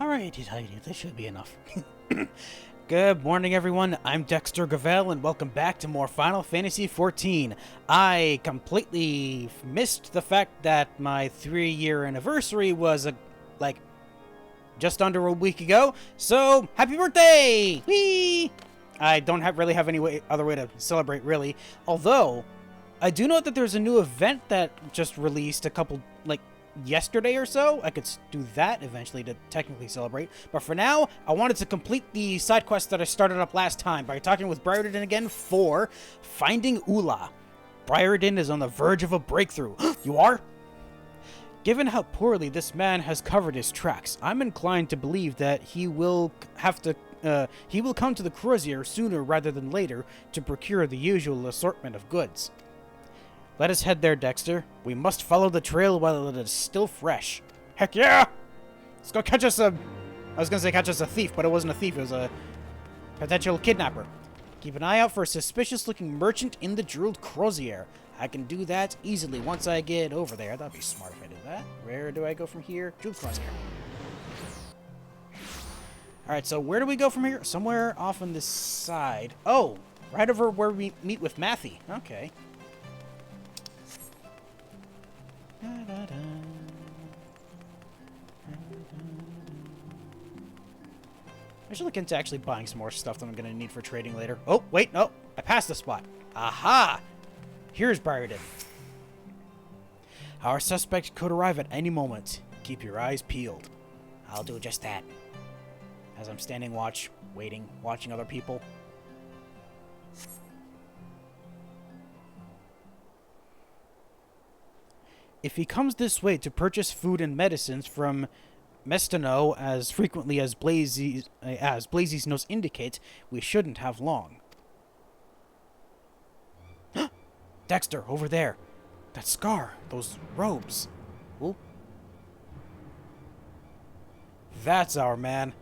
Alrighty, this should be enough. Good morning, everyone. I'm Dexter Gavel, and welcome back to more Final Fantasy XIV. I completely missed the fact that my 3-year anniversary was, just under a week ago, so happy birthday! Whee! I don't really have any other way to celebrate, really. Although, I do know that there's a new event that just released a couple, yesterday or so. I could do that eventually to technically celebrate. But for now, I wanted to complete the side quest that I started up last time by talking with Briardien again for finding Ula. Briardien is on the verge of a breakthrough. You are? Given how poorly this man has covered his tracks, I'm inclined to believe that he will come to the crozier sooner rather than later to procure the usual assortment of goods. Let us head there, Dexter. We must follow the trail while it is still fresh. Heck yeah! Let's go catch us I was gonna say catch us a thief, but it wasn't a thief, it was a potential kidnapper. Keep an eye out for a suspicious-looking merchant in the Jeweled Crozier. I can do that easily once I get over there. That'd be smart if I do that. Where do I go from here? Jeweled Crozier. Alright, so where do we go from here? Somewhere off on this side. Oh! Right over where we meet with Matthew. Okay. I should look into actually buying some more stuff that I'm going to need for trading later. Oh, wait, no. I passed the spot. Aha! Here's Briardien. Our suspect could arrive at any moment. Keep your eyes peeled. I'll do just that. As I'm standing watch, waiting, watching other people. If he comes this way to purchase food and medicines from Mestano as frequently as Blazy's notes indicate, we shouldn't have long. Dexter, over there. That scar, those robes. Ooh. That's our man.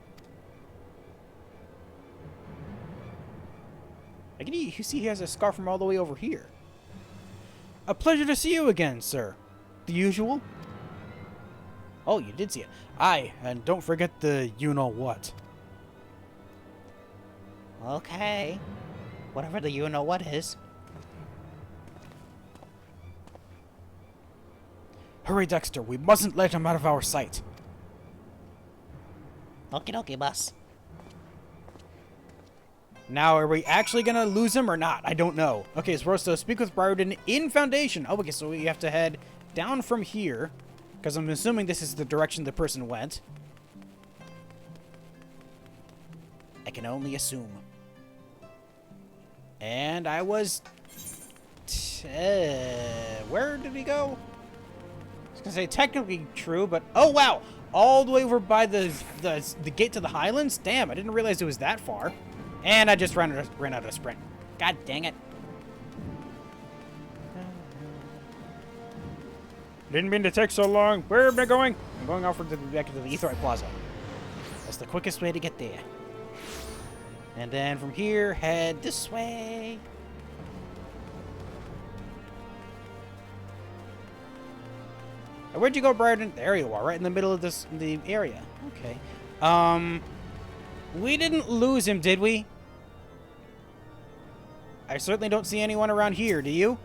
You see he has a scar from all the way over here. A pleasure to see you again, sir. The usual? Oh, you did see it. Aye, and don't forget the you-know-what. Okay. Whatever the you-know-what is. Hurry, Dexter. We mustn't let him out of our sight. Okie dokie, boss. Now, are we actually gonna lose him or not? I don't know. Okay, so we're supposed to speak with Briardien in Foundation. Oh, okay, so we have to head down from here, because I'm assuming this is the direction the person went. I can only assume. And I was... where did he go? I was gonna say technically true, but... Oh, wow! All the way over by the gate to the Highlands? Damn, I didn't realize it was that far. And I just ran out of sprint. God dang it. Didn't mean to take so long. Where am I going? I'm going off back to the Etherite Plaza. That's the quickest way to get there. And then from here, head this way. Where'd you go, Briardien? There you are, right in the middle of the area. Okay. We didn't lose him, did we? I certainly don't see anyone around here, do you?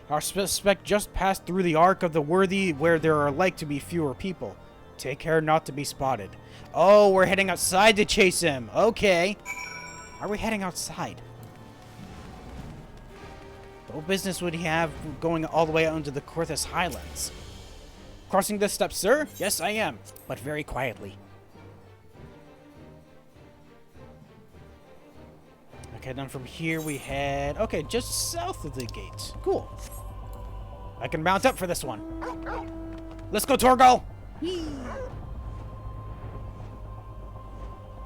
Our suspect just passed through the Ark of the Worthy, where there are like to be fewer people. Take care not to be spotted. Oh, we're heading outside to chase him. Okay. Are we heading outside? What business would he have going all the way out into the Corthus Highlands? Crossing this step, sir? Yes, I am, but very quietly. Okay, then from here we head... Okay, just south of the gate. Cool. I can mount up for this one. Let's go, Torgal!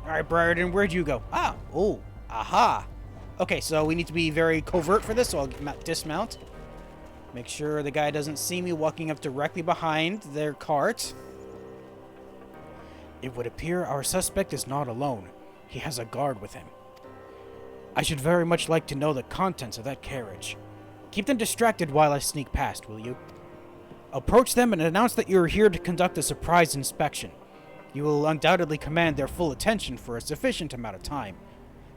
Alright, Briardien, where'd you go? Ah, oh, aha. Okay, so we need to be very covert for this, so I'll dismount. Make sure the guy doesn't see me walking up directly behind their cart. It would appear our suspect is not alone. He has a guard with him. I should very much like to know the contents of that carriage. Keep them distracted while I sneak past, will you? Approach them and announce that you are here to conduct a surprise inspection. You will undoubtedly command their full attention for a sufficient amount of time.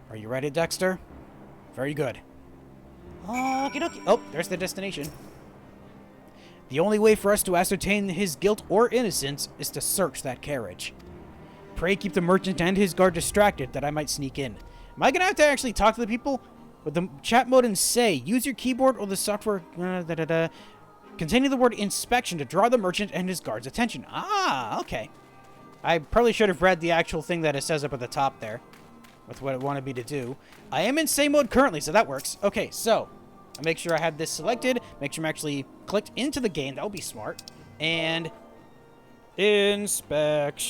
Are you ready, Dexter? Very good. Okie dokie. Oh, there's the destination. The only way for us to ascertain his guilt or innocence is to search that carriage. Pray keep the merchant and his guard distracted that I might sneak in. Am I going to have to actually talk to the people? With the chat mode and say, use your keyboard or the software containing the word inspection to draw the merchant and his guard's attention. Ah, okay. I probably should have read the actual thing that it says up at the top there with what it wanted me to do. I am in save mode currently, so that works. Okay, so I'll make sure I have this selected. Make sure I'm actually clicked into the game. That would be smart. And inspection.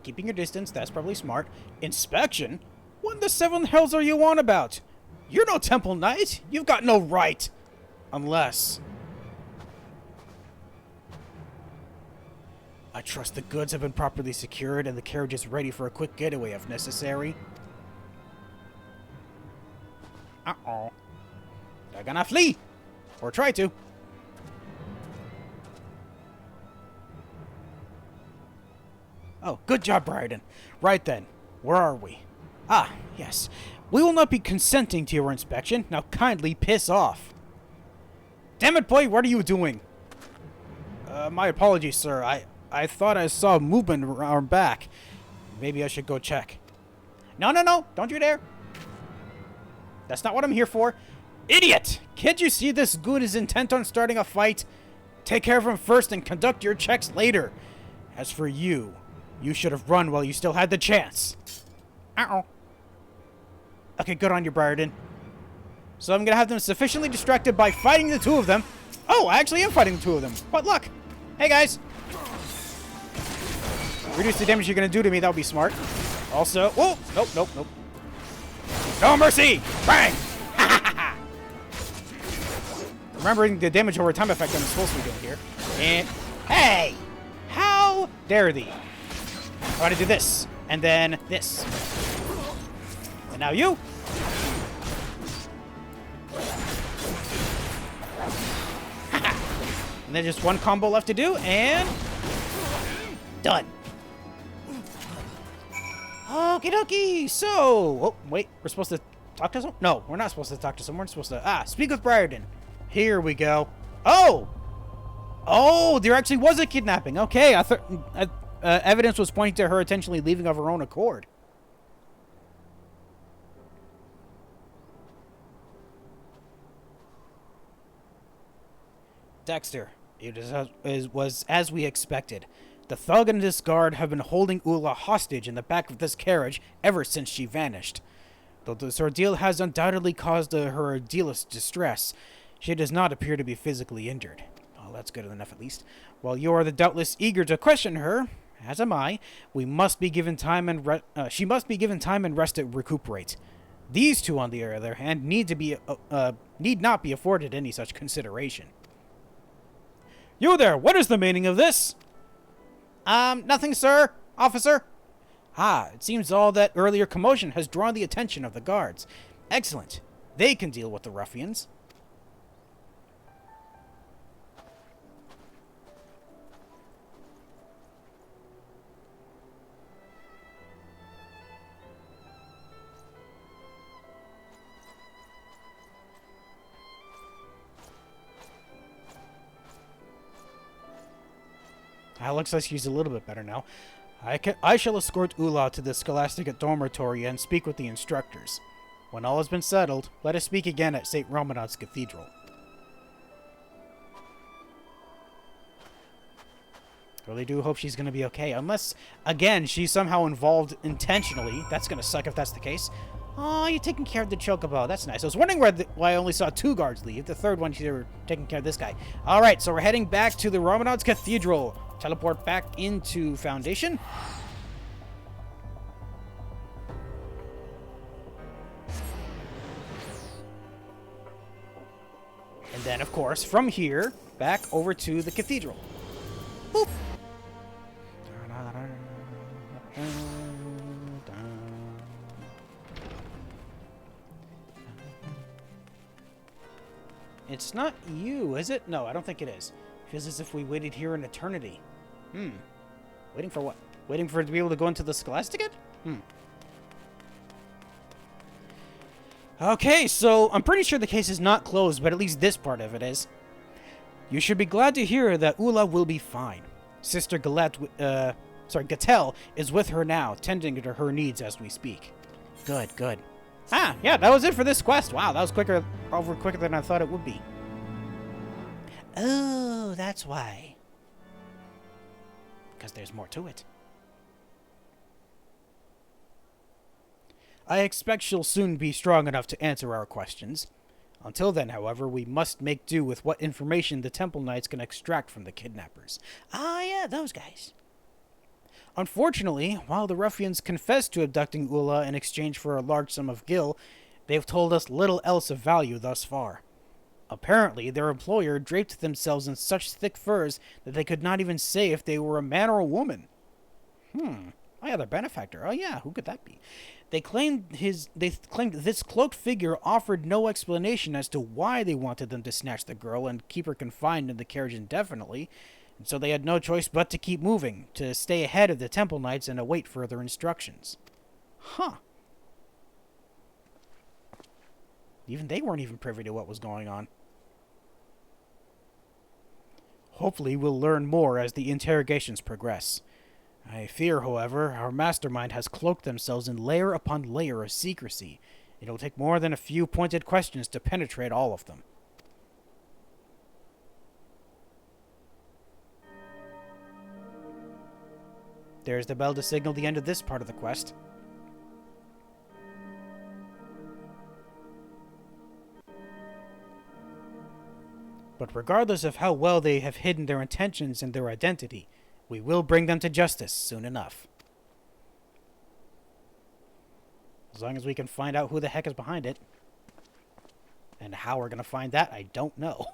Keeping your distance, that's probably smart. Inspection? What in the seven hells are you on about? You're no temple knight. You've got no right. Unless... I trust the goods have been properly secured and the carriage is ready for a quick getaway if necessary. Uh-oh. They're gonna flee! Or try to. Oh, good job, Briardien. Right then, where are we? Ah, yes. We will not be consenting to your inspection. Now kindly piss off. Damn it, boy, what are you doing? My apologies, sir. I thought I saw movement around back. Maybe I should go check. No, no, no. Don't you dare. That's not what I'm here for. Idiot! Can't you see this goon is intent on starting a fight? Take care of him first and conduct your checks later. As for you, you should have run while you still had the chance. Uh-oh. Okay, good on you, Briardien. So I'm gonna have them sufficiently distracted by fighting the two of them. Oh, I actually am fighting the two of them. What luck. Hey, guys. Reduce the damage you're gonna do to me. That would be smart. Also... Oh! Nope, nope, nope. No mercy! Bang! Remembering the damage over time effect I'm supposed to be doing here. And... Hey! How dare thee? I want to do this. And then this. And now you. And then just one combo left to do, and... Done. Okie dokie. So... Oh, wait. We're supposed to talk to someone? No, we're not supposed to talk to someone. We're supposed to... speak with Briardien. Here we go. Oh! Oh, there actually was a kidnapping. Okay, I thought... evidence was pointing to her intentionally leaving of her own accord. Dexter, it was as we expected. The thug and his guard have been holding Ula hostage in the back of this carriage ever since she vanished. Though this ordeal has undoubtedly caused her dealest distress, she does not appear to be physically injured. Well, that's good enough at least. While you are doubtless eager to question her, as am I, we must be given time and she must be given time and rest to recuperate. These two, on the other hand, need not be afforded any such consideration. You there! What is the meaning of this? Nothing, sir. Officer. Ah, it seems all that earlier commotion has drawn the attention of the guards. Excellent. They can deal with the ruffians. Looks like she's a little bit better now. I shall escort Ula to the Scholastic dormitory and speak with the instructors. When all has been settled, let us speak again at St. Romanod's Cathedral. I really do hope she's going to be okay. Unless, again, she's somehow involved intentionally. That's going to suck if that's the case. Oh, you're taking care of the chocobo. That's nice. I was wondering why I only saw 2 guards leave. The third one, they were taking care of this guy. All right, so we're heading back to the Romanod's Cathedral. Teleport back into Foundation. And then, of course, from here, back over to the Cathedral. Boop. It's not you, is it? No, I don't think it is. Feels as if we waited here an eternity. Waiting for what? Waiting for it to be able to go into the Scholasticate? Okay, so I'm pretty sure the case is not closed, but at least this part of it is. You should be glad to hear that Ula will be fine. Sister Gatel is with her now, tending to her needs as we speak. Good, good. Ah, yeah, that was it for this quest. Wow, that was quicker than I thought it would be. Oh, that's why. Because there's more to it. I expect she'll soon be strong enough to answer our questions. Until then, however, we must make do with what information the Temple Knights can extract from the kidnappers. Ah, yeah, those guys. Unfortunately, while the ruffians confessed to abducting Ula in exchange for a large sum of gil, they've told us little else of value thus far. Apparently, their employer draped themselves in such thick furs that they could not even say if they were a man or a woman. Oh yeah, their benefactor. Oh yeah, who could that be? They claimed this cloaked figure offered no explanation as to why they wanted them to snatch the girl and keep her confined in the carriage indefinitely, and so they had no choice but to keep moving, to stay ahead of the Temple Knights and await further instructions. Huh. Even they weren't even privy to what was going on. Hopefully we'll learn more as the interrogations progress. I fear, however, our mastermind has cloaked themselves in layer upon layer of secrecy. It'll take more than a few pointed questions to penetrate all of them. There's the bell to signal the end of this part of the quest. But regardless of how well they have hidden their intentions and their identity, we will bring them to justice soon enough. As long as we can find out who the heck is behind it. And how we're going to find that, I don't know.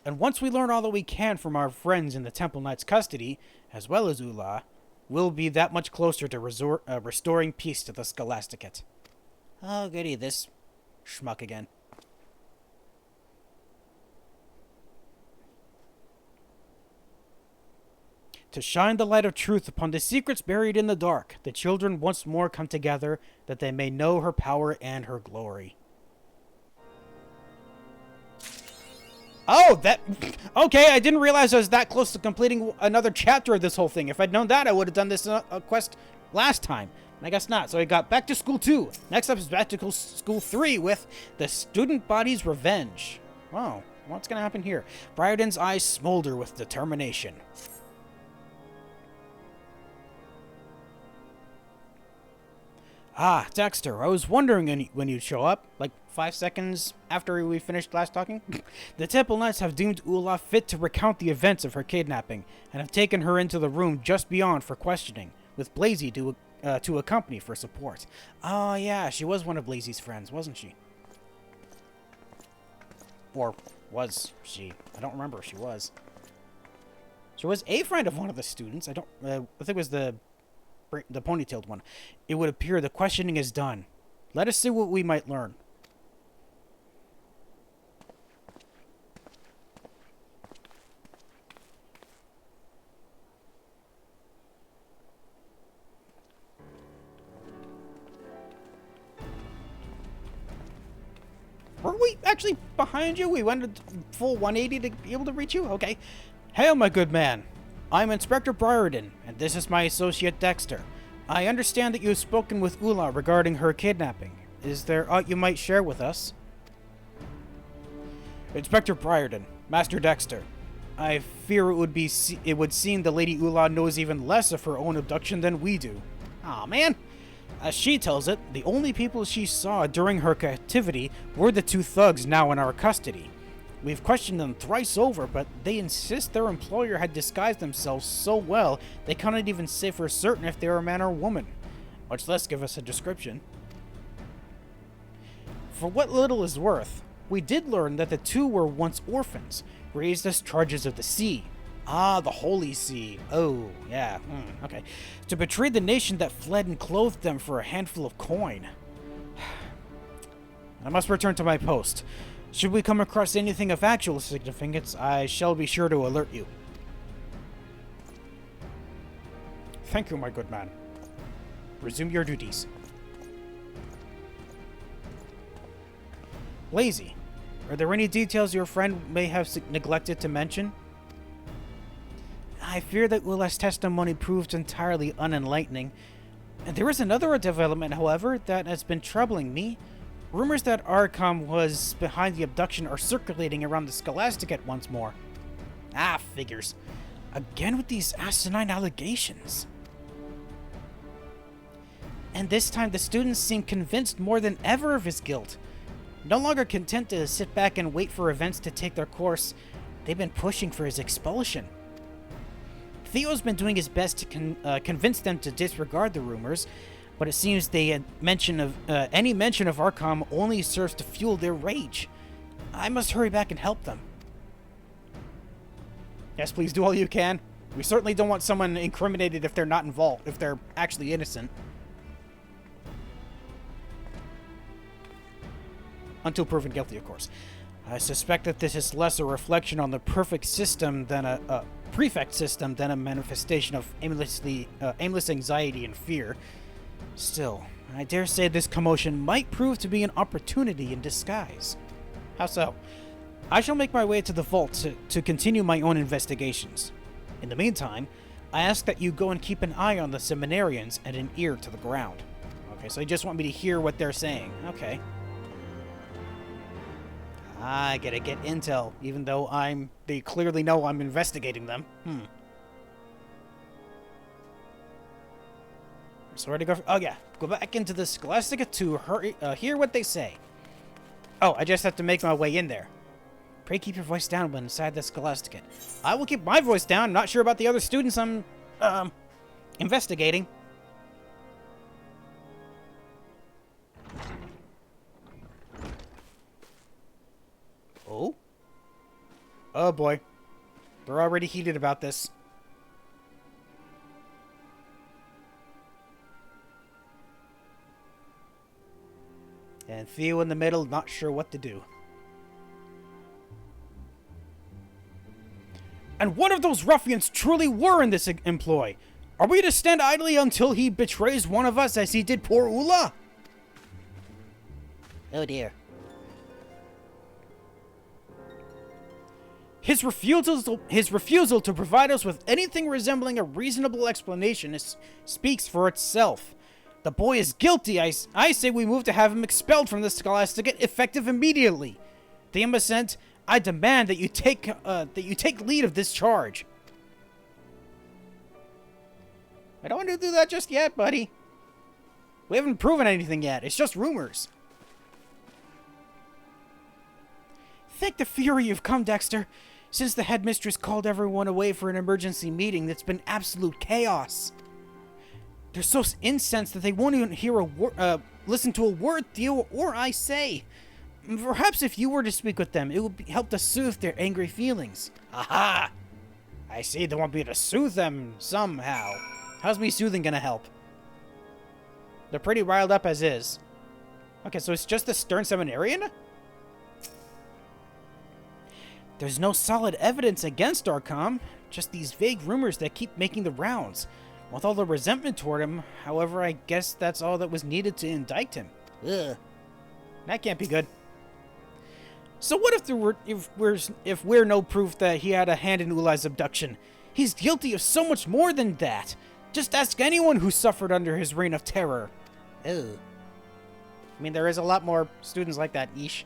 And once we learn all that we can from our friends in the Temple Knight's custody, as well as Ula, we'll be that much closer to restoring peace to the Scholasticate. Oh, goody, this schmuck again. To shine the light of truth upon the secrets buried in the dark, the children once more come together, that they may know her power and her glory. Oh, that... Okay, I didn't realize I was that close to completing another chapter of this whole thing. If I'd known that, I would have done this quest last time. And I guess not. So I got Back to School 2. Next up is Back to School 3 with The Student Body's Revenge. Wow, what's going to happen here? Briardien's eyes smolder with determination. Ah, Dexter, I was wondering when you'd show up, like 5 seconds after we finished last talking. The Temple Knights have deemed Ula fit to recount the events of her kidnapping, and have taken her into the room just beyond for questioning, with Blazy to accompany for support. Oh yeah, she was one of Blazy's friends, wasn't she? Or was she? I don't remember if she was. She was a friend of one of the students. I think it was the ponytailed one. It would appear the questioning is done. Let us see what we might learn. Were we actually behind you? We went a full 180 to be able to reach you? Okay. Hail, my good man. I'm Inspector Briardien, and this is my associate Dexter. I understand that you have spoken with Ula regarding her kidnapping. Is there aught you might share with us? Inspector Briardien, Master Dexter. I fear it would seem the Lady Ula knows even less of her own abduction than we do. Aw, man. As she tells it, the only people she saw during her captivity were the two thugs now in our custody. We've questioned them thrice over, but they insist their employer had disguised themselves so well they cannot even say for certain if they were a man or a woman, much less give us a description. For what little is worth, we did learn that the two were once orphans, raised as charges of the sea. Ah, the Holy See. Oh, yeah, okay. To betray the nation that fled and clothed them for a handful of coin. I must return to my post. Should we come across anything of actual significance, I shall be sure to alert you. Thank you, my good man. Resume your duties. Lazy. Are there any details your friend may have neglected to mention? I fear that Ula's testimony proved entirely unenlightening. And there is another development, however, that has been troubling me. Rumors that Arkham was behind the abduction are circulating around the Scholasticate once more. Ah, figures. Again with these asinine allegations. And this time the students seem convinced more than ever of his guilt. No longer content to sit back and wait for events to take their course, they've been pushing for his expulsion. Theo's been doing his best to convince them to disregard the rumors, but it seems any mention of Arkham only serves to fuel their rage. I must hurry back and help them. Yes, please do all you can. We certainly don't want someone incriminated if they're not involved, if they're actually innocent. Until proven guilty, of course. I suspect that this is less a reflection on the prefect system than a manifestation of aimless anxiety and fear. Still, I dare say this commotion might prove to be an opportunity in disguise. How so? I shall make my way to the vault to continue my own investigations. In the meantime, I ask that you go and keep an eye on the seminarians and an ear to the ground. Okay, so you just want me to hear what they're saying. Okay. I gotta get intel, even though they clearly know I'm investigating them. So where to go? Oh yeah, go back into the Scholastica to hear what they say. Oh, I just have to make my way in there. Pray keep your voice down when inside the Scholastica. I will keep my voice down. I'm not sure about the other students I'm investigating. Oh? Oh boy. We're already heated about this. And Theo in the middle, not sure what to do. And what if those ruffians truly were in this employ? Are we to stand idly until he betrays one of us as he did poor Ula? Oh dear. His refusal to provide us with anything resembling a reasonable explanation speaks for itself. The boy is guilty. I say we move to have him expelled from the Scholasticate effective immediately. The Innocent, I demand that you take lead of this charge. I don't want to do that just yet, buddy. We haven't proven anything yet. It's just rumors. Thank the fury you've come, Dexter. Since the headmistress called everyone away for an emergency meeting, that's been absolute chaos. They're so incensed that they won't even listen to a word Theo or I say. Perhaps if you were to speak with them, it would help to soothe their angry feelings. Aha! I see they want me to soothe them somehow. How's me soothing gonna help? They're pretty riled up as is. Okay, so it's just the stern seminarian? There's no solid evidence against Arkham, just these vague rumors that keep making the rounds. With all the resentment toward him, however, I guess that's all that was needed to indict him. Ugh. That can't be good. So what if we're no proof that he had a hand in Ula's abduction? He's guilty of so much more than that. Just ask anyone who suffered under his reign of terror. Ugh. I mean, there is a lot more students like that, Ish.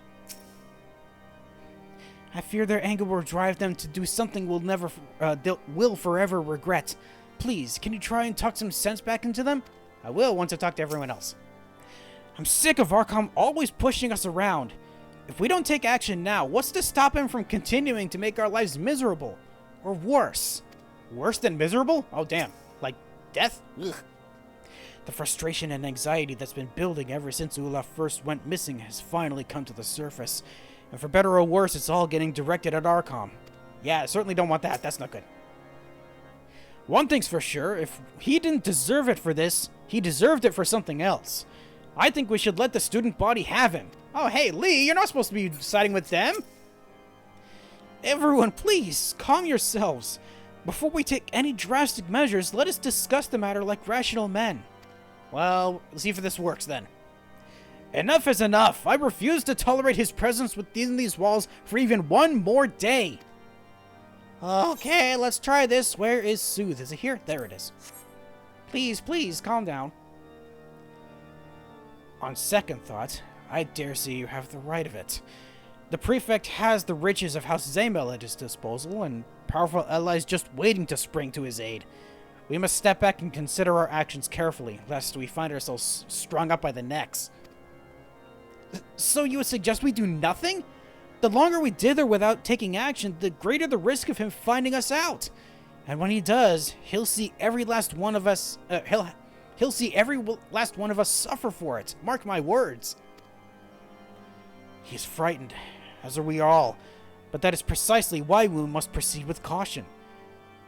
I fear their anger will drive them to do something will forever regret. Please, can you try and talk some sense back into them? I will once I talk to everyone else. I'm sick of Arkham always pushing us around. If we don't take action now, what's to stop him from continuing to make our lives miserable? Or worse? Worse than miserable? Oh, damn. Like death? Ugh. The frustration and anxiety that's been building ever since Ula first went missing has finally come to the surface. And for better or worse, it's all getting directed at Arkham. Yeah, I certainly don't want that. That's not good. One thing's for sure, if he didn't deserve it for this, he deserved it for something else. I think we should let the student body have him. Oh, hey, Lee, you're not supposed to be siding with them. Everyone, please, calm yourselves. Before we take any drastic measures, let us discuss the matter like rational men. Well, let's see if this works then. Enough is enough. I refuse to tolerate his presence within these walls for even one more day. Okay, let's try this. Where is Soothe? Is it here? There it is. Please, please, calm down. On second thought, I dare say you have the right of it. The prefect has the riches of House Zamel at his disposal, and powerful allies just waiting to spring to his aid. We must step back and consider our actions carefully, lest we find ourselves strung up by the necks. So you would suggest we do nothing? The longer we dither without taking action, the greater the risk of him finding us out. And when he does, he'll see every last one of us. He'll see every last one of us suffer for it. Mark my words. He's frightened, as are we all, but that is precisely why we must proceed with caution.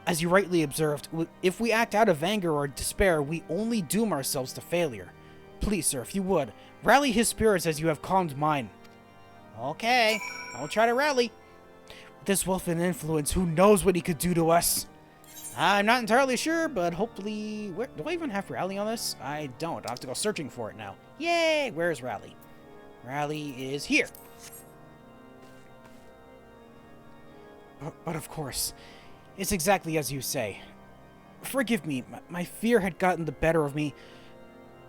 As you rightly observed, if we act out of anger or despair, we only doom ourselves to failure. Please, sir, if you would, rally his spirits as you have calmed mine. Okay, I'll try to rally. With this wealth and influence, who knows what he could do to us? I'm not entirely sure, but hopefully... do I even have rally on this? I don't. I'll have to go searching for it now. Yay! Where's rally? Rally is here. But of course, it's exactly as you say. Forgive me, my fear had gotten the better of me.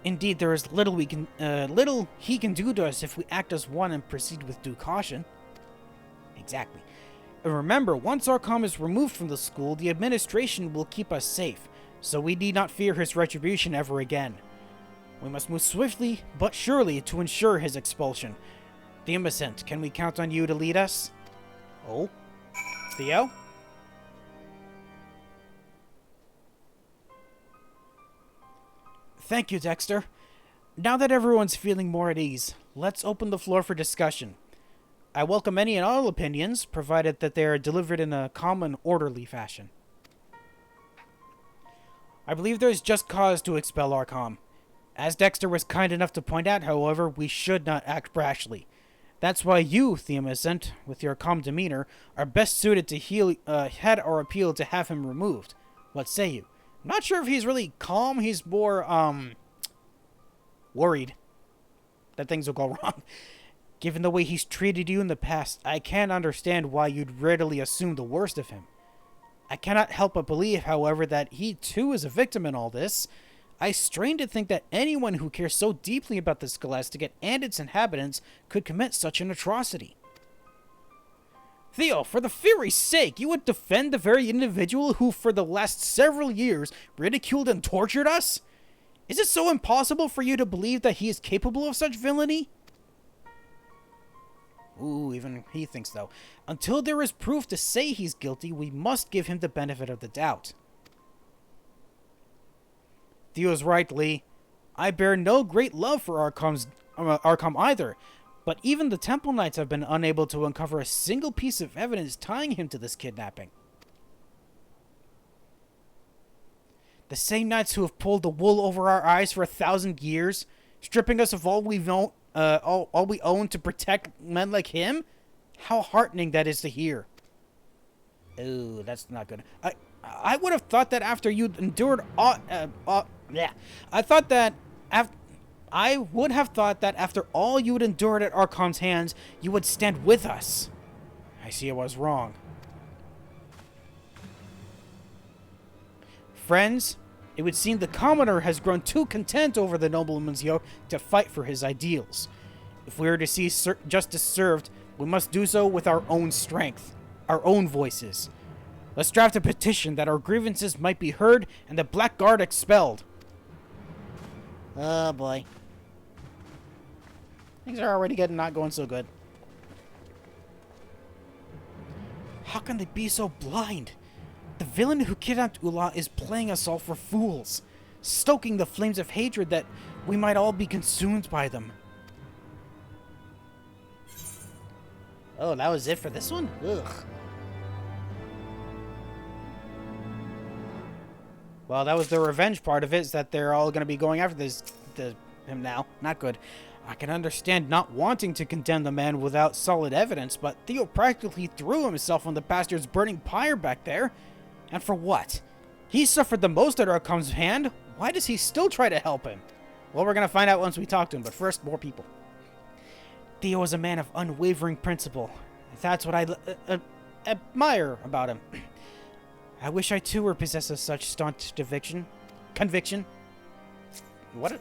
Indeed, there is little he can do to us if we act as one and proceed with due caution. Exactly. And remember, once Arkham is removed from the school, the administration will keep us safe, so we need not fear his retribution ever again. We must move swiftly, but surely, to ensure his expulsion. The Innocent, can we count on you to lead us? Oh? Theo? Thank you, Dexter. Now that everyone's feeling more at ease, let's open the floor for discussion. I welcome any and all opinions, provided that they are delivered in a calm and orderly fashion. I believe there is just cause to expel Arkham. As Dexter was kind enough to point out, however, we should not act brashly. That's why you, Theomissant, with your calm demeanor, are best suited to head our appeal to have him removed. What say you? I'm not sure if he's really calm. He's more, worried that things will go wrong. Given the way he's treated you in the past, I can't understand why you'd readily assume the worst of him. I cannot help but believe, however, that he too is a victim in all this. I strain to think that anyone who cares so deeply about the Scholastic and its inhabitants could commit such an atrocity. Theo, for the fury's sake, you would defend the very individual who for the last several years ridiculed and tortured us? Is it so impossible for you to believe that he is capable of such villainy? Ooh, even he thinks so. Until there is proof to say he's guilty, we must give him the benefit of the doubt. Theo's right, Lee. I bear no great love for Arkham either, but even the Temple Knights have been unable to uncover a single piece of evidence tying him to this kidnapping. The same knights who have pulled the wool over our eyes for 1,000 years, stripping us of all we own to protect men like him? How heartening that is to hear. Ooh, that's not good. I would have thought that after you'd endured I would have thought that after all you had endured at Arkham's hands, you would stand with us. I see I was wrong. Friends, it would seem the commoner has grown too content over the nobleman's yoke to fight for his ideals. If we are to see justice served, we must do so with our own strength, our own voices. Let's draft a petition that our grievances might be heard and the blackguard expelled. Oh boy. Things are already not going so good. How can they be so blind? The villain who kidnapped Ula is playing us all for fools, stoking the flames of hatred that we might all be consumed by them. Oh, that was it for this one? Ugh. Well, that was the revenge part of it, is that they're all going to be going after him now. Not good. I can understand not wanting to condemn the man without solid evidence, but Theo practically threw himself on the bastard's burning pyre back there. And for what? He suffered the most at Arcom's hand. Why does he still try to help him? Well, we're gonna find out once we talk to him, but first, more people. Theo is a man of unwavering principle. That's what I admire about him. I wish I too were possessed of such staunch conviction. What's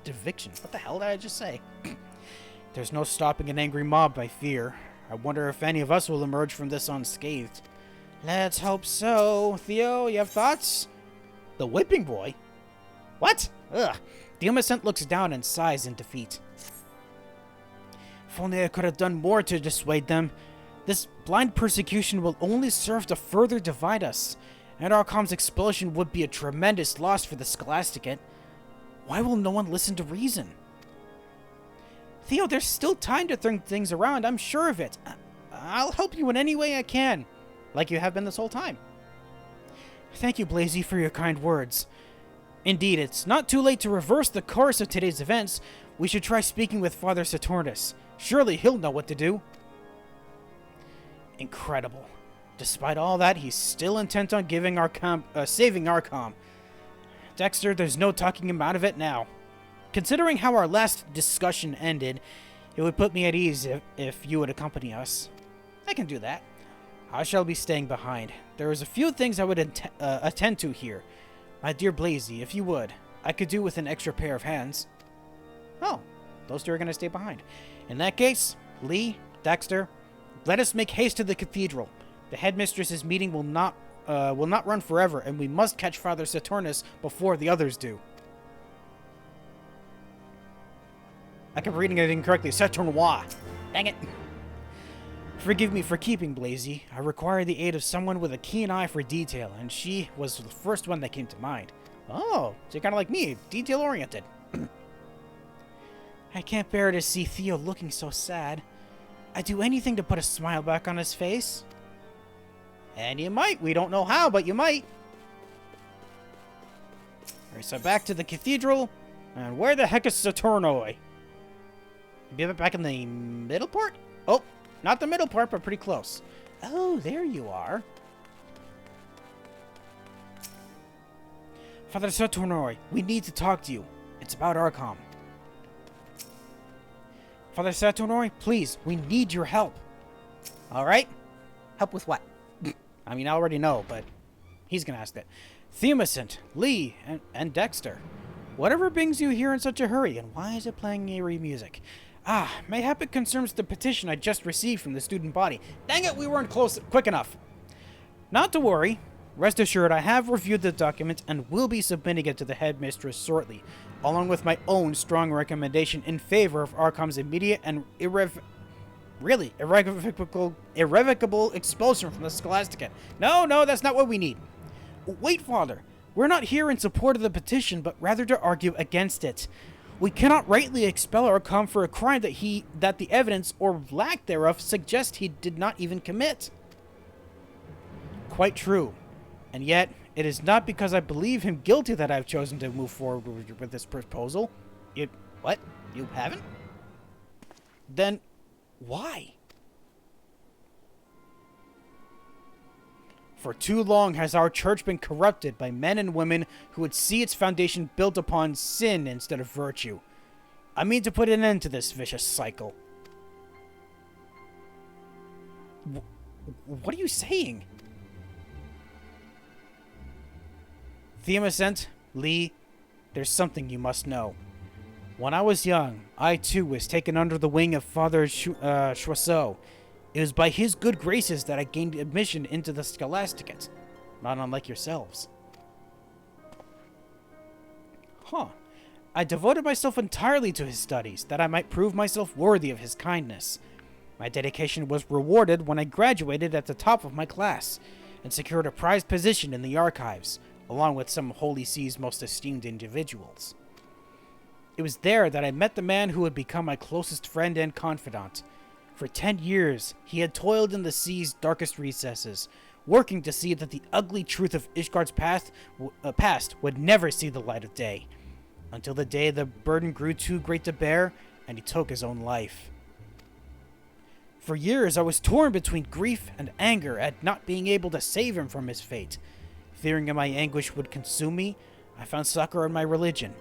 conviction? What the hell did I just say? There's no stopping an angry mob, I fear. I wonder if any of us will emerge from this unscathed. Let's hope so. Theo, you have thoughts? The whipping boy? What? Ugh. The innocent looks down and sighs in defeat. If only I could have done more to dissuade them. This blind persecution will only serve to further divide us, and Arcom's expulsion would be a tremendous loss for the Scholasticate. Why will no one listen to reason? Theo, there's still time to turn things around, I'm sure of it. I'll help you in any way I can, like you have been this whole time. Thank you, Blazy, for your kind words. Indeed, it's not too late to reverse the course of today's events. We should try speaking with Father Saturnus. Surely he'll know what to do. Incredible. Despite all that, he's still intent on saving Arcom. Dexter, there's no talking him out of it now. Considering how our last discussion ended, it would put me at ease if you would accompany us. I can do that. I shall be staying behind. There is a few things I would attend to here. My dear Blazy, if you would, I could do with an extra pair of hands. Oh, those two are going to stay behind. In that case, Lee, Dexter, let us make haste to the cathedral. The headmistress's meeting will not run forever, and we must catch Father Saturnus before the others do. I kept reading it incorrectly. Saturnois. Dang it. Forgive me for keeping Blazy. I require the aid of someone with a keen eye for detail, and she was the first one that came to mind. Oh, so you're kind of like me, detail-oriented. I can't bear to see Theo looking so sad. I'd do anything to put a smile back on his face. And you might. We don't know how, but you might. Alright, so back to the cathedral. And where the heck is Saturnoi? Be back in the middle part? Oh, not the middle part, but pretty close. Oh, there you are. Father Saturnoi, we need to talk to you. It's about Arcom. Father Saturnoi, please, we need your help. Alright. Help with what? I mean, I already know, but he's gonna ask that. Themacent, Lee, and Dexter. Whatever brings you here in such a hurry, and why is it playing eerie music? Mayhap it concerns the petition I just received from the student body. Dang it, we weren't quick enough. Not to worry. Rest assured, I have reviewed the document and will be submitting it to the headmistress shortly, along with my own strong recommendation in favor of Arcom's immediate and irrevocable expulsion from the Scholasticate. No, that's not what we need. Wait, Father. We're not here in support of the petition, but rather to argue against it. We cannot rightly expel Arcom for a crime that the evidence, or lack thereof, suggests he did not even commit. Quite true. And yet, it is not because I believe him guilty that I've chosen to move forward with this proposal. What? You haven't? Then, why? For too long has our church been corrupted by men and women who would see its foundation built upon sin instead of virtue. I mean to put an end to this vicious cycle. What are you saying? Themacent, Lee, there's something you must know. When I was young, I too was taken under the wing of Father Choiseau. It was by his good graces that I gained admission into the Scholasticate, not unlike yourselves. I devoted myself entirely to his studies, that I might prove myself worthy of his kindness. My dedication was rewarded when I graduated at the top of my class, and secured a prized position in the archives, along with some Holy See's most esteemed individuals. It was there that I met the man who would become my closest friend and confidant. For 10 years, he had toiled in the sea's darkest recesses, working to see that the ugly truth of Ishgard's past would never see the light of day. Until the day the burden grew too great to bear, and he took his own life. For years, I was torn between grief and anger at not being able to save him from his fate. Fearing that my anguish would consume me, I found succor in my religion.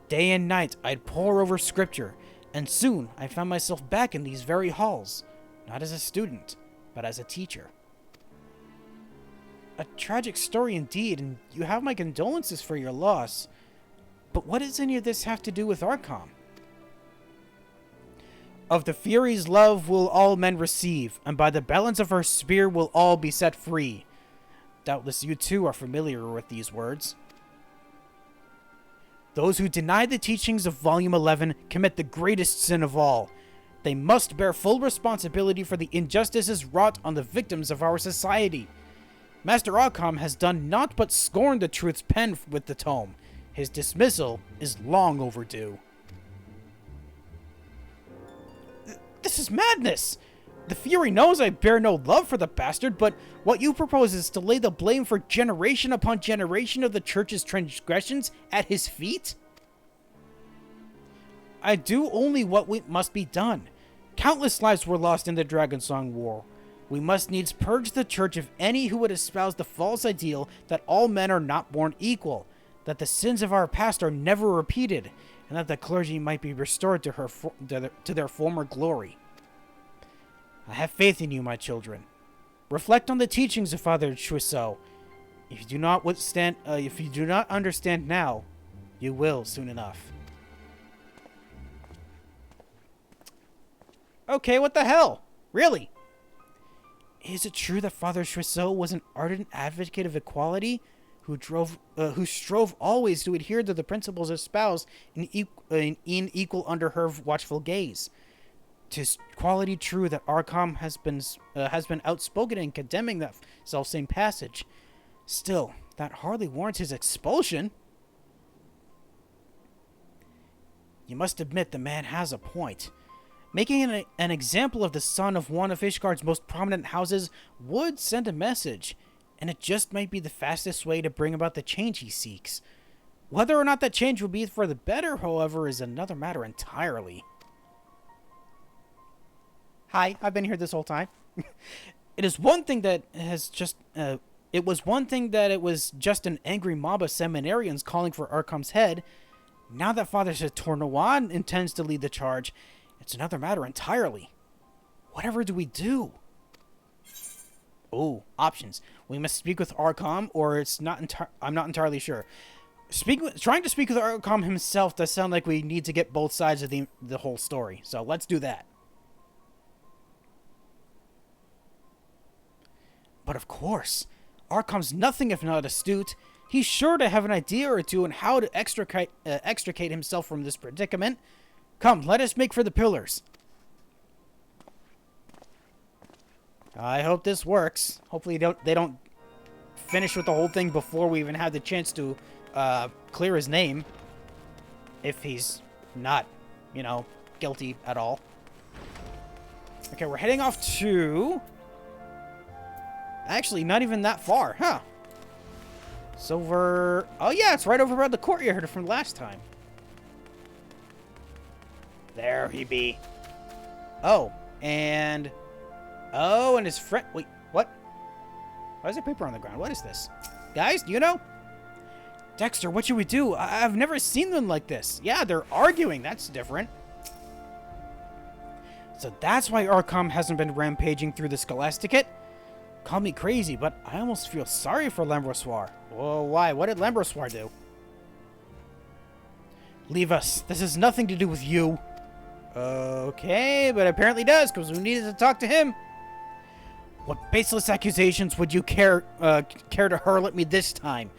Day and night, I'd pore over scripture, and soon I found myself back in these very halls, not as a student, but as a teacher. A tragic story indeed, and you have my condolences for your loss. But what does any of this have to do with Arkham? Of the Fury's love will all men receive, and by the balance of her spear will all be set free. Doubtless you too are familiar with these words. Those who deny the teachings of Volume 11 commit the greatest sin of all. They must bear full responsibility for the injustices wrought on the victims of our society. Master Arkham has done naught but scorn the truth's pen with the tome. His dismissal is long overdue. This is madness! The Fury knows I bear no love for the bastard, but what you propose is to lay the blame for generation upon generation of the Church's transgressions at his feet? I do only what must be done. Countless lives were lost in the Dragonsong War. We must needs purge the Church of any who would espouse the false ideal that all men are not born equal, that the sins of our past are never repeated, and that the clergy might be restored to their former glory. I have faith in you, my children. Reflect on the teachings of Father Choiseul. If you do not understand now, you will soon enough. Okay, what the hell? Really? Is it true that Father Choiseul was an ardent advocate of equality, who strove always to adhere to the principles espoused in equal under her watchful gaze? 'Tis quality true that Arkham has been outspoken in condemning that selfsame passage. Still, that hardly warrants his expulsion. You must admit the man has a point. Making an example of the son of one of Ishgard's most prominent houses would send a message, and it just might be the fastest way to bring about the change he seeks. Whether or not that change will be for the better, however, is another matter entirely. Hi, I've been here this whole time. It was one thing that it was just an angry mob of seminarians calling for Arkham's head. Now that Father Tournois intends to lead the charge, it's another matter entirely. Whatever do we do? Oh, options. We must speak with Arkham, or I'm not entirely sure. Trying to speak with Arkham himself does sound like we need to get both sides of the whole story. So let's do that. But of course, Arkham's nothing if not astute. He's sure to have an idea or two on how to extricate himself from this predicament. Come, let us make for the pillars. I hope this works. Hopefully they don't finish with the whole thing before we even have the chance to clear his name. If he's not, guilty at all. Okay, we're heading off to... Actually, not even that far, huh? Silver... Oh yeah, it's right over by the courtyard from last time. There he be. Oh, and his friend... Wait, what? Why is there paper on the ground? What is this? Guys, do you know? Dexter, what should we do? I've never seen them like this. Yeah, they're arguing. That's different. So that's why Arkham hasn't been rampaging through the Scholasticate? Call me crazy, but I almost feel sorry for Lembrossoir. Whoa, why? What did Lembrossoir do? Leave us. This has nothing to do with you. Okay, but apparently does, because we needed to talk to him. What baseless accusations would you care to hurl at me this time?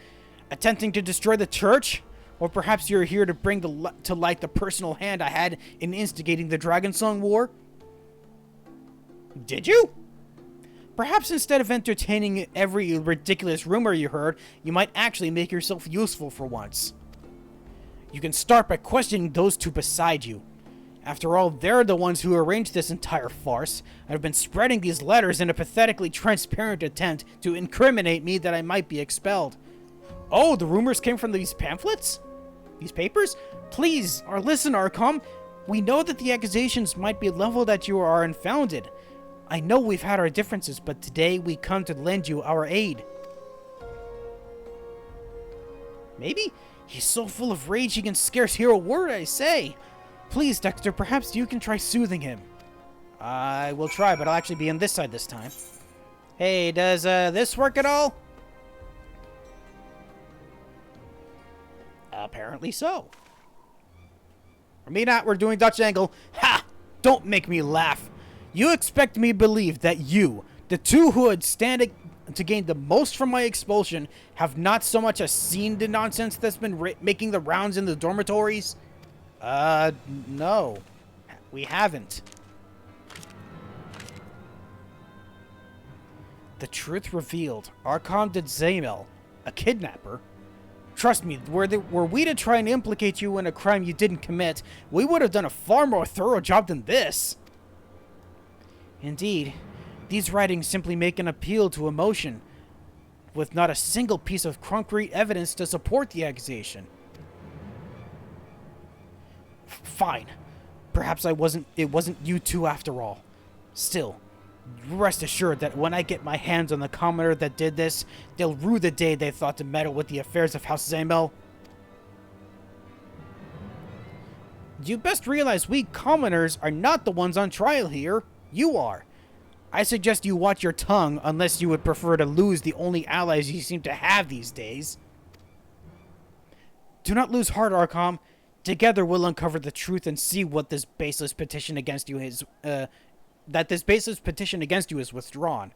Attempting to destroy the church? Or perhaps you're here to bring to light the personal hand I had in instigating the Dragonsong War? Did you? Perhaps instead of entertaining every ridiculous rumor you heard, you might actually make yourself useful for once. You can start by questioning those two beside you. After all, they're the ones who arranged this entire farce, and have been spreading these letters in a pathetically transparent attempt to incriminate me that I might be expelled. Oh, the rumors came from these pamphlets? These papers? Please, listen, Arkham. We know that the accusations might be leveled at you are unfounded. I know we've had our differences, but today we come to lend you our aid. Maybe? He's so full of rage he can scarce hear a word I say. Please, Dexter, perhaps you can try soothing him. I will try, but I'll actually be on this side this time. Hey, does this work at all? Apparently so. For me not, we're doing Dutch angle. Ha! Don't make me laugh. You expect me to believe that you, the two who had stand to gain the most from my expulsion, have not so much as seen the nonsense that's been making the rounds in the dormitories? No. We haven't. The truth revealed. Archon did Zamel, a kidnapper. Trust me, were we to try and implicate you in a crime you didn't commit, we would have done a far more thorough job than this. Indeed, these writings simply make an appeal to emotion, with not a single piece of concrete evidence to support the accusation. Fine. Perhaps it wasn't you two after all. Still, rest assured that when I get my hands on the commoner that did this, they'll rue the day they thought to meddle with the affairs of House Zamel. You best realize we commoners are not the ones on trial here. You are. I suggest you watch your tongue unless you would prefer to lose the only allies you seem to have these days. Do not lose heart, Archon. Together we'll uncover the truth and see what this baseless petition against you is, that this baseless petition against you is withdrawn.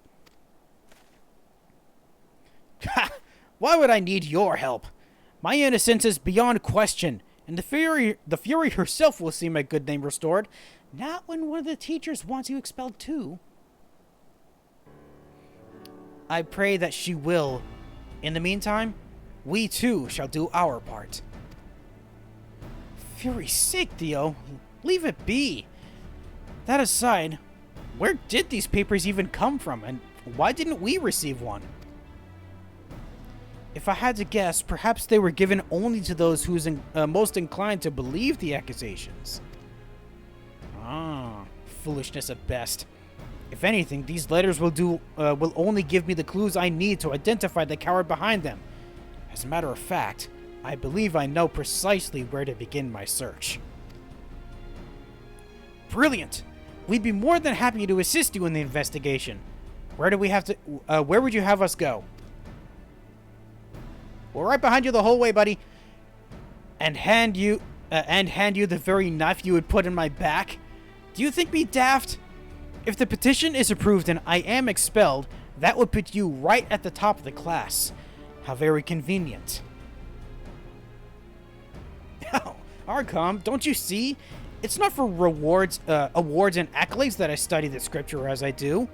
Ha! Why would I need your help? My innocence is beyond question, and the Fury herself will see my good name restored. Not when one of the teachers wants you expelled too. I pray that she will. In the meantime, we too shall do our part. Fury's sake, Theo. Leave it be. That aside, where did these papers even come from, and why didn't we receive one? If I had to guess, perhaps they were given only to those who's most inclined to believe the accusations. Ah, foolishness at best. If anything, these letters will only give me the clues I need to identify the coward behind them. As a matter of fact, I believe I know precisely where to begin my search. Brilliant! We'd be more than happy to assist you in the investigation. Where would you have us go? We're right behind you the whole way, buddy. And hand you the very knife you would put in my back? Do you think me daft? If the petition is approved and I am expelled, that would put you right at the top of the class. How very convenient. Oh, Archon, don't you see? It's not for awards and accolades that I study the scripture as I do.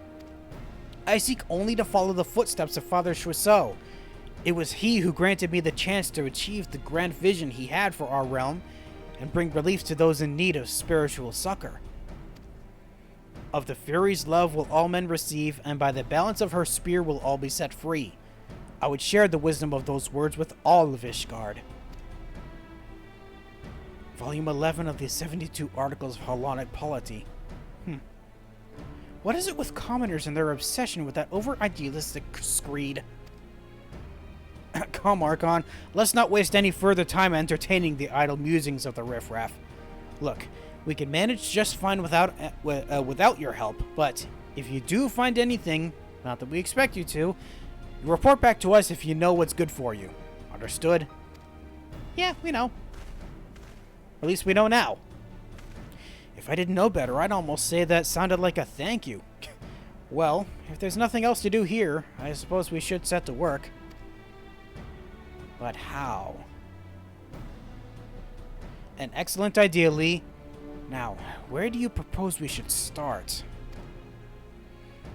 I seek only to follow the footsteps of Father Choiseul. It was he who granted me the chance to achieve the grand vision he had for our realm and bring relief to those in need of spiritual succor. Of the Fury's love will all men receive, and by the balance of her spear will all be set free. I would share the wisdom of those words with all of Ishgard. Volume 11 of the 72 Articles of Hellenic Polity. What is it with commoners and their obsession with that over-idealistic screed? Come, Archon, let's not waste any further time entertaining the idle musings of the riffraff. Look, we can manage just fine without your help, but if you do find anything, not that we expect you to, report back to us if you know what's good for you. Understood? Yeah, we know. At least we know now. If I didn't know better, I'd almost say that sounded like a thank you. Well, if there's nothing else to do here, I suppose we should set to work. But how? An excellent idea, Lee. Now, where do you propose we should start?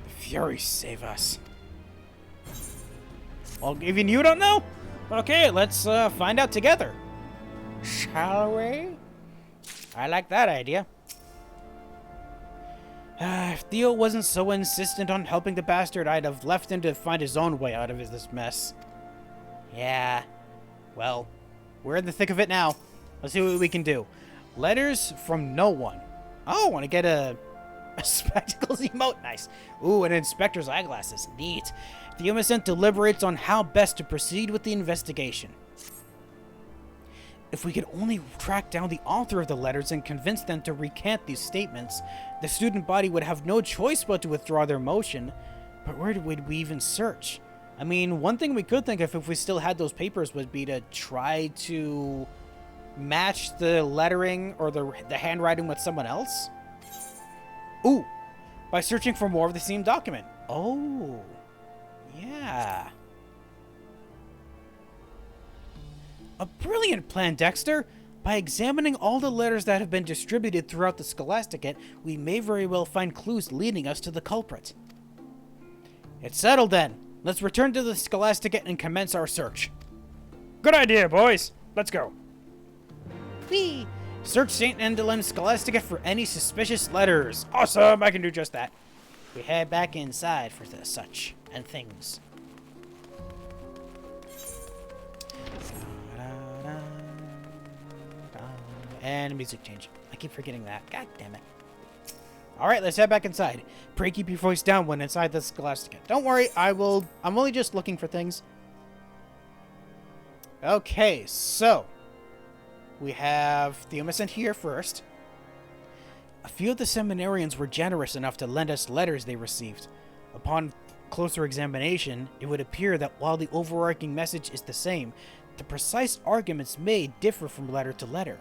The Fury save us. Well, even you don't know? Okay, let's find out together. Shall we? I like that idea. If Theo wasn't so insistent on helping the bastard, I'd have left him to find his own way out of this mess. Yeah. Well, we're in the thick of it now. Let's see what we can do. Letters from no one. Oh, want to get a spectacles emote. Nice. Ooh, and inspector's eyeglasses. Neat. The innocent deliberates on how best to proceed with the investigation. If we could only track down the author of the letters and convince them to recant these statements, the student body would have no choice but to withdraw their motion. But where would we even search? I mean, one thing we could think of if we still had those papers would be to try to match the lettering or the handwriting with someone else. Ooh, by searching for more of the same document. Oh, yeah. A brilliant plan, Dexter! By examining all the letters that have been distributed throughout the Scholasticate, we may very well find clues leading us to the culprit. It's settled then. Let's return to the Scholasticate and commence our search. Good idea, boys. Let's go. Whee! Search St. Endelim's Scholasticate for any suspicious letters. Awesome! I can do just that. We head back inside for such and things. And music change. I keep forgetting that. God damn it. Alright, let's head back inside. Pray keep your voice down when inside the Scholasticate. Don't worry, I'm only just looking for things. Okay, so we have Theomison here first. A few of the seminarians were generous enough to lend us letters they received. Upon closer examination, it would appear that while the overarching message is the same, the precise arguments made differ from letter to letter.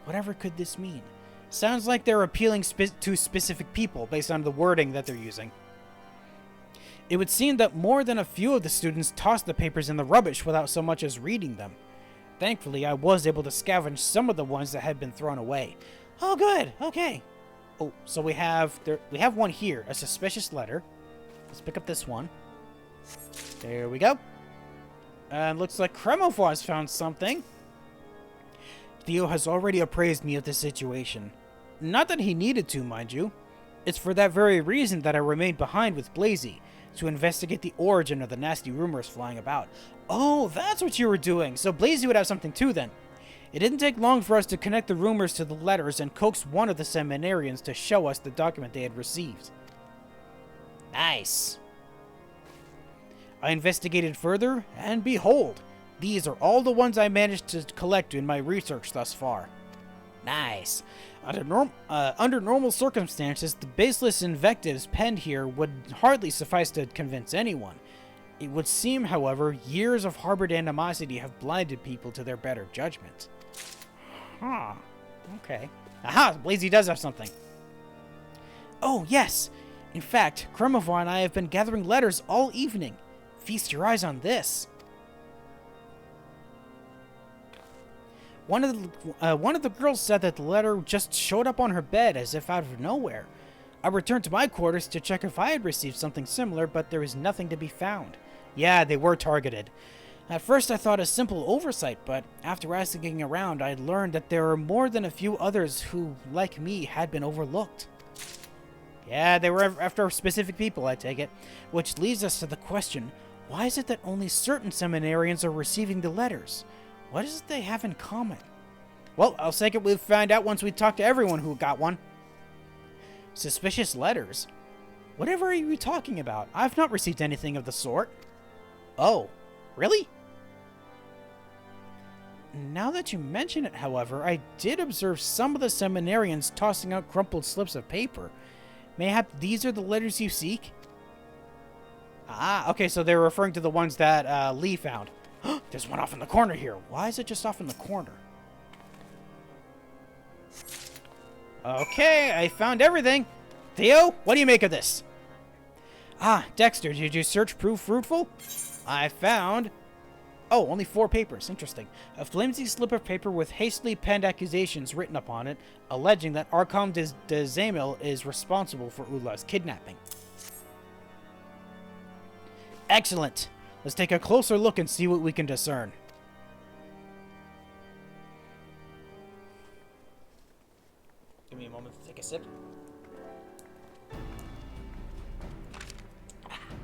Whatever could this mean? Sounds like they're appealing to specific people based on the wording that they're using. It would seem that more than a few of the students tossed the papers in the rubbish without so much as reading them. Thankfully, I was able to scavenge some of the ones that had been thrown away. Oh, good. Okay. Oh, so we have one here, a suspicious letter. Let's pick up this one. There we go. Looks like Cremovoir's found something. Theo has already appraised me of the situation. Not that he needed to, mind you. It's for that very reason that I remained behind with Blazy, to investigate the origin of the nasty rumors flying about. Oh, that's what you were doing! So Blazy would have something too, then. It didn't take long for us to connect the rumors to the letters and coax one of the seminarians to show us the document they had received. Nice. I investigated further, and behold, these are all the ones I managed to collect in my research thus far. Nice. Under normal circumstances, the baseless invectives penned here would hardly suffice to convince anyone. It would seem, however, years of harbored animosity have blinded people to their better judgment. Huh. Okay. Aha! Blazy does have something. Oh, yes! In fact, Cremovoir and I have been gathering letters all evening. Feast your eyes on this. One of the girls said that the letter just showed up on her bed as if out of nowhere. I returned to my quarters to check if I had received something similar, but there was nothing to be found. Yeah, they were targeted. At first I thought a simple oversight, but after asking around, I learned that there are more than a few others who, like me, had been overlooked. Yeah, they were after specific people, I take it. Which leads us to the question, why is it that only certain seminarians are receiving the letters? What is it they have in common? Well, I'll take it we'll find out once we talk to everyone who got one. Suspicious letters? Whatever are you talking about? I've not received anything of the sort. Oh, really? Now that you mention it, however, I did observe some of the seminarians tossing out crumpled slips of paper. Mayhap these are the letters you seek? Ah, okay, so they're referring to the ones that Lee found. There's one off in the corner here. Why is it just off in the corner? Okay, I found everything. Theo, what do you make of this? Ah, Dexter, did your search prove fruitful? I found... Oh, only 4 papers. Interesting. A flimsy slip of paper with hastily penned accusations written upon it, alleging that Archon de Zamil is responsible for Ula's kidnapping. Excellent. Let's take a closer look and see what we can discern. Give me a moment to take a sip.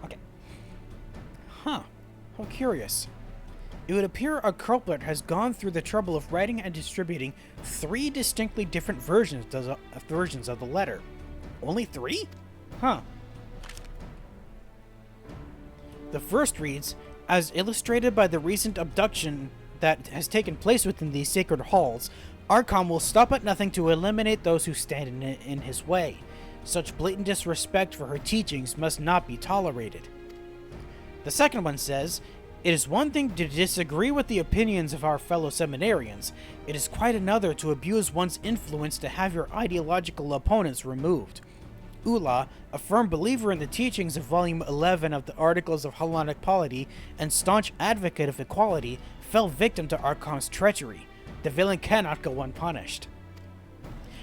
Okay. Huh. How curious. It would appear a culprit has gone through the trouble of writing and distributing 3 distinctly different versions of the letter. Only 3? Huh. The first reads, "As illustrated by the recent abduction that has taken place within these sacred halls, Archon will stop at nothing to eliminate those who stand in his way. Such blatant disrespect for her teachings must not be tolerated." The second one says, "It is one thing to disagree with the opinions of our fellow seminarians. It is quite another to abuse one's influence to have your ideological opponents removed. Ula, a firm believer in the teachings of Volume 11 of the Articles of Hellenic Polity and staunch advocate of equality, fell victim to Archon's treachery. The villain cannot go unpunished."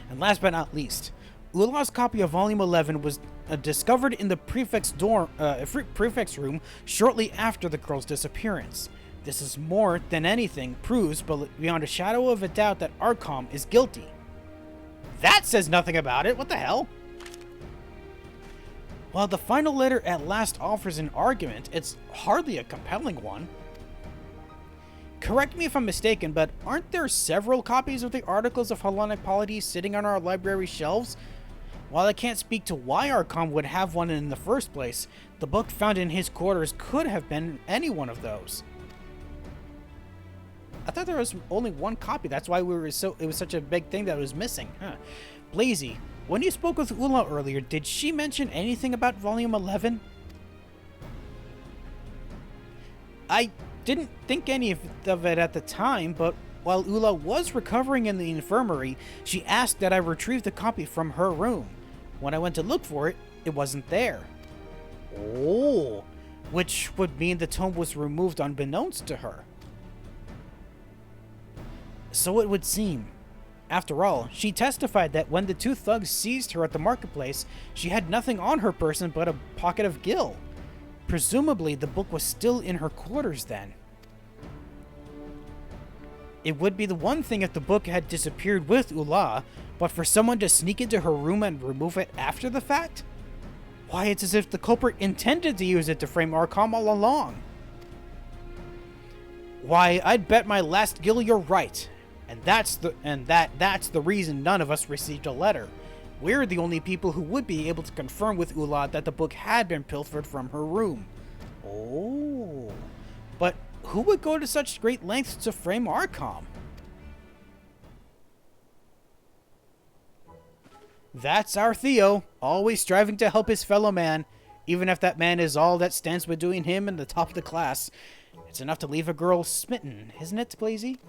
And last but not least, Ula's copy of Volume 11 was discovered in the prefect's room shortly after the girl's disappearance. This is more than anything proves beyond a shadow of a doubt that Archon is guilty. That says nothing about it. What the hell? While the final letter at last offers an argument, it's hardly a compelling one. Correct me if I'm mistaken, but aren't there several copies of the Articles of Hellenic Polity sitting on our library shelves? While I can't speak to why Archon would have one in the first place, the book found in his quarters could have been any one of those. I thought there was only one copy. That's why it was such a big thing that it was missing. Huh. Blazy, when you spoke with Ula earlier, did she mention anything about Volume 11? I didn't think any of it at the time, but while Ula was recovering in the infirmary, she asked that I retrieve the copy from her room. When I went to look for it, it wasn't there. Oh, which would mean the tome was removed unbeknownst to her. So it would seem. After all, she testified that when the 2 thugs seized her at the marketplace, she had nothing on her person but a pocket of gill. Presumably, the book was still in her quarters then. It would be the one thing if the book had disappeared with Ula, but for someone to sneak into her room and remove it after the fact? Why, it's as if the culprit intended to use it to frame Archon all along. Why, I'd bet my last gill you're right. And that's the reason none of us received a letter. We're the only people who would be able to confirm with Ula that the book had been pilfered from her room. Oh. But who would go to such great lengths to frame Archon? That's our Theo, always striving to help his fellow man, even if that man is all that stands between him and the top of the class. It's enough to leave a girl smitten, isn't it, Blazy?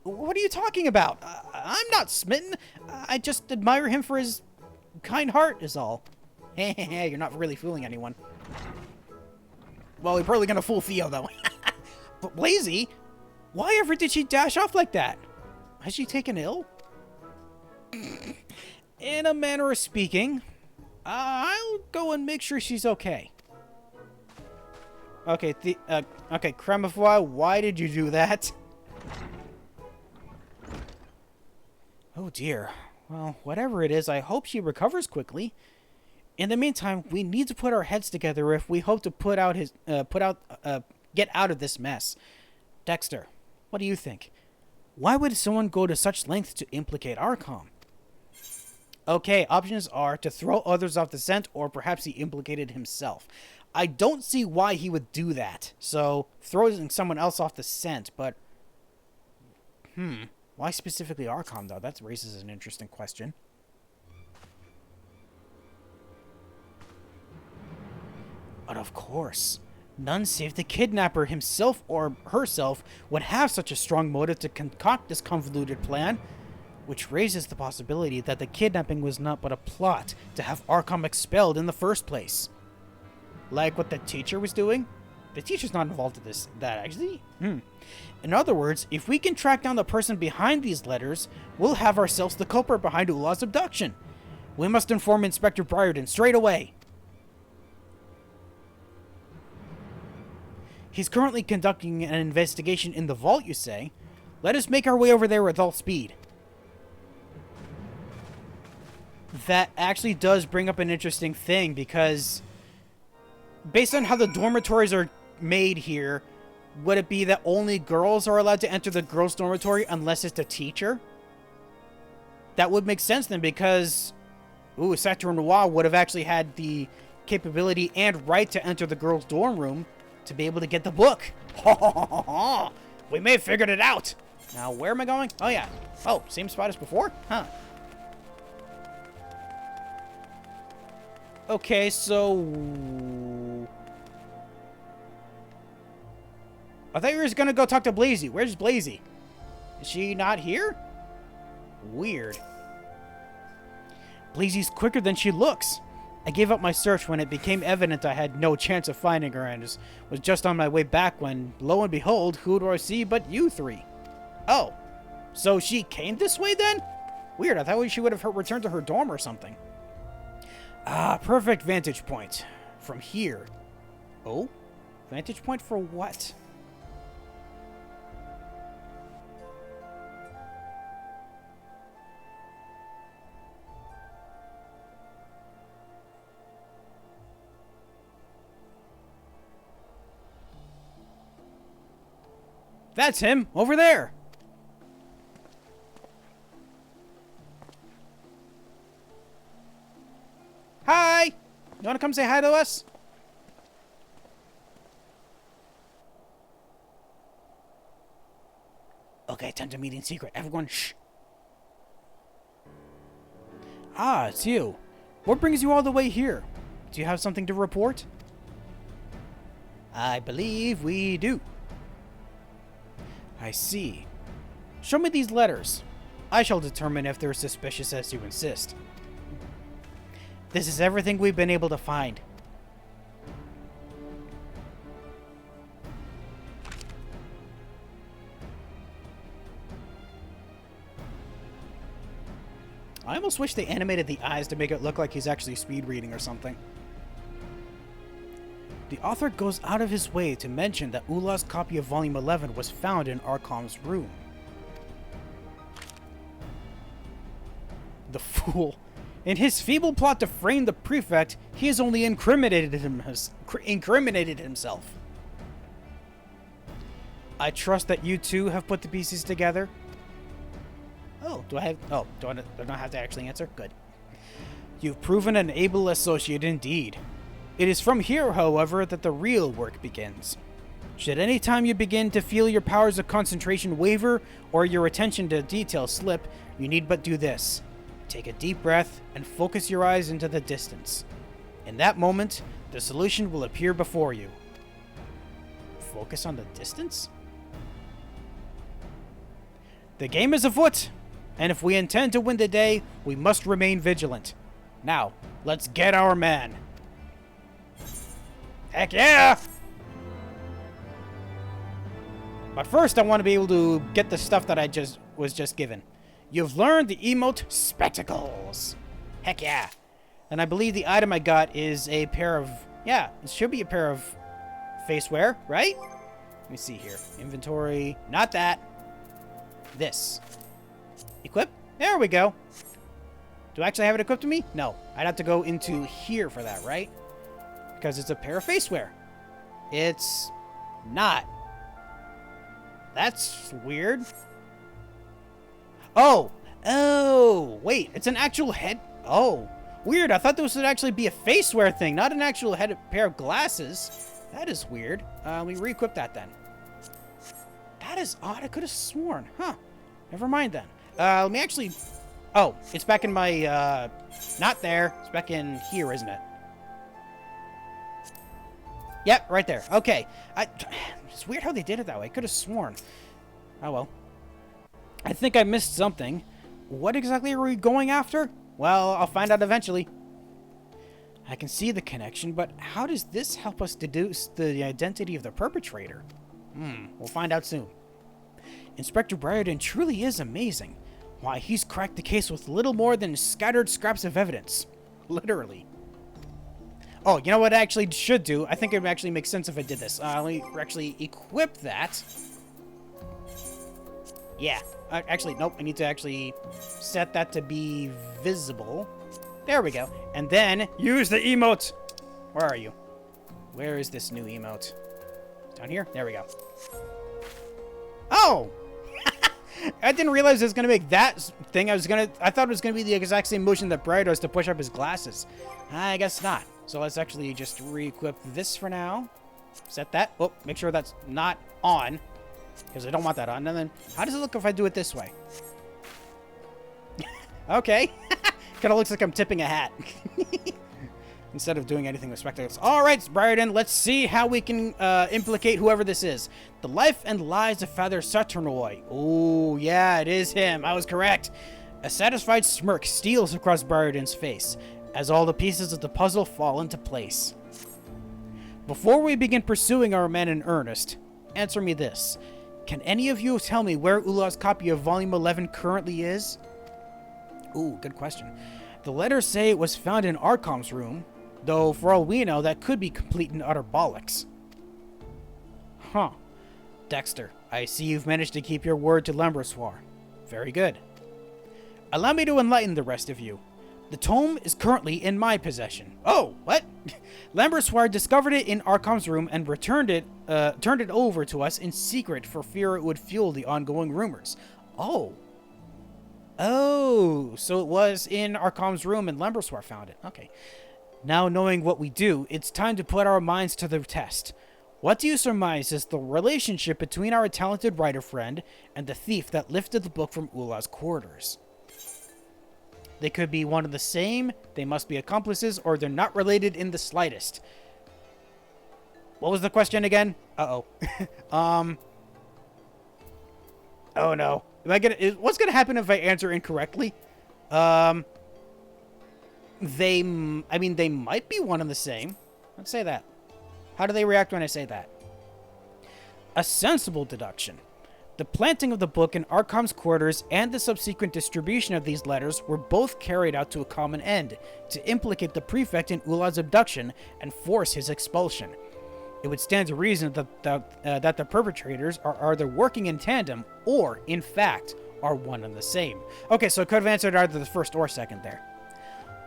What are you talking about? I'm not smitten. I just admire him for his kind heart, is all. You're not really fooling anyone. Well, you're probably gonna fool Theo, though. But Blazy, why ever did she dash off like that? Has she taken ill? In a manner of speaking, I'll go and make sure she's okay. Okay, okay, Cremavois, why did you do that? Oh dear. Well, whatever it is, I hope she recovers quickly. In the meantime, we need to put our heads together if we hope to get out of this mess. Dexter, what do you think? Why would someone go to such lengths to implicate Archon? Okay, options are to throw others off the scent, or perhaps he implicated himself. I don't see why he would do that. So, throwing someone else off the scent, but... Why specifically Archon, though? That raises an interesting question. But of course, none save the kidnapper himself or herself would have such a strong motive to concoct this convoluted plan, which raises the possibility that the kidnapping was not but a plot to have Archon expelled in the first place. Like what the teacher was doing? The teacher's not involved in that actually. In other words, if we can track down the person behind these letters, we'll have ourselves the culprit behind Ula's abduction. We must inform Inspector Briardien straight away. He's currently conducting an investigation in the vault, you say? Let us make our way over there with all speed. That actually does bring up an interesting thing, because based on how the dormitories are made here, Would it be that only girls are allowed to enter the girls' dormitory unless it's a teacher? That would make sense then, because Sector Noir would have actually had the capability and right to enter the girls' dorm room to be able to get the book. We may have figured it out. Now, where am I going? Oh, yeah. Oh, same spot as before? Huh. Okay, so... I thought you were just gonna go talk to Blazy. Where's Blazy? Is she not here? Weird. Blazy's quicker than she looks. I gave up my search when it became evident I had no chance of finding her and was just on my way back when, lo and behold, who do I see but you three? Oh, so she came this way then? Weird, I thought she would have returned to her dorm or something. Ah, perfect vantage point. From here. Oh? Vantage point for what? That's him, over there! Hi! You wanna come say hi to us? Okay, time to meet in secret. Everyone, shh! Ah, it's you. What brings you all the way here? Do you have something to report? I believe we do. I see. Show me these letters. I shall determine if they're suspicious as you insist. This is everything we've been able to find. I almost wish they animated the eyes to make it look like he's actually speed reading or something. The author goes out of his way to mention that Ulah's copy of Volume 11 was found in Archon's room. The fool. In his feeble plot to frame the prefect, he has only incriminated himself. I trust that you too have put the pieces together. Oh, do I not have to actually answer? Good. You've proven an able associate indeed. It is from here, however, that the real work begins. Should any time you begin to feel your powers of concentration waver or your attention to detail slip, you need but do this. Take a deep breath and focus your eyes into the distance. In that moment, the solution will appear before you. Focus on the distance? The game is afoot, and if we intend to win the day, we must remain vigilant. Now, let's get our man. Heck yeah! But first, I want to be able to get the stuff that I was just given. You've learned the emote Spectacles. Heck yeah. And I believe the item I got is a pair of... Yeah, it should be a pair of faceware, right? Let me see here. Inventory. Not that. This. Equip? There we go. Do I actually have it equipped to me? No. I'd have to go into here for that, right? Because it's a pair of faceware. It's not. That's weird. Oh. Oh. Wait. It's an actual head. Oh. Weird. I thought this would actually be a faceware thing, not an actual pair of glasses. That is weird. Let me re-equip that then. That is odd. I could have sworn. Huh. Never mind then. Let me actually... Oh. It's back in my, not there. It's back in here, isn't it? Yep, right there. Okay. It's weird how they did it that way. I could have sworn. Oh, well. I think I missed something. What exactly are we going after? Well, I'll find out eventually. I can see the connection, but how does this help us deduce the identity of the perpetrator? We'll find out soon. Inspector Briardien truly is amazing. Why, he's cracked the case with little more than scattered scraps of evidence. Literally. Oh, you know what I actually should do? I think it would actually make sense if I did this. Let me actually equip that. Yeah. Actually, nope. I need to actually set that to be visible. There we go. And then use the emote. Where are you? Where is this new emote? Down here? There we go. Oh! I didn't realize it was going to make that thing. I thought it was going to be the exact same motion that Briardien does to push up his glasses. I guess not. So let's actually just re-equip this for now. Set that. Oh, make sure that's not on, because I don't want that on. And then, how does it look if I do it this way? Okay. Kind of looks like I'm tipping a hat. Instead of doing anything with spectacles. Alright, Briardien, let's see how we can implicate whoever this is. The life and lies of Father Saturnoy. Oh, yeah, it is him. I was correct. A satisfied smirk steals across Briardien's face, as all the pieces of the puzzle fall into place. Before we begin pursuing our man in earnest, answer me this. Can any of you tell me where Ulah's copy of Volume 11 currently is? Ooh, good question. The letters say it was found in Arcom's room, though for all we know, that could be complete and utter bollocks. Huh. Dexter, I see you've managed to keep your word to Lembrossoir. Very good. Allow me to enlighten the rest of you. The tome is currently in my possession. Oh, what? Lembrossoir discovered it in Arcom's room and turned it over to us in secret for fear it would fuel the ongoing rumors. Oh. Oh, so it was in Arcom's room and Lembrossoir found it. Okay. Now knowing what we do, it's time to put our minds to the test. What do you surmise is the relationship between our talented writer friend and the thief that lifted the book from Ulah's quarters? They could be one and the same, they must be accomplices, or they're not related in the slightest. What was the question again? Uh-oh. Oh no. What's gonna happen if I answer incorrectly? They might be one and the same. Let's say that. How do they react when I say that? A sensible deduction. The planting of the book in Arcom's quarters and the subsequent distribution of these letters were both carried out to a common end, to implicate the prefect in Ulah's abduction and force his expulsion. It would stand to reason that the perpetrators are either working in tandem or, in fact, are one and the same. Okay, so I could have answered either the first or second there.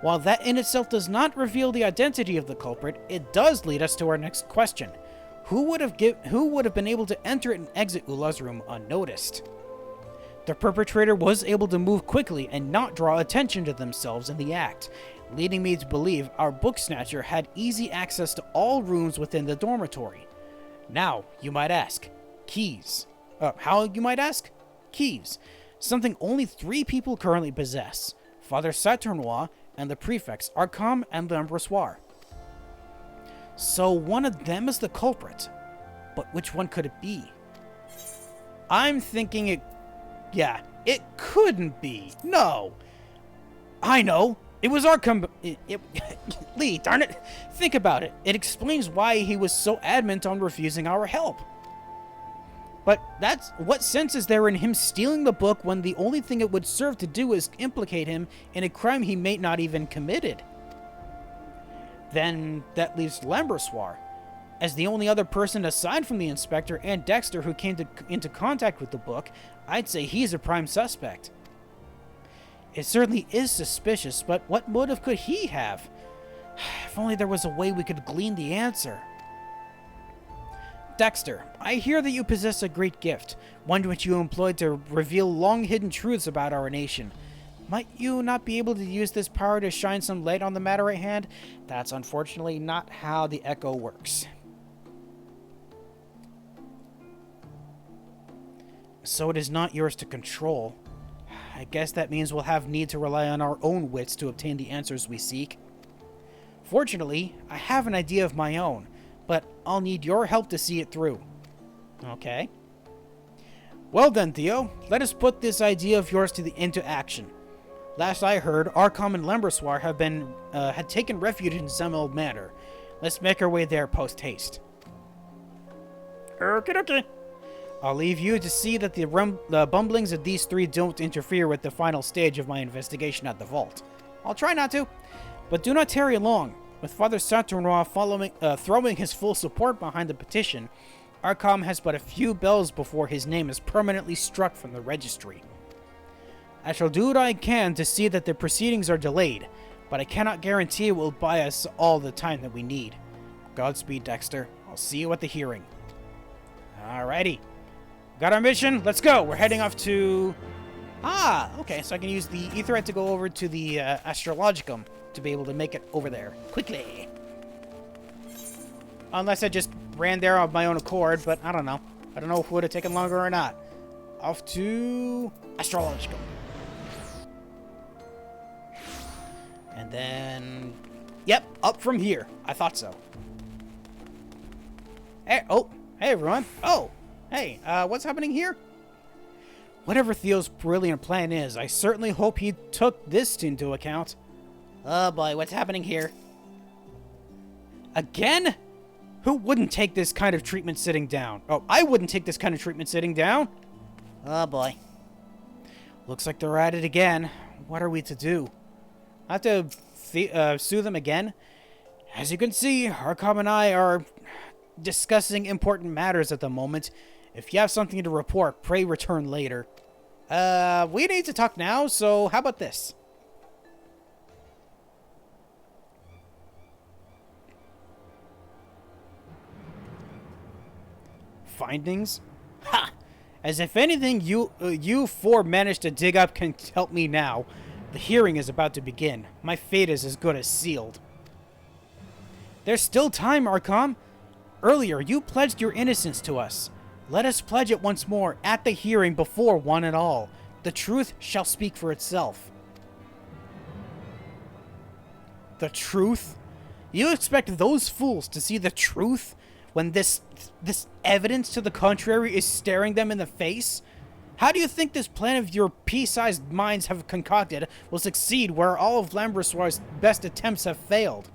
While that in itself does not reveal the identity of the culprit, it does lead us to our next question. Who would have been able to enter and exit Ulah's room unnoticed? The perpetrator was able to move quickly and not draw attention to themselves in the act, leading me to believe our book snatcher had easy access to all rooms within the dormitory. Now, you might ask, keys. How, you might ask? Keys. Something only 3 people currently possess. Father Saturnoy and the prefects Arcom and Lembrossoir. So one of them is the culprit. But which one could it be? I'm thinking it couldn't be. No. I know. It was Arcom. Lee, darn it. Think about it. It explains why he was so adamant on refusing our help. But what sense is there in him stealing the book when the only thing it would serve to do is implicate him in a crime he may not even committed? Then that leaves Lembrossoir. As the only other person aside from the inspector and Dexter who came into contact with the book, I'd say he's a prime suspect. It certainly is suspicious, but what motive could he have? If only there was a way we could glean the answer. Dexter, I hear that you possess a great gift, one which you employed to reveal long-hidden truths about our nation. Might you not be able to use this power to shine some light on the matter at hand? That's unfortunately not how the Echo works. So it is not yours to control. I guess that means we'll have need to rely on our own wits to obtain the answers we seek. Fortunately, I have an idea of my own, but I'll need your help to see it through. Okay. Well then, Theo, let us put this idea of yours into action. Last I heard, Arcom and Lembrossoir had taken refuge in Zemel Manor. Let's make our way there post-haste. Okay. I'll leave you to see that the bumblings of these 3 don't interfere with the final stage of my investigation at the vault. I'll try not to, but do not tarry long. With Father Saturnoy throwing his full support behind the petition, Arcom has but a few bells before his name is permanently struck from the registry. I shall do what I can to see that the proceedings are delayed, but I cannot guarantee it will buy us all the time that we need. Godspeed, Dexter. I'll see you at the hearing. Alrighty. Got our mission. Let's go. We're heading off to... Ah, okay. So I can use the Aetheryte to go over to the Astrologicum to be able to make it over there quickly. Unless I just ran there of my own accord, but I don't know. I don't know if it would have taken longer or not. Off to Astrologicum. And then... Yep, up from here. I thought so. Hey, oh, hey everyone. Oh, hey, what's happening here? Whatever Theo's brilliant plan is, I certainly hope he took this into account. Oh boy, what's happening here? Again? Who wouldn't take this kind of treatment sitting down? Oh, I wouldn't take this kind of treatment sitting down. Oh boy. Looks like they're at it again. What are we to do? I have to sue them again? As you can see, Arkham and I are discussing important matters at the moment. If you have something to report, pray return later. We need to talk now, so how about this? Findings? Ha! As if anything you four managed to dig up can help me now. The hearing is about to begin. My fate is as good as sealed. There's still time, Arkham. Earlier, you pledged your innocence to us. Let us pledge it once more at the hearing before one and all. The truth shall speak for itself. The truth? You expect those fools to see the truth when this evidence to the contrary is staring them in the face? How do you think this plan of your pea-sized minds have concocted will succeed where all of Lambersoir's best attempts have failed?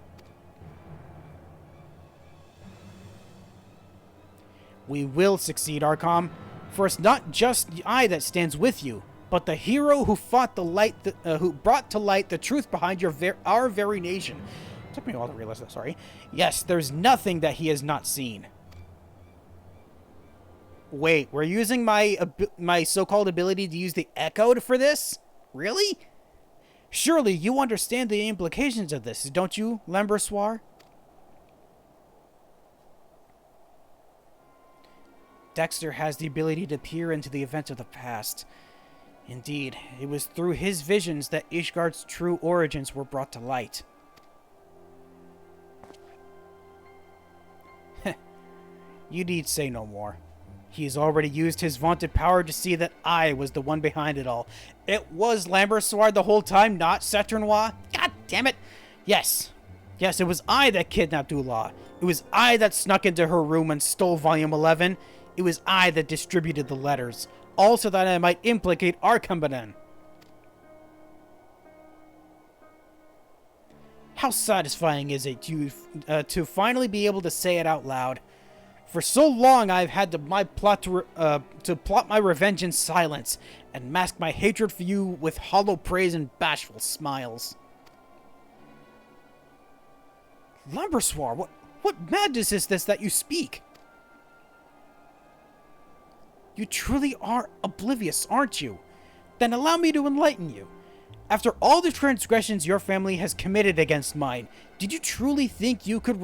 We will succeed, Arkham, for it's not just I that stands with you, but the hero who fought the light, who brought to light the truth behind our very nation. It took me a while to realize that. Sorry. Yes, there's nothing that he has not seen. Wait, we're using my so-called ability to use the Echoed for this? Really? Surely you understand the implications of this, don't you, Lambersoir? Dexter has the ability to peer into the events of the past. Indeed, it was through his visions that Ishgard's true origins were brought to light. You need say no more. He's already used his vaunted power to see that I was the one behind it all. It was Lambersoir the whole time, not Saturnois? God damn it! Yes. Yes, it was I that kidnapped Ula. It was I that snuck into her room and stole Volume 11. It was I that distributed the letters, all so that I might implicate Arkham. How satisfying is it to finally be able to say it out loud? For so long, I've had to plot my revenge in silence and mask my hatred for you with hollow praise and bashful smiles. Lambersoir, what madness is this that you speak? You truly are oblivious, aren't you? Then allow me to enlighten you. After all the transgressions your family has committed against mine, did you truly think I could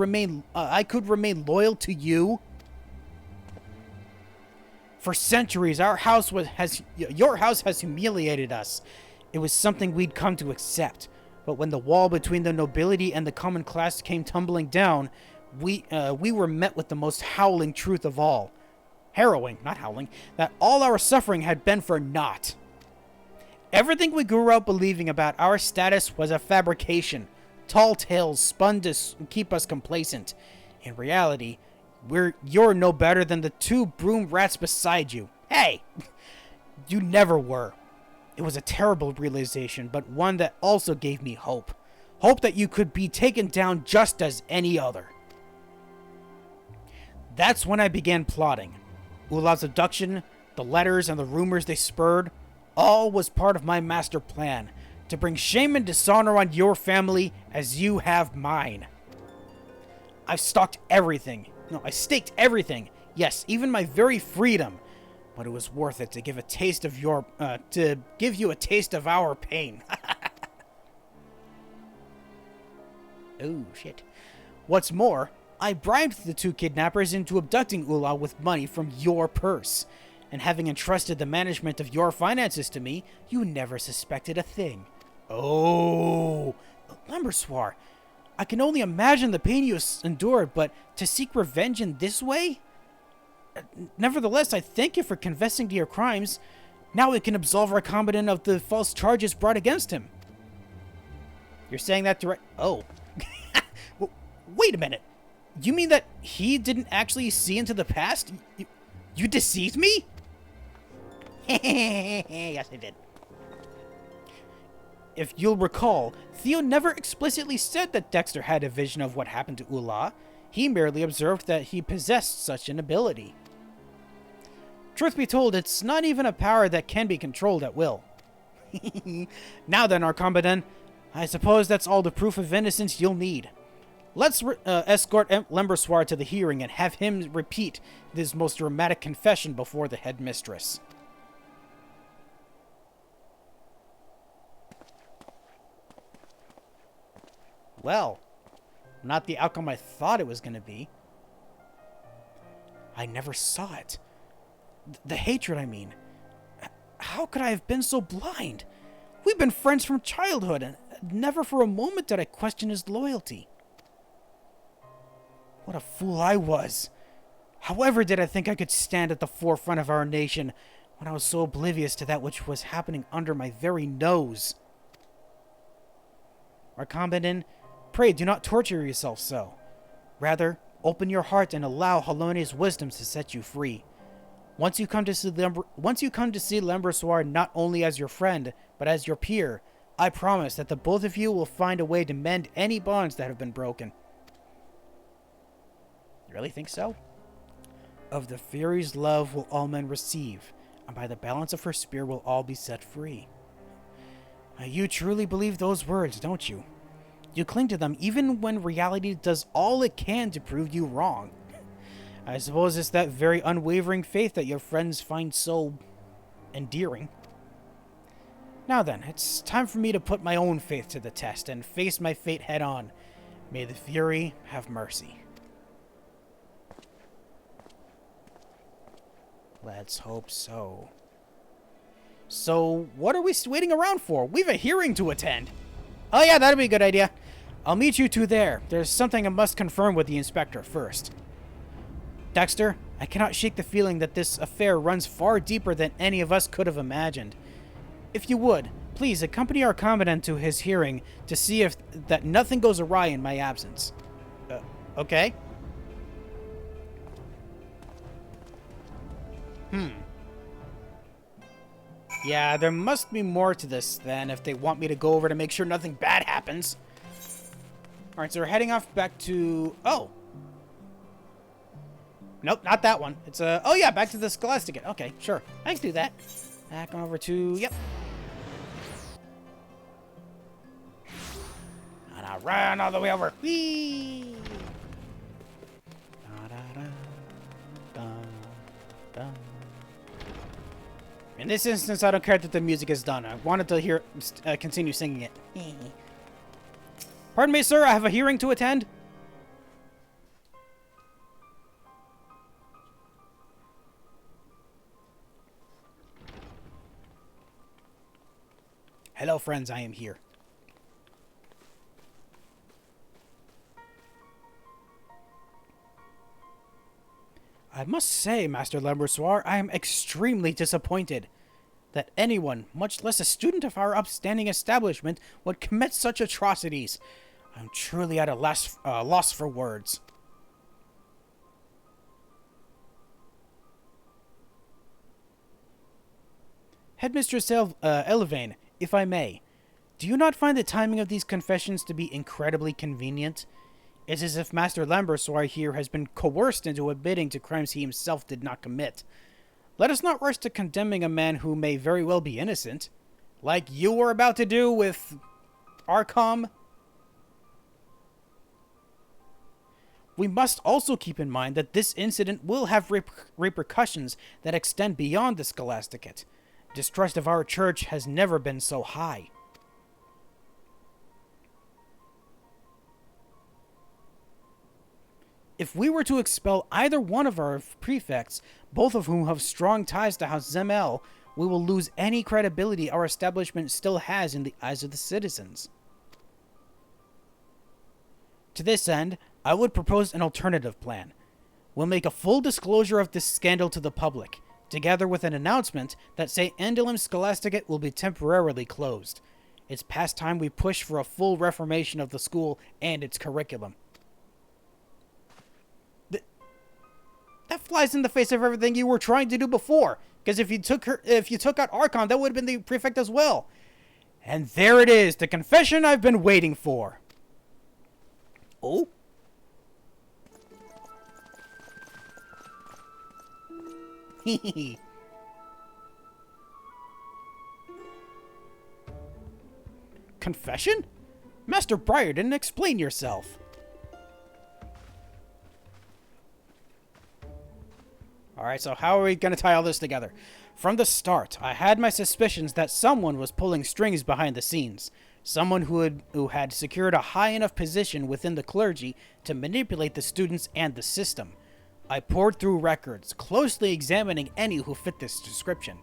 remain loyal to you? For centuries, your house has humiliated us. It was something we'd come to accept. But when the wall between the nobility and the common class came tumbling down, we were met with the most howling truth of all. Harrowing, not howling, that all our suffering had been for naught. Everything we grew up believing about our status was a fabrication, tall tales spun to keep us complacent. In reality, you're no better than the two broom rats beside you. Hey! You never were. It was a terrible realization, but one that also gave me hope. Hope that you could be taken down just as any other. That's when I began plotting. Ula's abduction, the letters and the rumors they spurred, all was part of my master plan, to bring shame and dishonor on your family as you have mine. I staked everything. Yes, even my very freedom. But it was worth it to give you a taste of our pain. Oh, shit. What's more, I bribed the two kidnappers into abducting Ula with money from your purse. And having entrusted the management of your finances to me, you never suspected a thing. Oh, Lembersoir, I can only imagine the pain you endured, but to seek revenge in this way? Nevertheless, I thank you for confessing to your crimes. Now we can absolve our combatant of the false charges brought against him. You're saying that direct... Oh. Wait a minute. You mean that he didn't actually see into the past? You deceived me? Yes, I did. If you'll recall, Theo never explicitly said that Dexter had a vision of what happened to Ula. He merely observed that he possessed such an ability. Truth be told, it's not even a power that can be controlled at will. Now then, our combatant, I suppose that's all the proof of innocence you'll need. Let's escort Lembersoir to the hearing and have him repeat this most dramatic confession before the headmistress. Well, not the outcome I thought it was going to be. I never saw it. The hatred, I mean. How could I have been so blind? We've been friends from childhood, and never for a moment did I question his loyalty. What a fool I was. However did I think I could stand at the forefront of our nation when I was so oblivious to that which was happening under my very nose? Our combatant, pray do not torture yourself so. Rather, open your heart and allow Halone's wisdom to set you free. Once you come to see Lembersoir not only as your friend, but as your peer, I promise that the both of you will find a way to mend any bonds that have been broken. You really think so? Of the Fury's love will all men receive, and by the balance of her spear will all be set free. You truly believe those words, don't you? You cling to them even when reality does all it can to prove you wrong. I suppose it's that very unwavering faith that your friends find so endearing. Now then, it's time for me to put my own faith to the test and face my fate head on. May the Fury have mercy. Let's hope so. So, what are we waiting around for? We have a hearing to attend. Oh yeah, that'd be a good idea. I'll meet you two there. There's something I must confirm with the inspector first. Dexter, I cannot shake the feeling that this affair runs far deeper than any of us could have imagined. If you would, please accompany our combatant to his hearing to see if that nothing goes awry in my absence. Okay? Yeah, there must be more to this than if they want me to go over to make sure nothing bad happens. Alright, so we're heading off back to... Oh! Nope, not that one. It's oh yeah, back to the Scholasticate. Okay, sure. I can do that. Back on over to... Yep. And I run all the way over. Whee! In this instance, I don't care that the music is done. I wanted to hear continue singing it. Pardon me, sir. I have a hearing to attend. Hello, friends. I am here. I must say, Master Lembersoir, I am extremely disappointed that anyone, much less a student of our upstanding establishment, would commit such atrocities. I'm truly at a loss for words. Headmistress Elevane, if I may, do you not find the timing of these confessions to be incredibly convenient? It's as if Master Lembersoir here has been coerced into admitting to crimes he himself did not commit. Let us not rush to condemning a man who may very well be innocent, like you were about to do with Arkham. We must also keep in mind that this incident will have repercussions that extend beyond the Scholasticate. Distrust of our church has never been so high. If we were to expel either one of our prefects, both of whom have strong ties to House Zemel, we will lose any credibility our establishment still has in the eyes of the citizens. To this end, I would propose an alternative plan. We'll make a full disclosure of this scandal to the public, together with an announcement that St. Endelim Scholasticate will be temporarily closed. It's past time we push for a full reformation of the school and its curriculum. That flies in the face of everything you were trying to do before. Because if you took out Archon, that would have been the prefect as well. And there it is, the confession I've been waiting for. Oh? Hehehe. Confession? Master Briardien, explain yourself. Alright, so how are we going to tie all this together? From the start, I had my suspicions that someone was pulling strings behind the scenes. Someone who had secured a high enough position within the clergy to manipulate the students and the system. I poured through records, closely examining any who fit this description.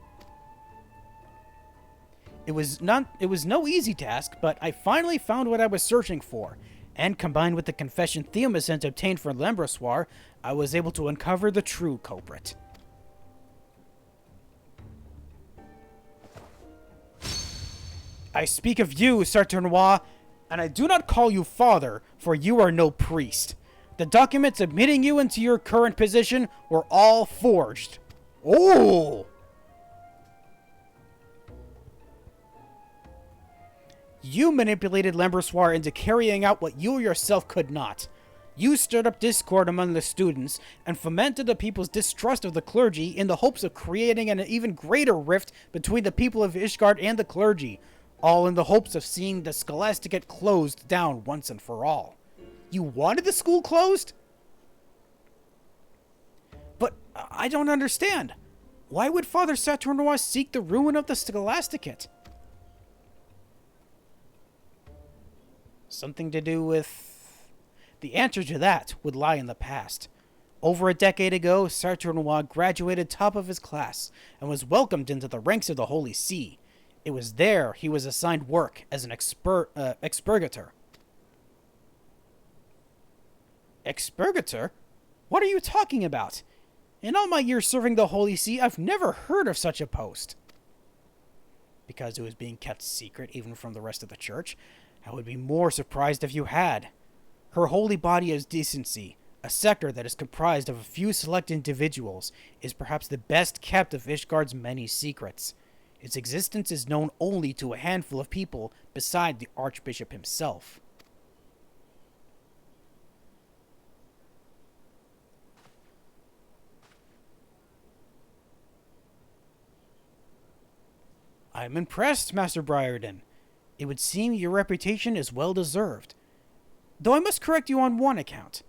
It was no easy task, but I finally found what I was searching for, and combined with the confession Theomacent obtained from Lembrossoir, I was able to uncover the true culprit. I speak of you, Sartre-Noir, and I do not call you father, for you are no priest. The documents admitting you into your current position were all forged. Oh! You manipulated Lembrossoir into carrying out what you yourself could not. You stirred up discord among the students and fomented the people's distrust of the clergy in the hopes of creating an even greater rift between the people of Ishgard and the clergy, all in the hopes of seeing the Scholasticate closed down once and for all. You wanted the school closed? But I don't understand. Why would Father Sartre-Noir seek the ruin of the Scholasticate? Something to do with... The answer to that would lie in the past. Over a decade ago, Sartre-Noir graduated top of his class and was welcomed into the ranks of the Holy See. It was there he was assigned work as an expurgator. Expurgator? What are you talking about? In all my years serving the Holy See, I've never heard of such a post. Because it was being kept secret even from the rest of the church, I would be more surprised if you had. Her holy body of decency, a sector that is comprised of a few select individuals, is perhaps the best kept of Ishgard's many secrets. Its existence is known only to a handful of people beside the Archbishop himself. I'm impressed, Master Briardien. It would seem your reputation is well deserved. Though I must correct you on one account.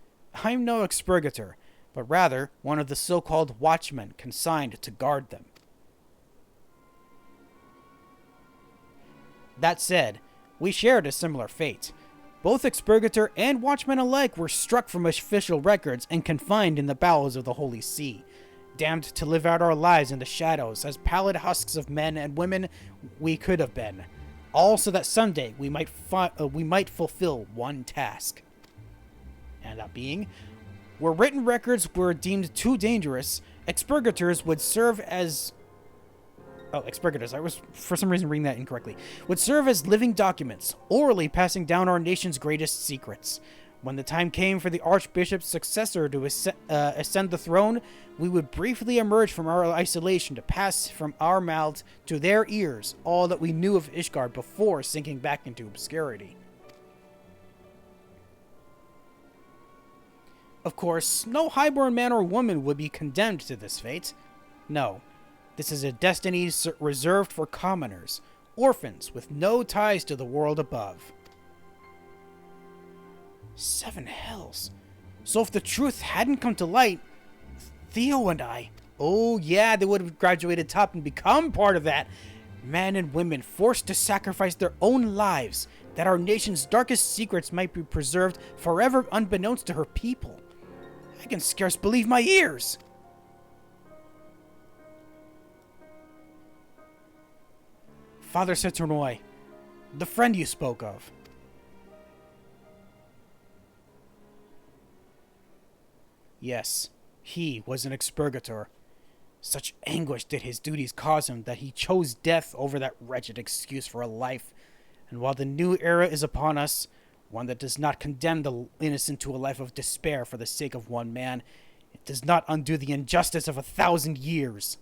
I'm no expurgator, but rather one of the so-called watchmen consigned to guard them. That said, we shared a similar fate. Both expurgator and watchmen alike were struck from official records and confined in the bowels of the Holy See, damned to live out our lives in the shadows as pallid husks of men and women we could have been. All so that someday we might fulfill one task. And that being, where written records were deemed too dangerous, expurgators would serve as... Oh, expurgators. I was, for some reason, reading that incorrectly. Would serve as living documents, orally passing down our nation's greatest secrets. When the time came for the Archbishop's successor to ascend the throne, we would briefly emerge from our isolation to pass from our mouths to their ears all that we knew of Ishgard before sinking back into obscurity. Of course, no highborn man or woman would be condemned to this fate. No, this is a destiny reserved for commoners, orphans with no ties to the world above. 7 hells. So if the truth hadn't come to light, Theo and I... Oh yeah, they would have graduated top and become part of that. Men and women forced to sacrifice their own lives, that our nation's darkest secrets might be preserved forever unbeknownst to her people. I can scarce believe my ears! Father Saturnoy, the friend you spoke of. Yes, he was an expurgator. Such anguish did his duties cause him that he chose death over that wretched excuse for a life. And while the new era is upon us, one that does not condemn the innocent to a life of despair for the sake of one man, it does not undo the injustice of 1,000 years.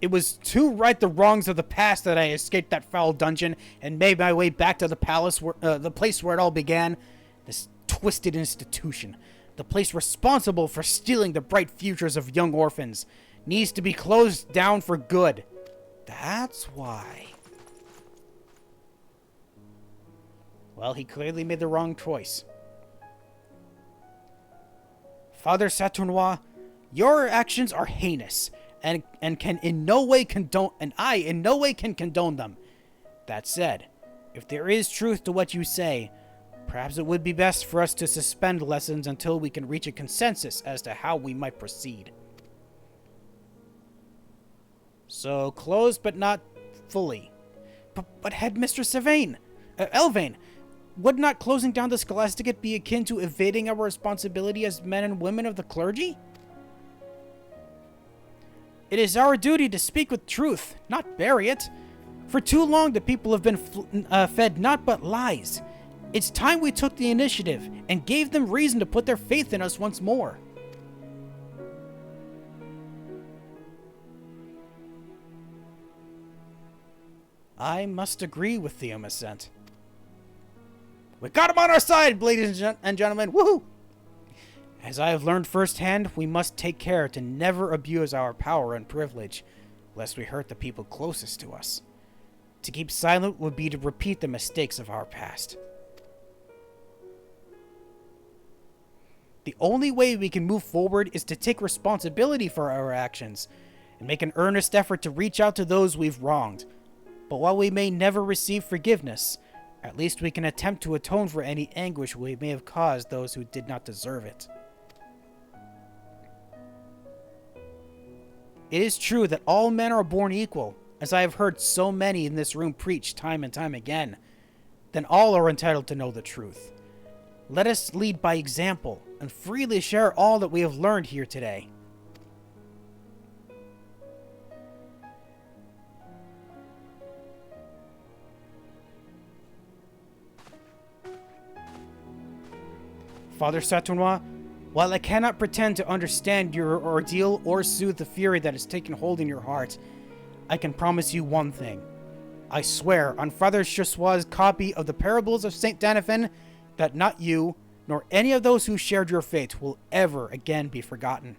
It was to right the wrongs of the past that I escaped that foul dungeon and made my way back to the palace, the place where it all began. This twisted institution, the place responsible for stealing the bright futures of young orphans, needs to be closed down for good. That's why. Well, he clearly made the wrong choice. Father Saturnois, your actions are heinous. And can in no way condone, and I in no way can condone them. That said, if there is truth to what you say, perhaps it would be best for us to suspend lessons until we can reach a consensus as to how we might proceed. So, closed but not fully. But Headmistress Elvain, would not closing down the Scholasticate be akin to evading our responsibility as men and women of the clergy? It is our duty to speak with truth, not bury it. For too long, the people have been fed naught but lies. It's time we took the initiative and gave them reason to put their faith in us once more. I must agree with Theomacent. We got him on our side, ladies and gentlemen. Woohoo! As I have learned firsthand, we must take care to never abuse our power and privilege, lest we hurt the people closest to us. To keep silent would be to repeat the mistakes of our past. The only way we can move forward is to take responsibility for our actions, and make an earnest effort to reach out to those we've wronged. But while we may never receive forgiveness, at least we can attempt to atone for any anguish we may have caused those who did not deserve it. It is true that all men are born equal, as I have heard so many in this room preach time and time again. Then all are entitled to know the truth. Let us lead by example, and freely share all that we have learned here today. Father Saturnois, while I cannot pretend to understand your ordeal or soothe the fury that has taken hold in your heart, I can promise you one thing. I swear on Father Chassois' copy of the Parables of St. Danaphin that not you, nor any of those who shared your fate, will ever again be forgotten.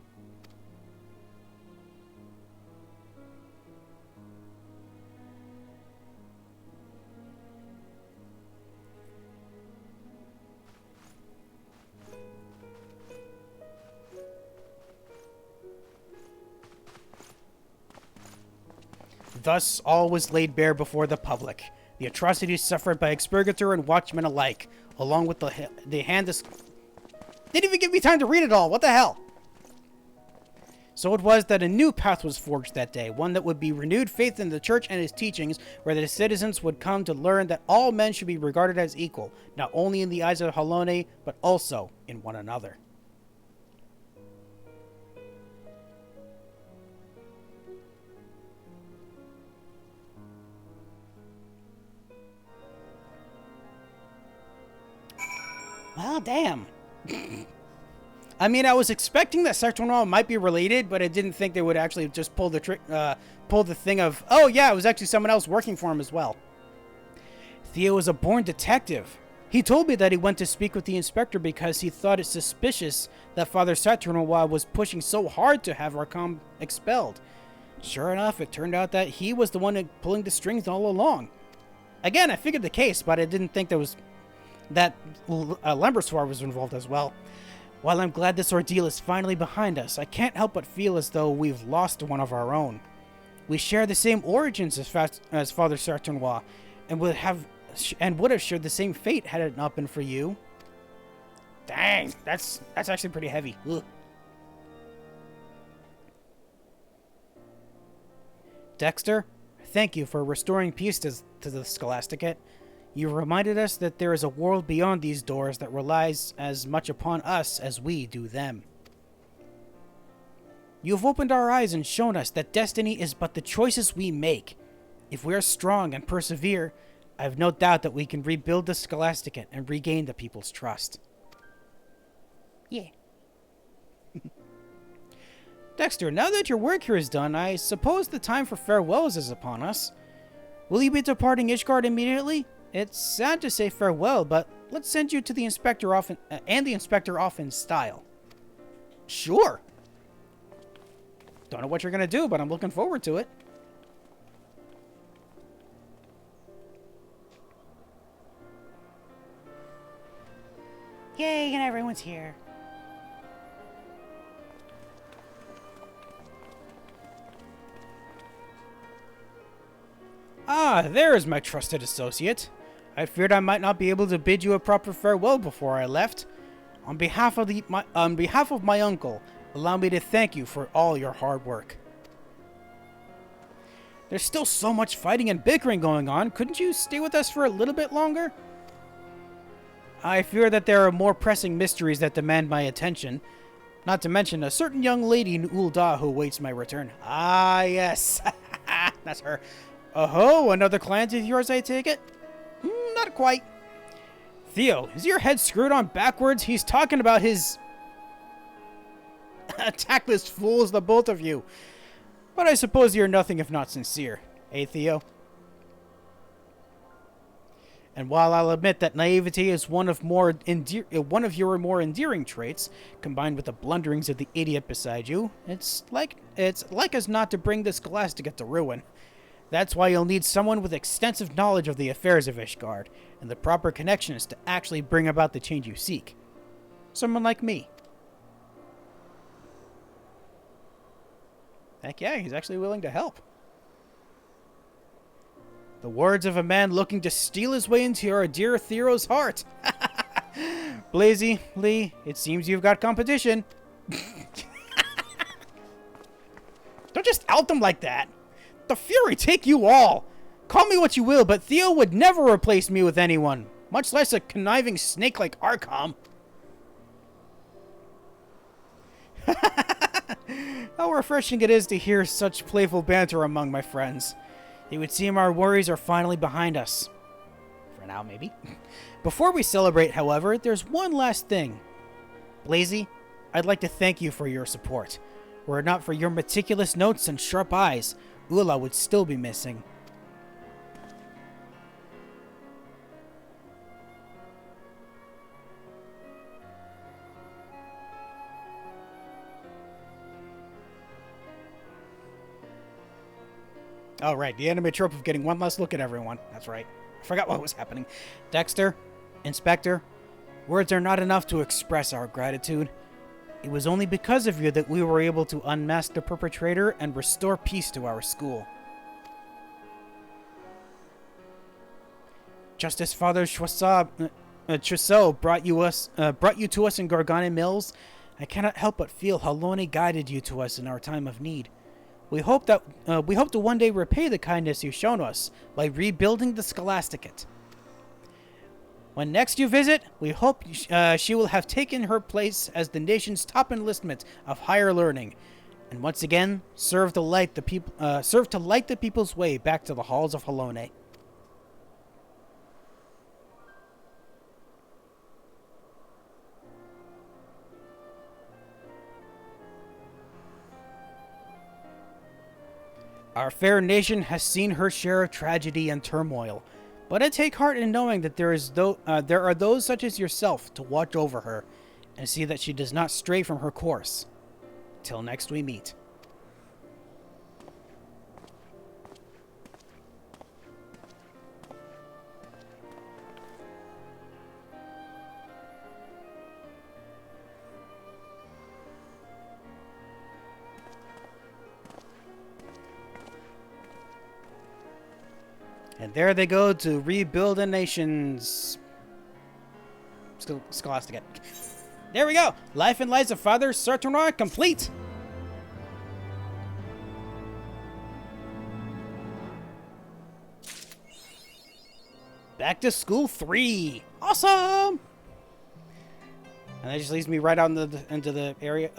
Thus, all was laid bare before the public. The atrocities suffered by expurgator and watchmen alike, along with the hand... Didn't even give me time to read it all. What the hell? So it was that a new path was forged that day, one that would be renewed faith in the church and its teachings, where the citizens would come to learn that all men should be regarded as equal, not only in the eyes of Halone, but also in one another. Well, damn. I mean, I was expecting that Saturnois might be related, but I didn't think they would actually just pull the trick, pull the thing of, oh yeah, it was actually someone else working for him as well. Theo is a born detective. He told me that he went to speak with the inspector because he thought it suspicious that Father Saturnois was pushing so hard to have Arkham expelled. Sure enough, it turned out that he was the one pulling the strings all along. Again, I figured the case, but I didn't think there was... that Lembersoir was involved as well. While I'm glad this ordeal is finally behind us, I can't help but feel as though we've lost one of our own. We share the same origins as Father Saturnois, and would have and would have shared the same fate had it not been for you. Dang, that's actually pretty heavy. Ugh. Dexter, thank you for restoring peace to the Scholasticate. You reminded us that there is a world beyond these doors that relies as much upon us as we do them. You have opened our eyes and shown us that destiny is but the choices we make. If we are strong and persevere, I have no doubt that we can rebuild the Scholasticate and regain the people's trust. Yeah. Dexter, now that your work here is done, I suppose the time for farewells is upon us. Will you be departing Ishgard immediately? It's sad to say farewell, but let's send you to the Inspector off in style. Sure. Don't know what you're gonna do, but I'm looking forward to it. Yay, and everyone's here. Ah, there is my trusted associate. I feared I might not be able to bid you a proper farewell before I left. On behalf of my uncle, allow me to thank you for all your hard work. There's still so much fighting and bickering going on. Couldn't you stay with us for a little bit longer? I fear that there are more pressing mysteries that demand my attention. Not to mention a certain young lady in Ul'dah who awaits my return. Ah, yes. That's her. Oh, another client of yours, I take it? Not quite. Theo, is your head screwed on backwards? He's talking about his... Tactless fools, the both of you. But I suppose you're nothing if not sincere. Eh, Theo? And while I'll admit that naivety is one of your more endearing traits, combined with the blunderings of the idiot beside you, it's like us not to bring the Scholasticate to ruin. That's why you'll need someone with extensive knowledge of the affairs of Ishgard, and the proper connections to actually bring about the change you seek. Someone like me. Heck yeah, he's actually willing to help. The words of a man looking to steal his way into your dear Thero's heart. Blazy, Lee, it seems you've got competition. Don't just out them like that. The Fury take you all! Call me what you will, but Theo would never replace me with anyone, much less a conniving snake like Arkham. How refreshing it is to hear such playful banter among my friends. It would seem our worries are finally behind us. For now, maybe. Before we celebrate, however, there's one last thing. Blazy, I'd like to thank you for your support. Were it not for your meticulous notes and sharp eyes, Ula would still be missing. Oh, right. The anime trope of getting one last look at everyone. That's right. I forgot what was happening. Dexter, Inspector, words are not enough to express our gratitude. It was only because of you that we were able to unmask the perpetrator and restore peace to our school. Just as Father Trousseau brought you to us in Gargane Mills, I cannot help but feel how Loni guided you to us in our time of need. We hope to one day repay the kindness you've shown us by rebuilding the Scholasticate. When next you visit, we hope she will have taken her place as the nation's top enlistment of higher learning, and once again serve to light the people's way back to the halls of Halone. Our fair nation has seen her share of tragedy and turmoil, but I take heart in knowing that there are those such as yourself to watch over her and see that she does not stray from her course. Till next we meet. And there they go to rebuild a nation's... Scholastic. There we go! Life and Lives of Father Sartonoir complete! Back to school 3! Awesome! And that just leads me right out into the area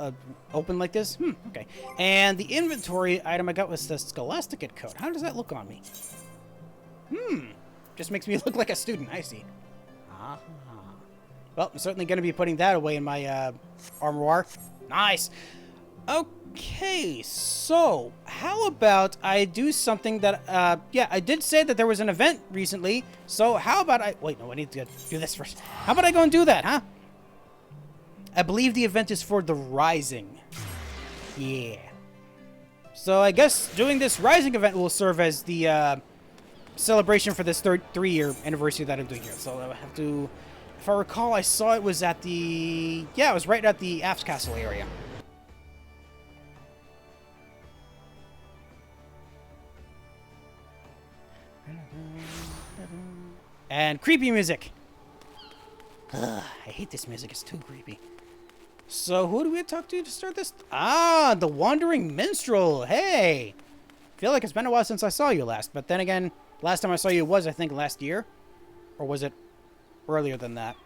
open like this. Okay. And the inventory item I got was the Scholastic coat. How does that look on me? Just makes me look like a student. I see. Well, I'm certainly going to be putting that away in my armoire. Nice. Okay, so how about I do something that, yeah, I did say that there was an event recently. So how about wait, no, I need to do this first. How about I go and do that, huh? I believe the event is for the Rising. Yeah. So I guess doing this Rising event will serve as the celebration for this 3-year anniversary that I'm doing here. So I have to, if I recall, I saw it was at the, yeah, it was right at the Aft Castle area. And creepy music. Ugh, I hate this music. It's too creepy. So who do we talk to start this? Ah, the Wandering Minstrel. Hey. Feel like it's been a while since I saw you last. But then again, last time I saw you was, I think, last year. Or was it earlier than that?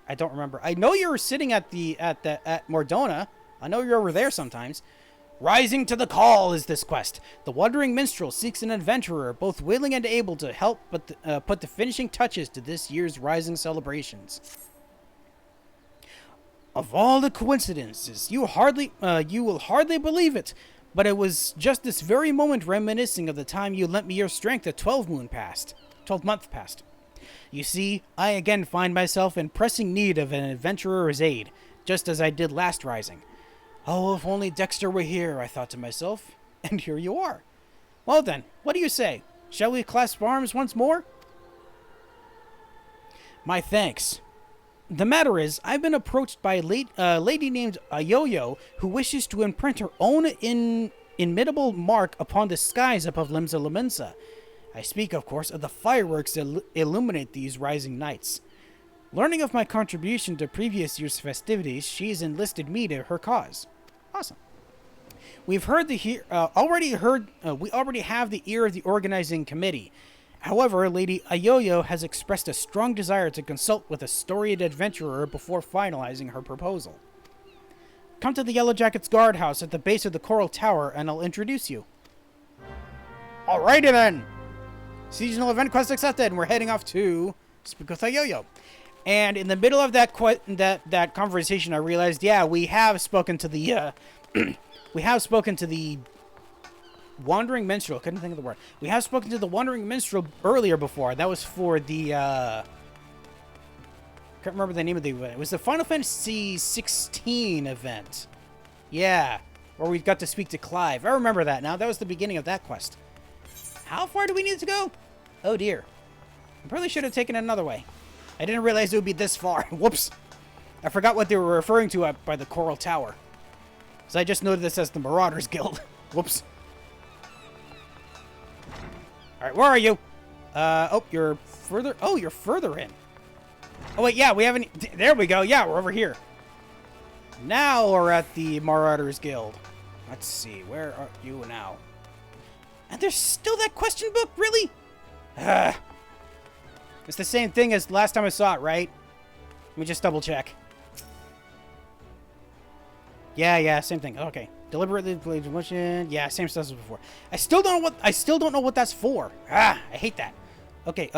I don't remember. I know you were sitting at Mordona. I know you're over there sometimes. Rising to the call is this quest. The Wandering Minstrel seeks an adventurer, both willing and able to help put the finishing touches to this year's Rising celebrations. Of all the coincidences, you will hardly believe it, but it was just this very moment reminiscing of the time you lent me your strength at 12-month past. You see, I again find myself in pressing need of an adventurer's aid, just as I did last Rising. Oh, if only Dexter were here, I thought to myself. And here you are. Well then, what do you say? Shall we clasp arms once more? My thanks. The matter is, I've been approached by a lady named Ayoyo who wishes to imprint her own inimitable mark upon the skies above Limsa Lominsa. I speak, of course, of the fireworks that illuminate these rising nights. Learning of my contribution to previous year's festivities, she's enlisted me to her cause. Awesome. We already have the ear of the organizing committee. However, Lady Ayoyo has expressed a strong desire to consult with a storied adventurer before finalizing her proposal. Come to the Yellowjacket's guardhouse at the base of the Coral Tower, and I'll introduce you. Alrighty then! Seasonal event quest accepted, and we're heading off to speak with Ayoyo. And in the middle of that conversation, I realized, yeah, we have spoken to the Wandering Minstrel. Couldn't think of the word. We have spoken to the Wandering Minstrel earlier before. That was for the can't remember the name of the event. It was the Final Fantasy XIV event. Yeah, where we got to speak to Clive. I remember that now. That was the beginning of that quest. How far do we need to go? Oh dear. I probably should have taken it another way. I didn't realize it would be this far. Whoops. I forgot what they were referring to by the Coral Tower. So I just noted this as the Marauders Guild. Whoops. Alright, where are you? Oh, you're further... Oh, you're further in. Oh, wait, yeah, we haven't... There we go. Yeah, we're over here. Now we're at the Marauders Guild. Let's see. Where are you now? And there's still that question book? Really? It's the same thing as last time I saw it, right? Let me just double check. Yeah, same thing. Okay. Deliberately played emotion. Yeah, same stuff as before. I still don't know what that's for. I hate that. Okay,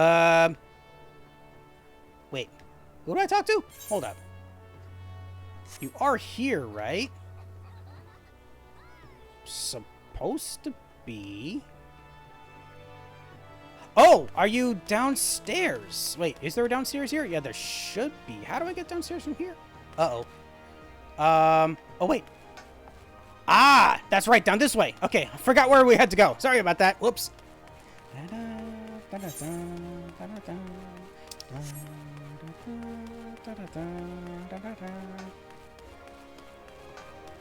wait. Who do I talk to? Hold up. You are here, right? Supposed to be. Oh, are you downstairs? Wait, is there a downstairs here? Yeah, there should be. How do I get downstairs from here? Uh-oh. Oh, wait. Ah, that's right, down this way. Okay, I forgot where we had to go. Sorry about that. Whoops.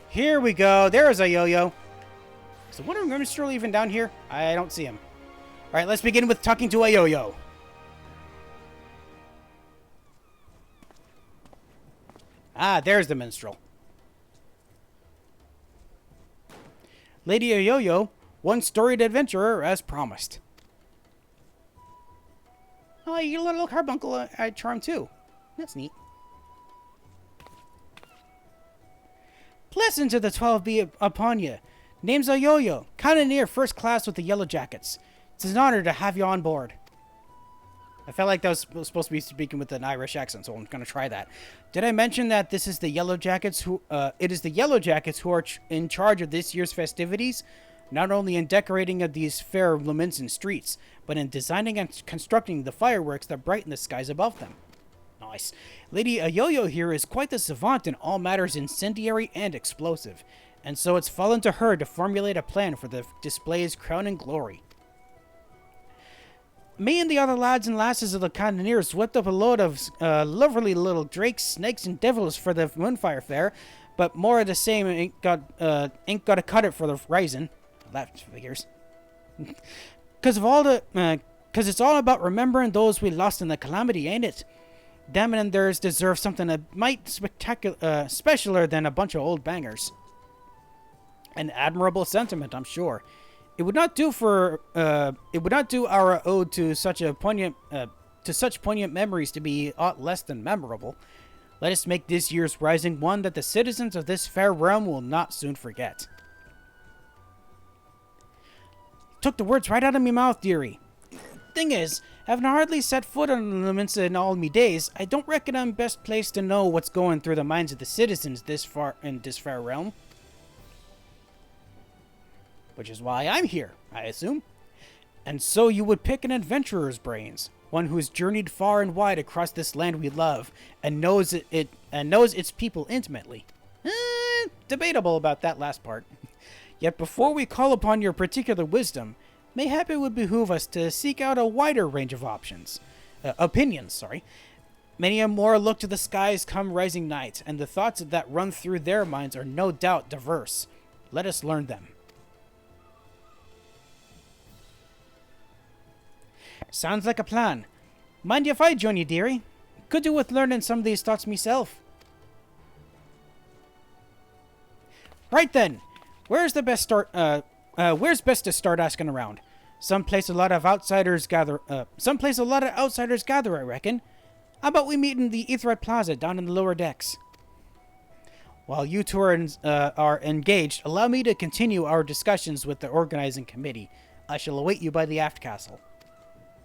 Here we go. There's a yo-yo. Is the Wandering Minstrel even down here? I don't see him. Alright, let's begin with talking to a yo-yo. Ah, there's the minstrel. Lady Yo-Yo, one storied adventurer as promised. Oh, your little carbuncle charm too. That's neat. Blessings to the 12 be upon you. Name's a Yo-Yo, cannoneer first class with the Yellowjackets. It's an honor to have you on board. I felt like that was supposed to be speaking with an Irish accent, so I'm going to try that. Did I mention that this is the Yellowjackets who, it is the Yellowjackets who are in charge of this year's festivities? Not only in decorating of these fair Lominsan streets, but in designing and constructing the fireworks that brighten the skies above them. Nice. Lady Yo-Yo here is quite the savant in all matters incendiary and explosive, and so it's fallen to her to formulate a plan for the display's crowning glory. Me and the other lads and lasses of the cannoneers whipped up a load of lovely little drakes, snakes, and devils for the Moonfire Fair, but more of the same ain't got to cut it for the rising. That figures. Because it's all about remembering those we lost in the calamity, ain't it? Them and theirs deserve something a mite specialer than a bunch of old bangers. An admirable sentiment, I'm sure. It would not do our ode to such poignant memories to be aught less than memorable. Let us make this year's rising one that the citizens of this fair realm will not soon forget. Took the words right out of me mouth, dearie. Thing is, having hardly set foot on Limsa in all me days, I don't reckon I'm best placed to know what's going through the minds of the citizens this fair realm. Which is why I'm here, I assume. And so you would pick an adventurer's brains, one who has journeyed far and wide across this land we love, and knows its people intimately. Debatable about that last part. Yet before we call upon your particular wisdom, mayhap it would behoove us to seek out a wider range of opinions. Many a more look to the skies come rising night, and the thoughts that run through their minds are no doubt diverse. Let us learn them. Sounds like a plan. Mind if I join you, dearie? Could do with learning some of these thoughts myself. Right then, where's best to start asking around? Someplace a lot of outsiders gather, I reckon. How about we meet in the Aetheryte Plaza down in the lower decks? While you two are engaged, allow me to continue our discussions with the organizing committee. I shall await you by the aft castle.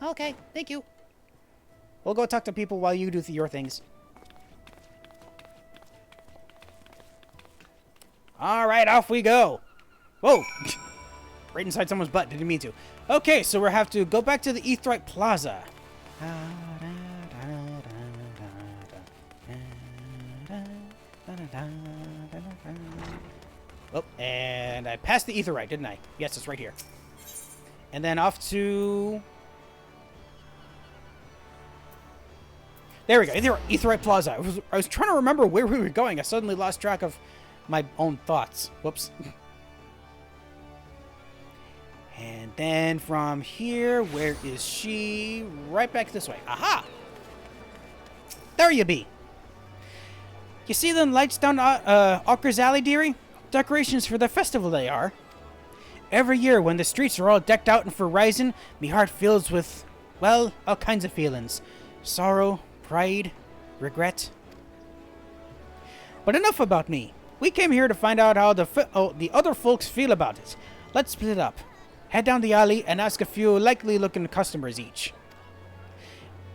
Okay, thank you. We'll go talk to people while you do your things. Alright, off we go. Whoa! Right inside someone's butt, didn't mean to. Okay, so we'll have to go back to the Aetheryte Plaza. Oh, and I passed the Aetheryte, didn't I? Yes, it's right here. And then off to... There we go, Aetheryte Plaza. I was trying to remember where we were going. I suddenly lost track of my own thoughts. Whoops. And then from here, where is she? Right back this way. Aha! There you be. You see them lights down Ocker's Alley, dearie? Decorations for the festival they are. Every year when the streets are all decked out and for rising, me heart fills with, well, all kinds of feelings. Sorrow, pride, regret. But enough about me. We came here to find out how the other folks feel about it. Let's split up. Head down the alley and ask a few likely-looking customers each.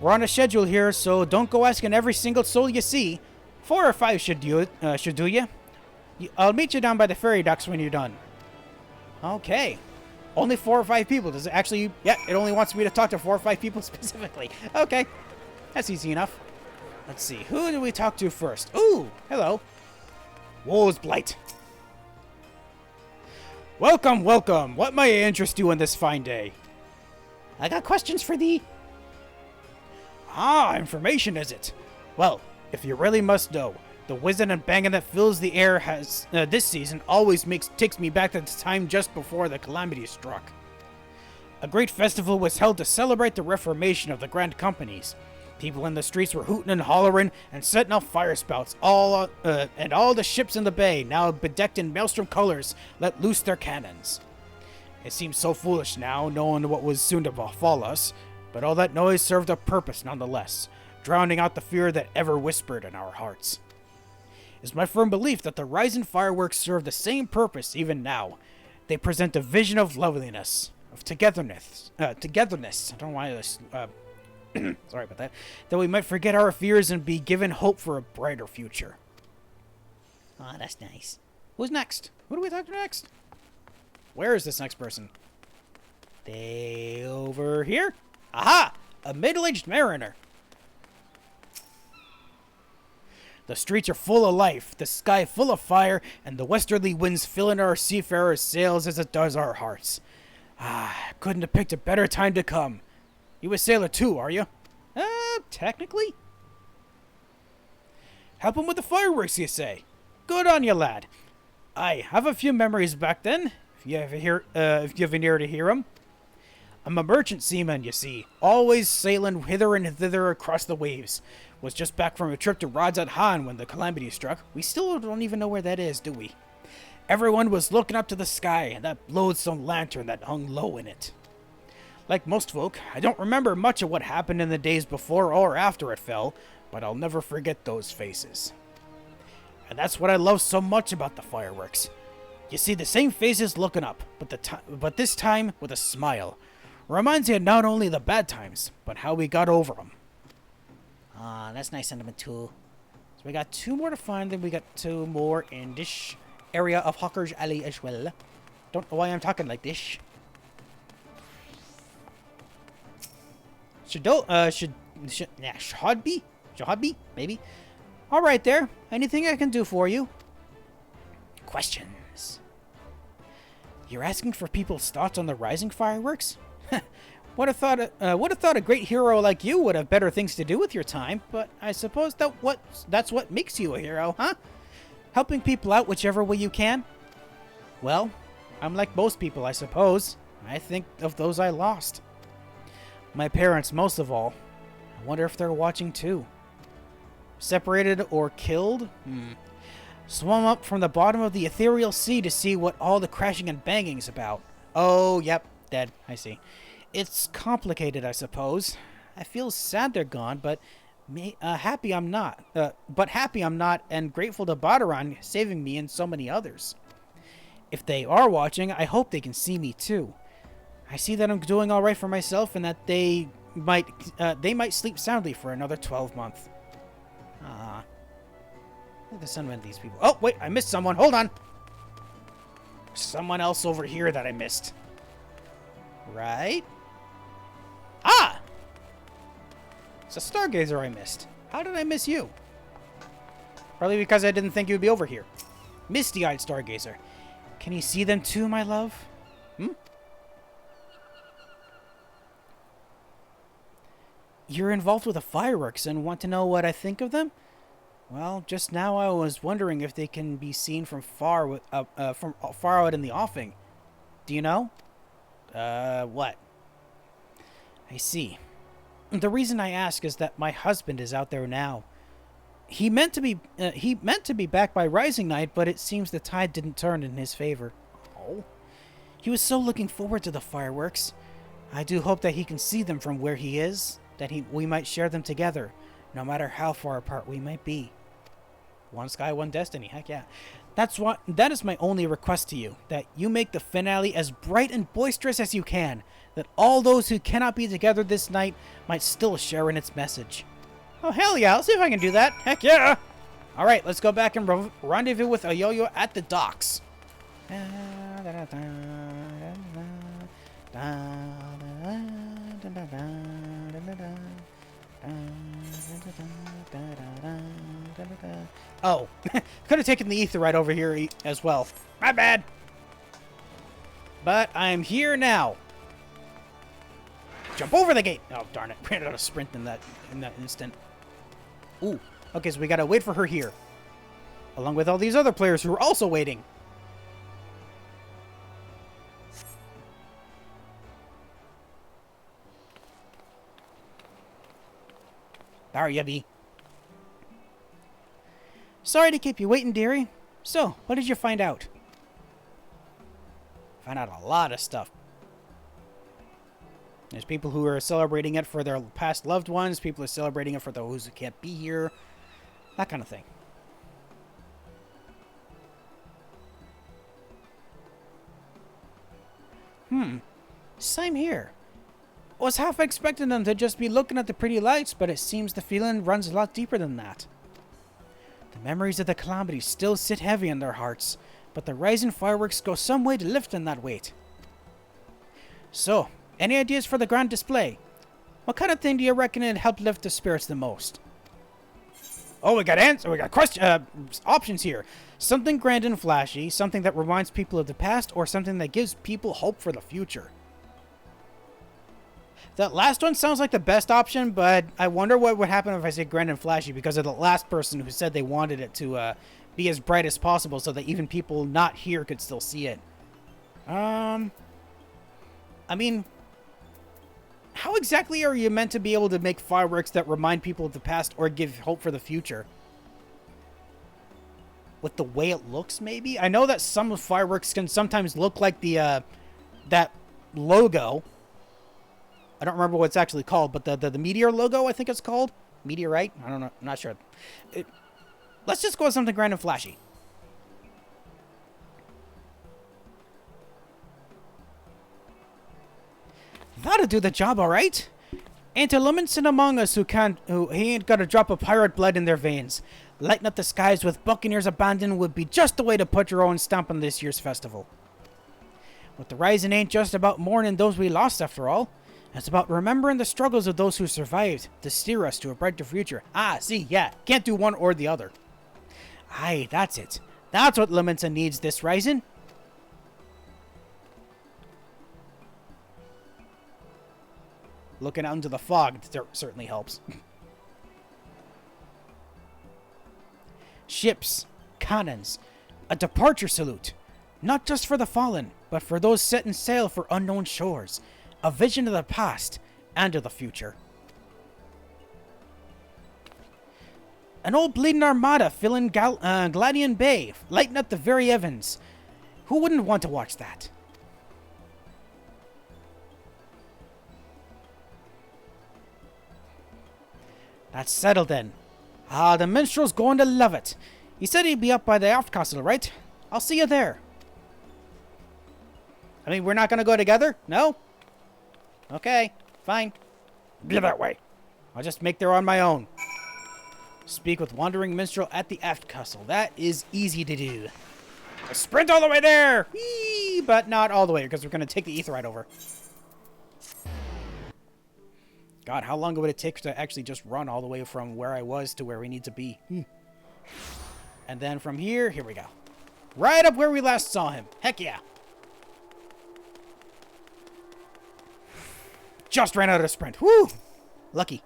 We're on a schedule here, so don't go asking every single soul you see. 4 or 5 should do ya. I'll meet you down by the ferry docks when you're done. Okay. Only 4 or 5 people. Does it actually... Yeah, it only wants me to talk to 4 or 5 people specifically. Okay. That's easy enough. Let's see. Who do we talk to first? Ooh, hello. Woe's Blight. Welcome, welcome. What may I interest you on this fine day? I got questions for thee. Ah, information is it? Well, if you really must know, the whizzing and banging that fills the air has this season always takes me back to the time just before the calamity struck. A great festival was held to celebrate the reformation of the Grand Companies. People in the streets were hooting and hollering and setting off fire spouts. And all the ships in the bay, now bedecked in maelstrom colors, let loose their cannons. It seems so foolish now, knowing what was soon to befall us, but all that noise served a purpose nonetheless, drowning out the fear that ever whispered in our hearts. It is my firm belief that the rising fireworks serve the same purpose even now. They present a vision of loveliness, of togetherness. I don't know why this. Sorry about that. That we might forget our fears and be given hope for a brighter future. Oh, that's nice. Who's next? Who do we talk to next? Where is this next person? They over here? Aha! A middle-aged mariner. The streets are full of life, the sky full of fire, and the westerly winds filling our seafarers' sails as it does our hearts. Couldn't have picked a better time to come. You a sailor too, are you? Technically. Help him with the fireworks, you say? Good on you, lad. I have a few memories back then, if you have an ear to hear 'em. I'm a merchant seaman, you see, always sailing hither and thither across the waves. Was just back from a trip to Rods at Han when the calamity struck. We still don't even know where that is, do we? Everyone was looking up to the sky and that loathsome lantern that hung low in it. Like most folk, I don't remember much of what happened in the days before or after it fell, but I'll never forget those faces. And that's what I love so much about the fireworks. You see the same faces looking up, but this time with a smile. Reminds you of not only the bad times, but how we got over them. That's nice sentiment too. So we got 2 more to find, then we got 2 more in this area of Hawker's Alley as well. Don't know why I'm talking like this. Should be? Maybe? Alright there. Anything I can do for you? Questions. You're asking for people's thoughts on the rising fireworks? Would have thought a great hero like you would have better things to do with your time, but I suppose that's what makes you a hero, huh? Helping people out whichever way you can? Well, I'm like most people, I suppose. I think of those I lost. My parents, most of all. I wonder if they're watching too. Separated or killed? Swum up from the bottom of the ethereal sea to see what all the crashing and banging's about. Oh, yep, dead. I see. It's complicated, I suppose. I feel sad they're gone, but happy I'm not. And grateful to Barderon saving me and so many others. If they are watching, I hope they can see me too. I see that I'm doing all right for myself, and that they might sleep soundly for another 12 months. Look at the sun of these people. Oh, wait, I missed someone. Hold on. Someone else over here that I missed. Right? It's a stargazer I missed. How did I miss you? Probably because I didn't think you'd be over here. Misty-eyed stargazer. Can you see them too, my love? You're involved with the fireworks and want to know what I think of them? Well, just now I was wondering if they can be seen from far out in the offing. Do you know? What? I see. The reason I ask is that my husband is out there now. He meant to be back by rising night, but it seems the tide didn't turn in his favor. Oh. He was so looking forward to the fireworks. I do hope that he can see them from where he is, that we might share them together, no matter how far apart we might be. One sky, one destiny. Heck yeah. That is my only request to you, that you make the finale as bright and boisterous as you can, that all those who cannot be together this night might still share in its message. Oh, hell yeah, I'll see if I can do that. Heck yeah! Alright, let's go back and rendezvous with a yo-yo at the docks. Oh, could have taken the ether right over here as well. My bad. But I'm here now. Jump over the gate. Oh, darn it. Ran out of sprint in that instant. Ooh. Okay, so we gotta wait for her here. Along with all these other players who are also waiting. There you be. Sorry to keep you waiting, dearie. So, what did you find out? Found out a lot of stuff. There's people who are celebrating it for their past loved ones. People are celebrating it for those who can't be here. That kind of thing. Same here. Was half expecting them to just be looking at the pretty lights, but it seems the feeling runs a lot deeper than that. The memories of the calamity still sit heavy in their hearts, but the rising fireworks go some way to lifting that weight. So, any ideas for the grand display? What kind of thing do you reckon it'd help lift the spirits the most? Oh, we got options here. Something grand and flashy, something that reminds people of the past, or something that gives people hope for the future. That last one sounds like the best option, but I wonder what would happen if I say grand and flashy because of the last person who said they wanted it to be as bright as possible so that even people not here could still see it. I mean, how exactly are you meant to be able to make fireworks that remind people of the past or give hope for the future? With the way it looks, maybe? I know that some fireworks can sometimes look like the, that logo. I don't remember what it's actually called, but the meteor logo, I think it's called. Meteorite? I don't know. I'm not sure. Let's just go with something grand and flashy. That'll do the job, all right. Ain't a Lominsa among us who ain't got a drop of pirate blood in their veins. Lighting up the skies with buccaneers abandoned would be just the way to put your own stamp on this year's festival. But the rising ain't just about mourning those we lost, after all. It's about remembering the struggles of those who survived to steer us to a brighter future. Ah, see, yeah, can't do one or the other. Aye, that's it. That's what Lominsa needs this rising. Looking out into the fog certainly helps. Ships, cannons, a departure salute. Not just for the fallen, but for those setting sail for unknown shores. A vision of the past and of the future. An old bleeding armada filling Gladian Bay, lighting up the very heavens. Who wouldn't want to watch that? That's settled then. Ah, the minstrel's going to love it. He said he'd be up by the aft castle, right? I'll see you there. I mean, we're not going to go together? No? Okay, fine. Be that way. I'll just make there on my own. Speak with wandering minstrel at the aft castle. That is easy to do. I'll sprint all the way there! Whee! But not all the way, because we're going to take the ether right over. God, how long would it take to actually just run all the way from where I was to where we need to be? And then from here we go. Right up where we last saw him. Heck yeah. Just ran out of sprint. Woo! Lucky.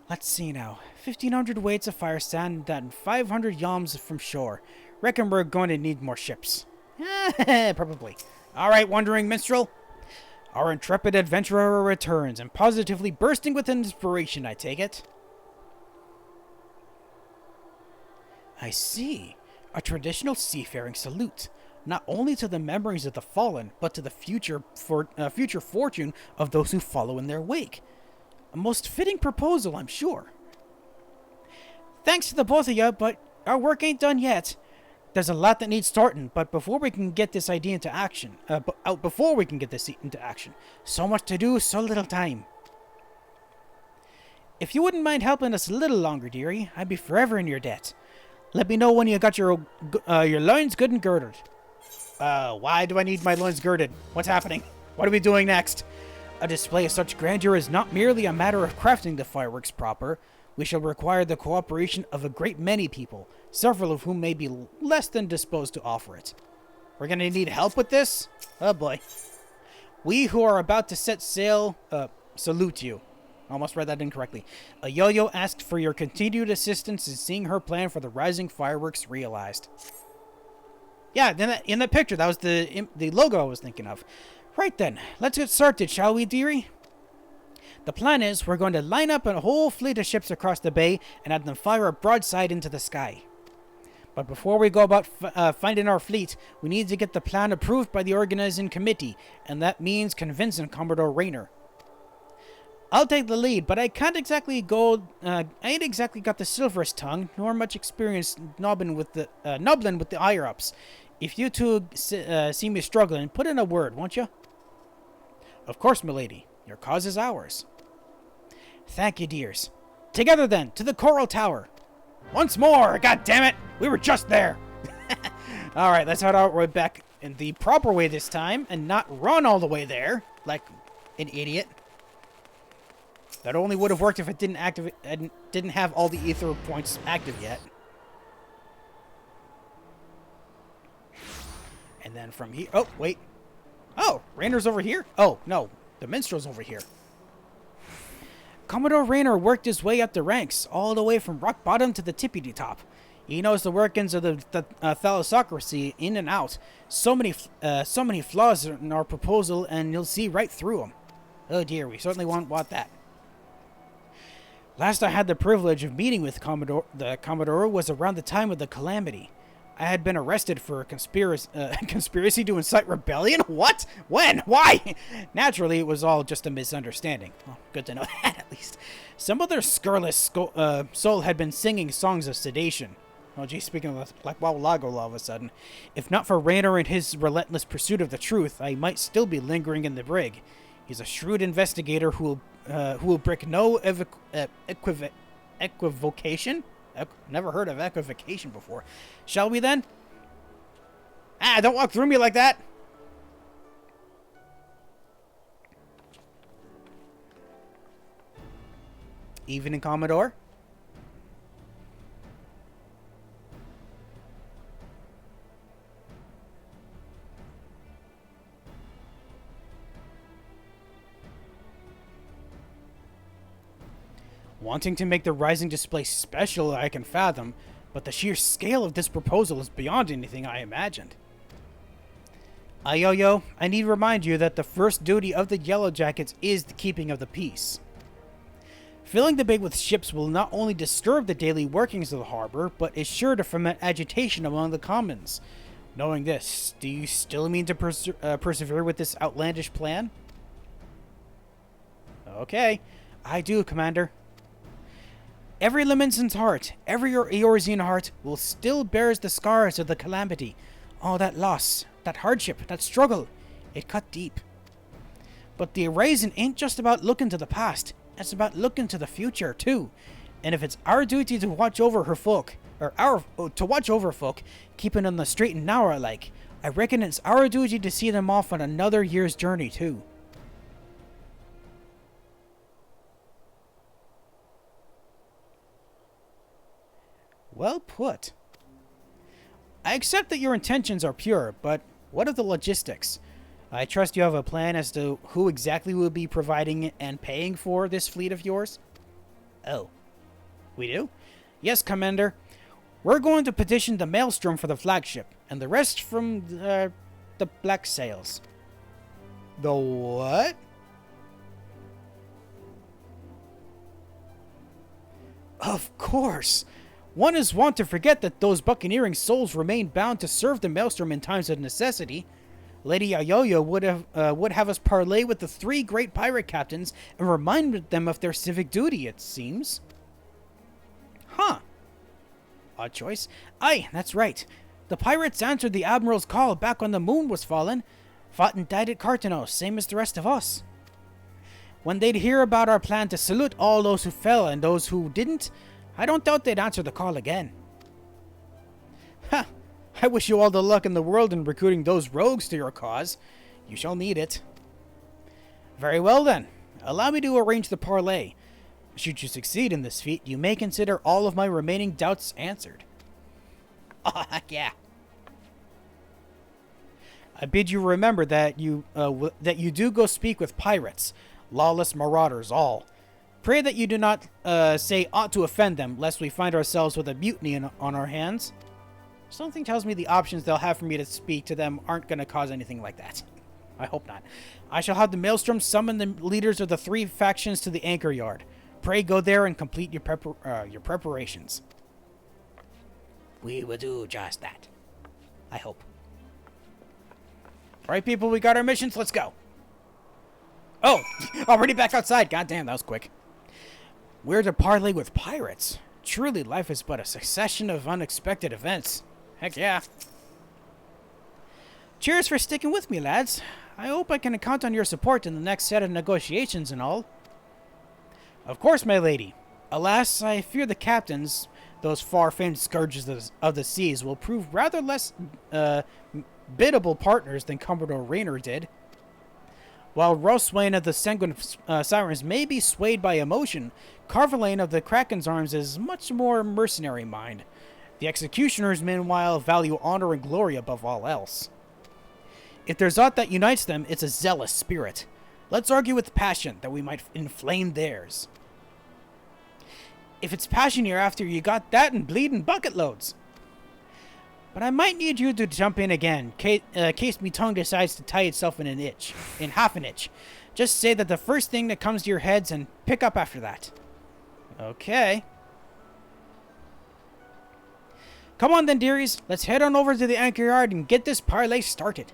Let's see now. 1,500 weights of fire sand and 500 yalms from shore. Reckon we're going to need more ships. Probably. Alright, wandering minstrel. Our intrepid adventurer returns, and positively bursting with inspiration, I take it. I see. A traditional seafaring salute. Not only to the memories of the fallen, but to the future fortune of those who follow in their wake. A most fitting proposal, I'm sure. Thanks to the both of you, but our work ain't done yet. There's a lot that needs starting, but before we can get this idea into action, so much to do, so little time. If you wouldn't mind helping us a little longer, dearie, I'd be forever in your debt. Let me know when you got your loins good and girded. Why do I need my loins girded? What's happening? What are we doing next? A display of such grandeur is not merely a matter of crafting the fireworks proper. We shall require the cooperation of a great many people, several of whom may be less than disposed to offer it. We're going to need help with this? Oh boy. We who are about to set sail, salute you. Almost read that incorrectly. A Yo-Yo asked for your continued assistance in seeing her plan for the rising fireworks realized. Yeah, in that picture, that was the logo I was thinking of. Right then, let's get started, shall we, dearie? The plan is we're going to line up a whole fleet of ships across the bay and have them fire a broadside into the sky. But before we go about finding our fleet, we need to get the plan approved by the organizing committee, and that means convincing Commodore Raynor. I'll take the lead, but I can't exactly go. I ain't exactly got the silverest tongue, nor much experience nobbling with the higher ups. If you two see me struggling, put in a word, won't you? Of course, milady. Your cause is ours. Thank you, dears. Together then, to the Coral Tower. Once more! God damn it! We were just there! Alright, let's head out right back in the proper way this time, and not run all the way there, like an idiot. That only would have worked if it didn't activate and didn't have all the ether points active yet. And then from here... Oh, wait. Oh, Raynor's over here? Oh, no. The minstrel's over here. Commodore Raynor worked his way up the ranks, all the way from rock bottom to the tippity top. He knows the workings of the thalassocracy in and out. So many flaws in our proposal, and you'll see right through them. Oh dear, we certainly won't want that. Last I had the privilege of meeting with the Commodore was around the time of the Calamity. I had been arrested for a conspiracy to incite rebellion? What? When? Why? Naturally, it was all just a misunderstanding. Well, good to know that, at least. Some other scurrilous soul had been singing songs of sedation. Oh, geez, speaking of like wow, Lago all of a sudden. If not for Raynor and his relentless pursuit of the truth, I might still be lingering in the brig. He's a shrewd investigator who will break no equivocation. Never heard of equivocation before. Shall we then? Ah, don't walk through me like that. Evening, Commodore. Wanting to make the Rising display special, I can fathom, but the sheer scale of this proposal is beyond anything I imagined. Ayoyo, I need to remind you that the first duty of the Yellowjackets is the keeping of the peace. Filling the bay with ships will not only disturb the daily workings of the harbor, but is sure to foment agitation among the commons. Knowing this, do you still mean to persevere with this outlandish plan? Okay, I do, Commander. Every Lominsan's heart, every Eorzean heart, will still bears the scars of the calamity. All that loss, that hardship, that struggle, it cut deep. But the Eorzean ain't just about looking to the past, it's about looking to the future, too. And if it's our duty to watch over her folk, keeping on the straight and narrow like, I reckon it's our duty to see them off on another year's journey, too. Well put. I accept that your intentions are pure, but what of the logistics? I trust you have a plan as to who exactly will be providing and paying for this fleet of yours? Oh. We do? Yes, Commander. We're going to petition the Maelstrom for the flagship, and the rest from the Black Sails. The what? Of course! One is wont to forget that those buccaneering souls remain bound to serve the Maelstrom in times of necessity. Lady Ayoyo would have us parley with the 3 great pirate captains and remind them of their civic duty, it seems. Huh. Odd choice. Aye, that's right. The pirates answered the Admiral's call back when the moon was fallen. Fought and died at Cartenos, same as the rest of us. When they'd hear about our plan to salute all those who fell and those who didn't, I don't doubt they'd answer the call again. Ha! I wish you all the luck in the world in recruiting those rogues to your cause. You shall need it. Very well then. Allow me to arrange the parley. Should you succeed in this feat, you may consider all of my remaining doubts answered. Oh, yeah. I bid you remember that you do go speak with pirates, lawless marauders all. Pray that you do not say aught to offend them, lest we find ourselves with a mutiny on our hands. Something tells me the options they'll have for me to speak to them aren't going to cause anything like that. I hope not. I shall have the Maelstrom summon the leaders of the 3 factions to the anchor yard. Pray go there and complete your preparations. We will do just that. I hope. Alright, people, we got our missions. Let's go. Oh, already back outside. God damn, that was quick. We're to parley with pirates. Truly, life is but a succession of unexpected events. Heck yeah. Cheers for sticking with me, lads. I hope I can count on your support in the next set of negotiations and all. Of course, my lady. Alas, I fear the captains, those far-famed scourges of the seas, will prove rather less biddable partners than Commodore Raynor did. While Roswain of the Sanguine Sirens may be swayed by emotion, Carvalane of the Kraken's Arms is much more mercenary mind. The executioners, meanwhile, value honor and glory above all else. If there's aught that unites them, it's a zealous spirit. Let's argue with passion, that we might inflame theirs. If it's passion you're after, you got that and bleeding bucket loads. But I might need you to jump in again, case me tongue decides to tie itself in half an inch. Just say that the first thing that comes to your heads and pick up after that. Okay. Come on then, dearies. Let's head on over to the anchor yard and get this parley started.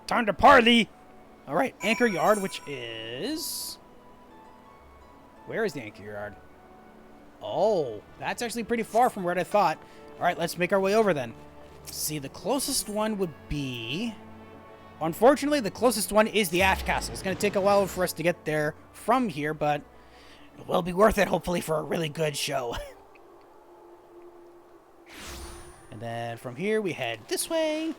Time to parley! Alright, anchor yard, which is... Where is the anchor yard? Oh, that's actually pretty far from where I thought. Alright, let's make our way over then. See, the closest one would be... Unfortunately, the closest one is the aft castle. It's going to take a while for us to get there from here, but it will be worth it, hopefully, for a really good show. And then from here, we head this way.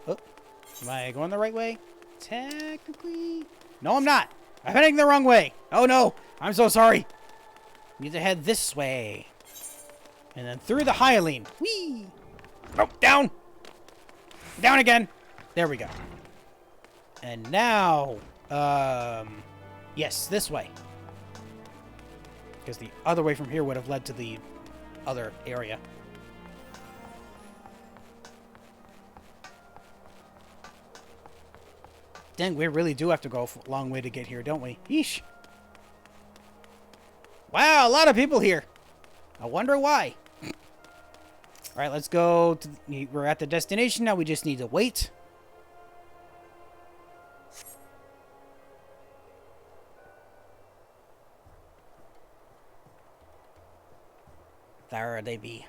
Oh, am I going the right way? Technically... No, I'm not. I'm heading the wrong way. Oh, no. I'm so sorry. Need to head this way. And then through the Hylian. Whee! Oh, down. Down again. There we go. And now... yes, this way. Because the other way from here would have led to the other area. Dang, we really do have to go a long way to get here, don't we? Yeesh. Wow, a lot of people here. I wonder why. Alright, let's go. We're at the destination now. We just need to wait. There they be.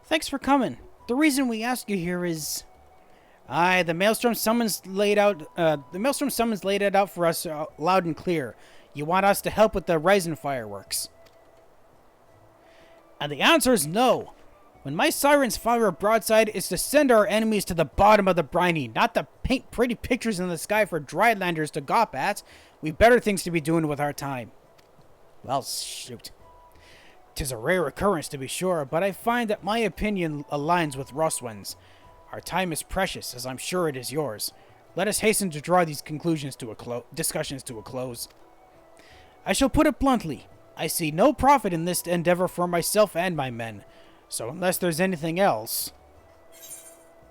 Thanks for coming. The reason we ask you here is... Aye, the Maelstrom summons laid it out for us loud and clear. You want us to help with the Ryzen fireworks. And the answer is no. When my sirens fire a broadside, it's to send our enemies to the bottom of the briny, not to paint pretty pictures in the sky for drylanders to gawp at. We've better things to be doing with our time. Well, shoot. 'Tis a rare occurrence, to be sure, but I find that my opinion aligns with Roswin's. Our time is precious, as I'm sure it is yours. Let us hasten to draw these discussions to a close. I shall put it bluntly. I see no profit in this endeavor for myself and my men. So unless there's anything else...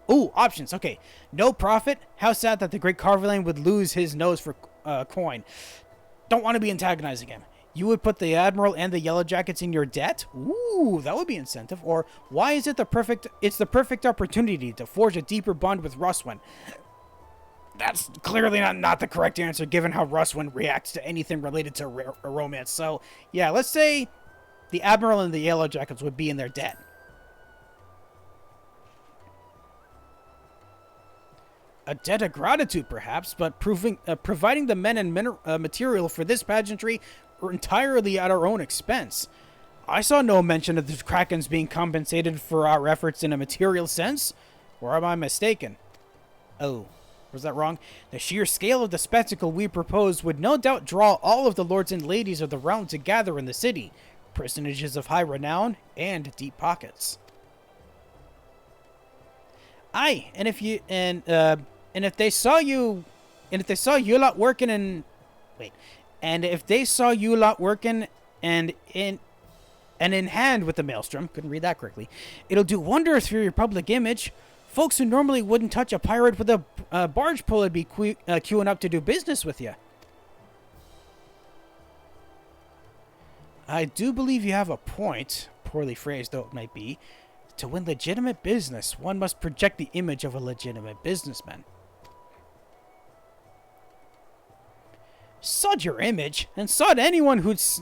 Ooh, options. Okay. No profit? How sad that the great Carvalane would lose his nose for coin. Don't want to be antagonizing him. You would put the Admiral and the Yellowjackets in your debt? Ooh, that would be incentive. Or, why is it it's the perfect opportunity to forge a deeper bond with Roswin? That's clearly not the correct answer, given how Roswin reacts to anything related to romance. So, yeah, let's say the Admiral and the Yellowjackets would be in their debt. A debt of gratitude, perhaps, but providing the men and material for this pageantry entirely at our own expense. I saw no mention of the Krakens being compensated for our efforts in a material sense. Or am I mistaken? Oh, was that wrong? The sheer scale of the spectacle we propose would no doubt draw all of the lords and ladies of the realm to gather in the city. personages of high renown, and deep pockets. Aye, and if they saw you lot working and in hand with the Maelstrom, couldn't read that correctly, it'll do wonders for your public image. Folks who normally wouldn't touch a pirate with a barge pole would be queuing up to do business with you. I do believe you have a point, poorly phrased though it might be. To win legitimate business, one must project the image of a legitimate businessman. Sod your image, and sod anyone who's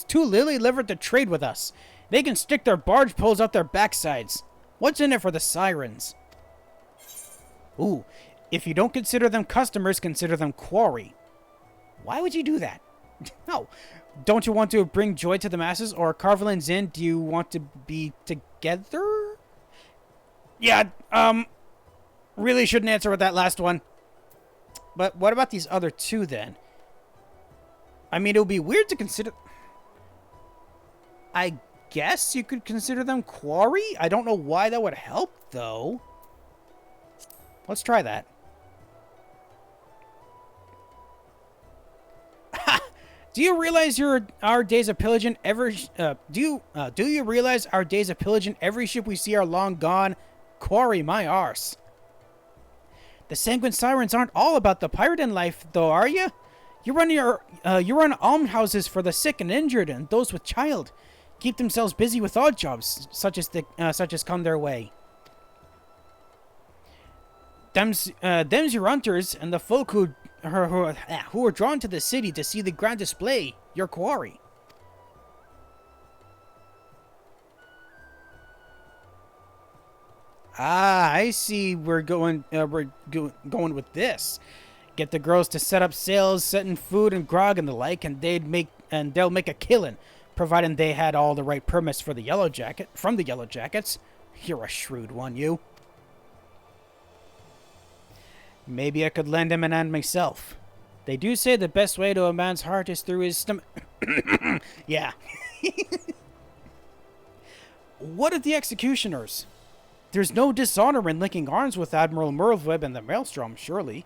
too lily-livered to trade with us. They can stick their barge poles up their backsides. What's in it for the sirens? Ooh, if you don't consider them customers, consider them quarry. Why would you do that? No. Don't you want to bring joy to the masses? Or Carvelin's Inn, do you want to be together? Yeah, really shouldn't answer with that last one. But what about these other two, then? I mean, it would be weird to consider... I guess you could consider them quarry? I don't know why that would help, though. Let's try that. Do you realize our days of pillaging every... do you realize our days of pillaging every ship we see are long gone? Quarry my arse. The Sanguine Sirens aren't all about the pirating life, though, are you? You run almhouses for the sick and injured and those with child. Keep themselves busy with odd jobs, such as come their way. Them's your hunters and the folk who are drawn to the city to see the grand display. Your quarry. Ah, I see. We're going with this. Get the girls to set up sails, setting food and grog and the like, and they'll make a killing, providing they had all the right permits for the Yellowjackets. You're a shrewd one, you. Maybe I could lend him an hand myself. They do say the best way to a man's heart is through his stomach. Yeah. What of the executioners? There's no dishonor in linking arms with Admiral Merlweb and the Maelstrom, surely.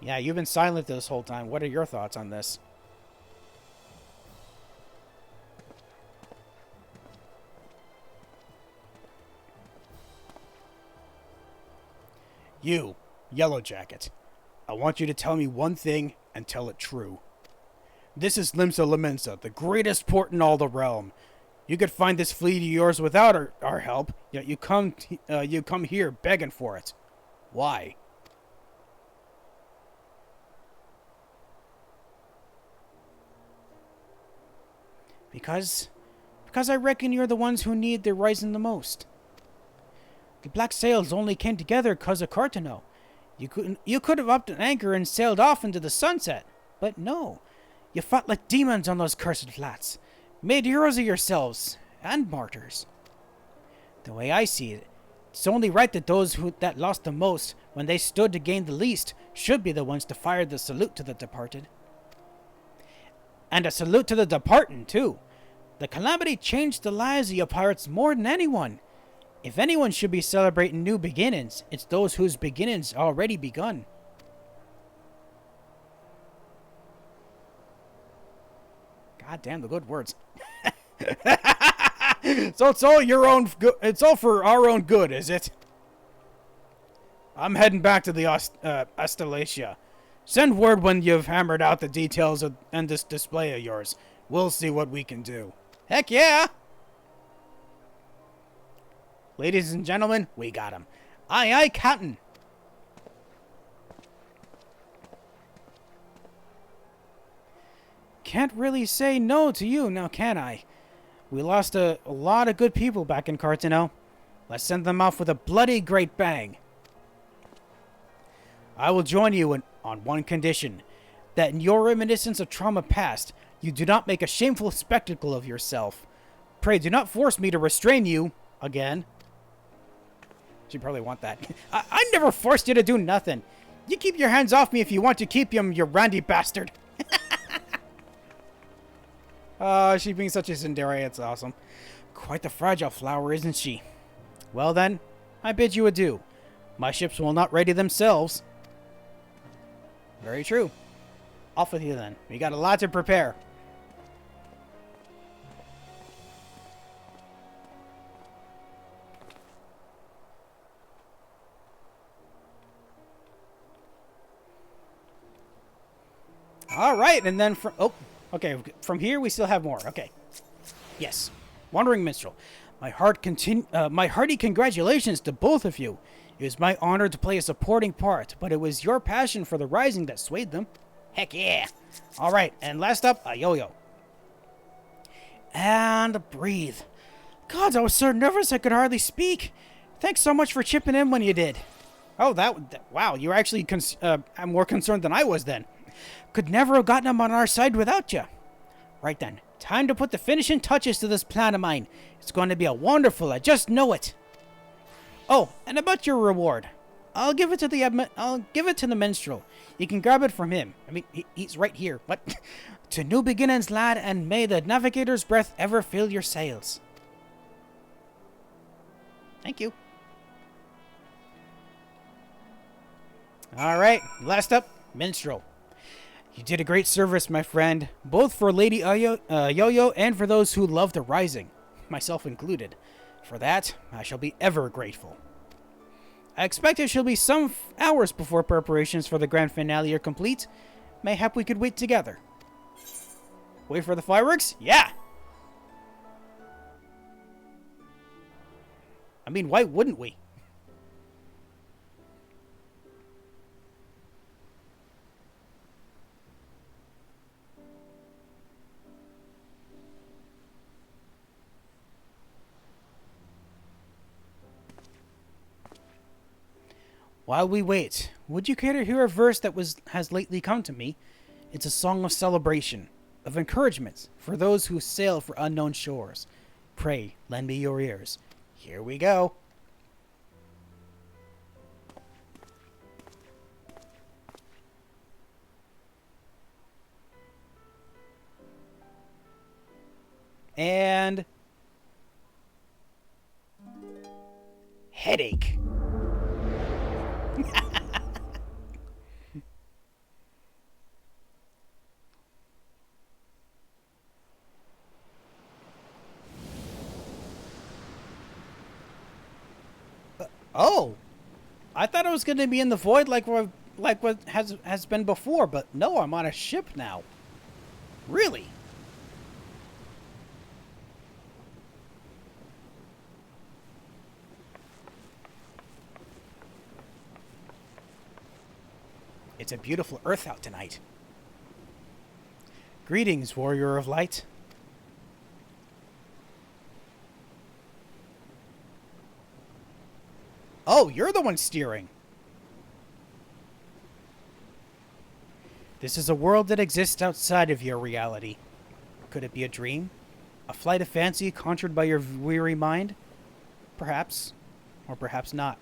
Yeah, you've been silent this whole time. What are your thoughts on this? You, Yellowjacket. I want you to tell me one thing and tell it true. This is Limsa Lominsa, the greatest port in all the realm. You could find this fleet of yours without our help, yet you come here begging for it. Why? Because I reckon you're the ones who need the rising the most. The black sails only came together 'cause of Cartano. You could have upped an anchor and sailed off into the sunset, but no. You fought like demons on those cursed flats, made heroes of yourselves, and martyrs. The way I see it, it's only right that those that lost the most, when they stood to gain the least, should be the ones to fire the salute to the departed. And a salute to the departing, too. The calamity changed the lives of your pirates more than anyone. If anyone should be celebrating new beginnings, it's those whose beginnings already begun. God damn the good words. So it's all your own. It's all for our own good, is it? I'm heading back to the Astalacia. Send word when you've hammered out the details and this display of yours. We'll see what we can do. Heck yeah! Ladies and gentlemen, we got him. Aye, aye, Captain. Can't really say no to you, now can I? We lost a lot of good people back in Cartano. Let's send them off with a bloody great bang. I will join you on one condition, that in your reminiscence of trauma past, you do not make a shameful spectacle of yourself. Pray do not force me to restrain you again. You probably want that. I never forced you to do nothing. You keep your hands off me if you want to keep them, you randy bastard. She being such a tsundere, it's awesome. Quite the fragile flower, isn't she? Well then, I bid you adieu. My ships will not ready themselves. Very true. Off with you then. We got a lot to prepare. All right, and then from from here we still have more. Okay, yes, Wandering Minstrel. My hearty congratulations to both of you. It was my honor to play a supporting part, but it was your passion for the Rising that swayed them. Heck yeah! All right, and last up, a Yo-Yo. And breathe. God, I was so nervous I could hardly speak. Thanks so much for chipping in when you did. Oh, wow, you were actually more concerned than I was then. Could never have gotten him on our side without you. Right then, time to put the finishing touches to this plan of mine. It's going to be a wonderful, I just know it. Oh, and about your reward. I'll give it to the minstrel. You can grab it from him. I mean, he's right here. What? To new beginnings, lad, and may the navigator's breath ever fill your sails. Thank you. All right, last up, minstrel. You did a great service, my friend, both for Lady Yo-Yo and for those who love the Rising, myself included. For that, I shall be ever grateful. I expect it shall be some hours before preparations for the grand finale are complete. Mayhap we could wait together. Wait for the fireworks? Yeah! I mean, why wouldn't we? While we wait, would you care to hear a verse that has lately come to me? It's a song of celebration, of encouragement for those who sail for unknown shores. Pray, lend me your ears. Here we go. And headache. Oh, I thought I was going to be in the void like what has been before, but no, I'm on a ship now. Really? It's a beautiful earth out tonight. Greetings, warrior of light. Oh, you're the one steering. This is a world that exists outside of your reality. Could it be a dream? A flight of fancy conjured by your weary mind? Perhaps. Or perhaps not.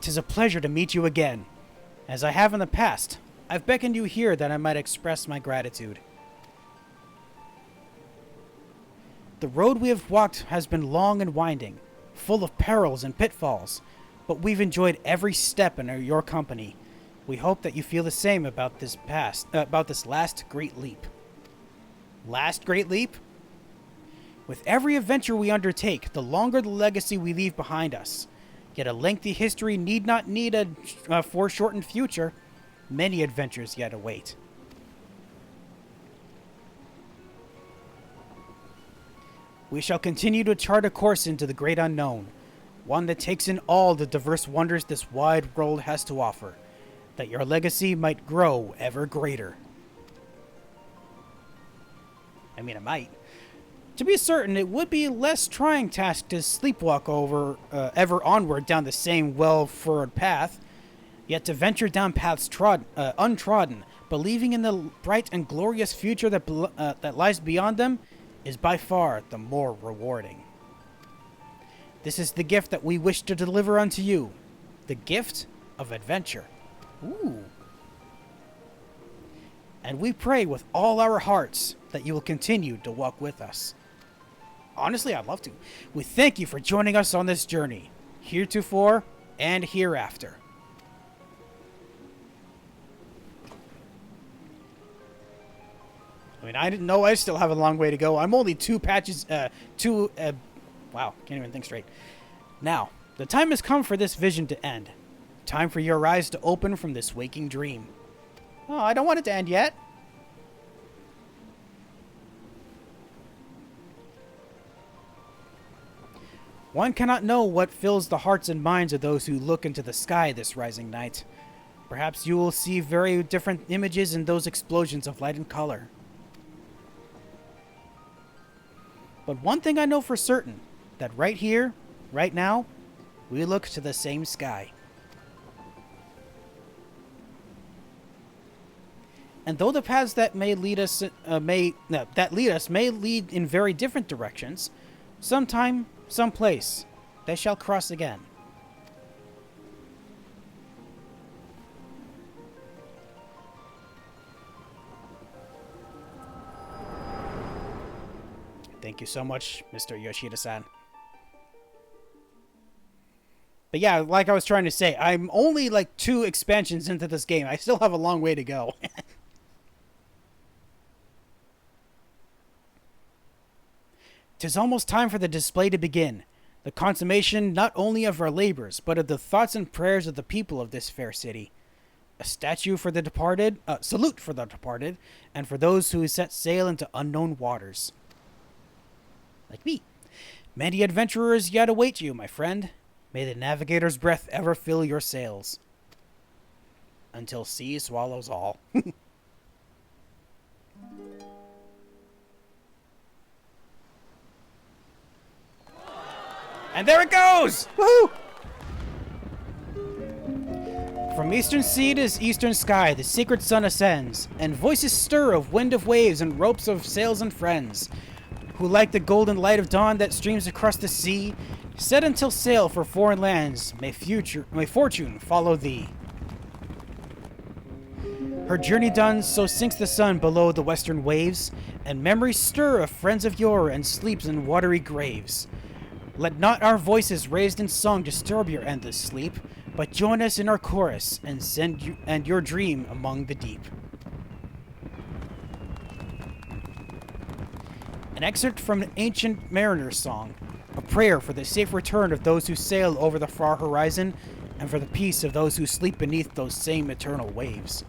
"'Tis a pleasure to meet you again. As I have in the past, I've beckoned you here that I might express my gratitude. The road we have walked has been long and winding, full of perils and pitfalls, but we've enjoyed every step in your company. We hope that you feel the same about this last great leap." Last great leap? With every adventure we undertake, the longer the legacy we leave behind us. Yet a lengthy history need not need a foreshortened future. Many adventures yet await. We shall continue to chart a course into the great unknown, one that takes in all the diverse wonders this wide world has to offer, that your legacy might grow ever greater. I mean, it might. To be certain, it would be a less trying task to sleepwalk ever onward down the same well-furrowed path, yet to venture down paths untrodden, believing in the bright and glorious future that lies beyond them, is by far the more rewarding. This is the gift that we wish to deliver unto you. The gift of adventure. Ooh. And we pray with all our hearts that you will continue to walk with us. Honestly, I'd love to. We thank you for joining us on this journey, heretofore and hereafter. I mean, I didn't know I still have a long way to go. I'm only wow, can't even think straight. Now, the time has come for this vision to end. Time for your eyes to open from this waking dream. Oh, I don't want it to end yet. One cannot know what fills the hearts and minds of those who look into the sky this rising night. Perhaps you will see very different images in those explosions of light and color. But one thing I know for certain, that right here, right now, we look to the same sky. And though the paths that may lead us may lead in very different directions, sometime, someplace, they shall cross again. Thank you so much, Mr. Yoshida-san. But yeah, like I was trying to say, I'm only like 2 expansions into this game. I still have a long way to go. 'Tis almost time for the display to begin. The consummation not only of our labors, but of the thoughts and prayers of the people of this fair city. A statue for the departed, salute for the departed, and for those who set sail into unknown waters. Like me. Many adventurers yet await you, my friend. May the navigator's breath ever fill your sails. Until sea swallows all. And there it goes! Woohoo! From eastern sea to eastern sky, the secret sun ascends, and voices stir of wind of waves and ropes of sails and friends, who like the golden light of dawn that streams across the sea, set until sail for foreign lands, may fortune follow thee. Her journey done, so sinks the sun below the western waves, and memories stir of friends of yore and sleeps in watery graves. Let not our voices raised in song disturb your endless sleep, but join us in our chorus and send you and your dream among the deep. An excerpt from an ancient mariner's song, a prayer for the safe return of those who sail over the far horizon, and for the peace of those who sleep beneath those same eternal waves.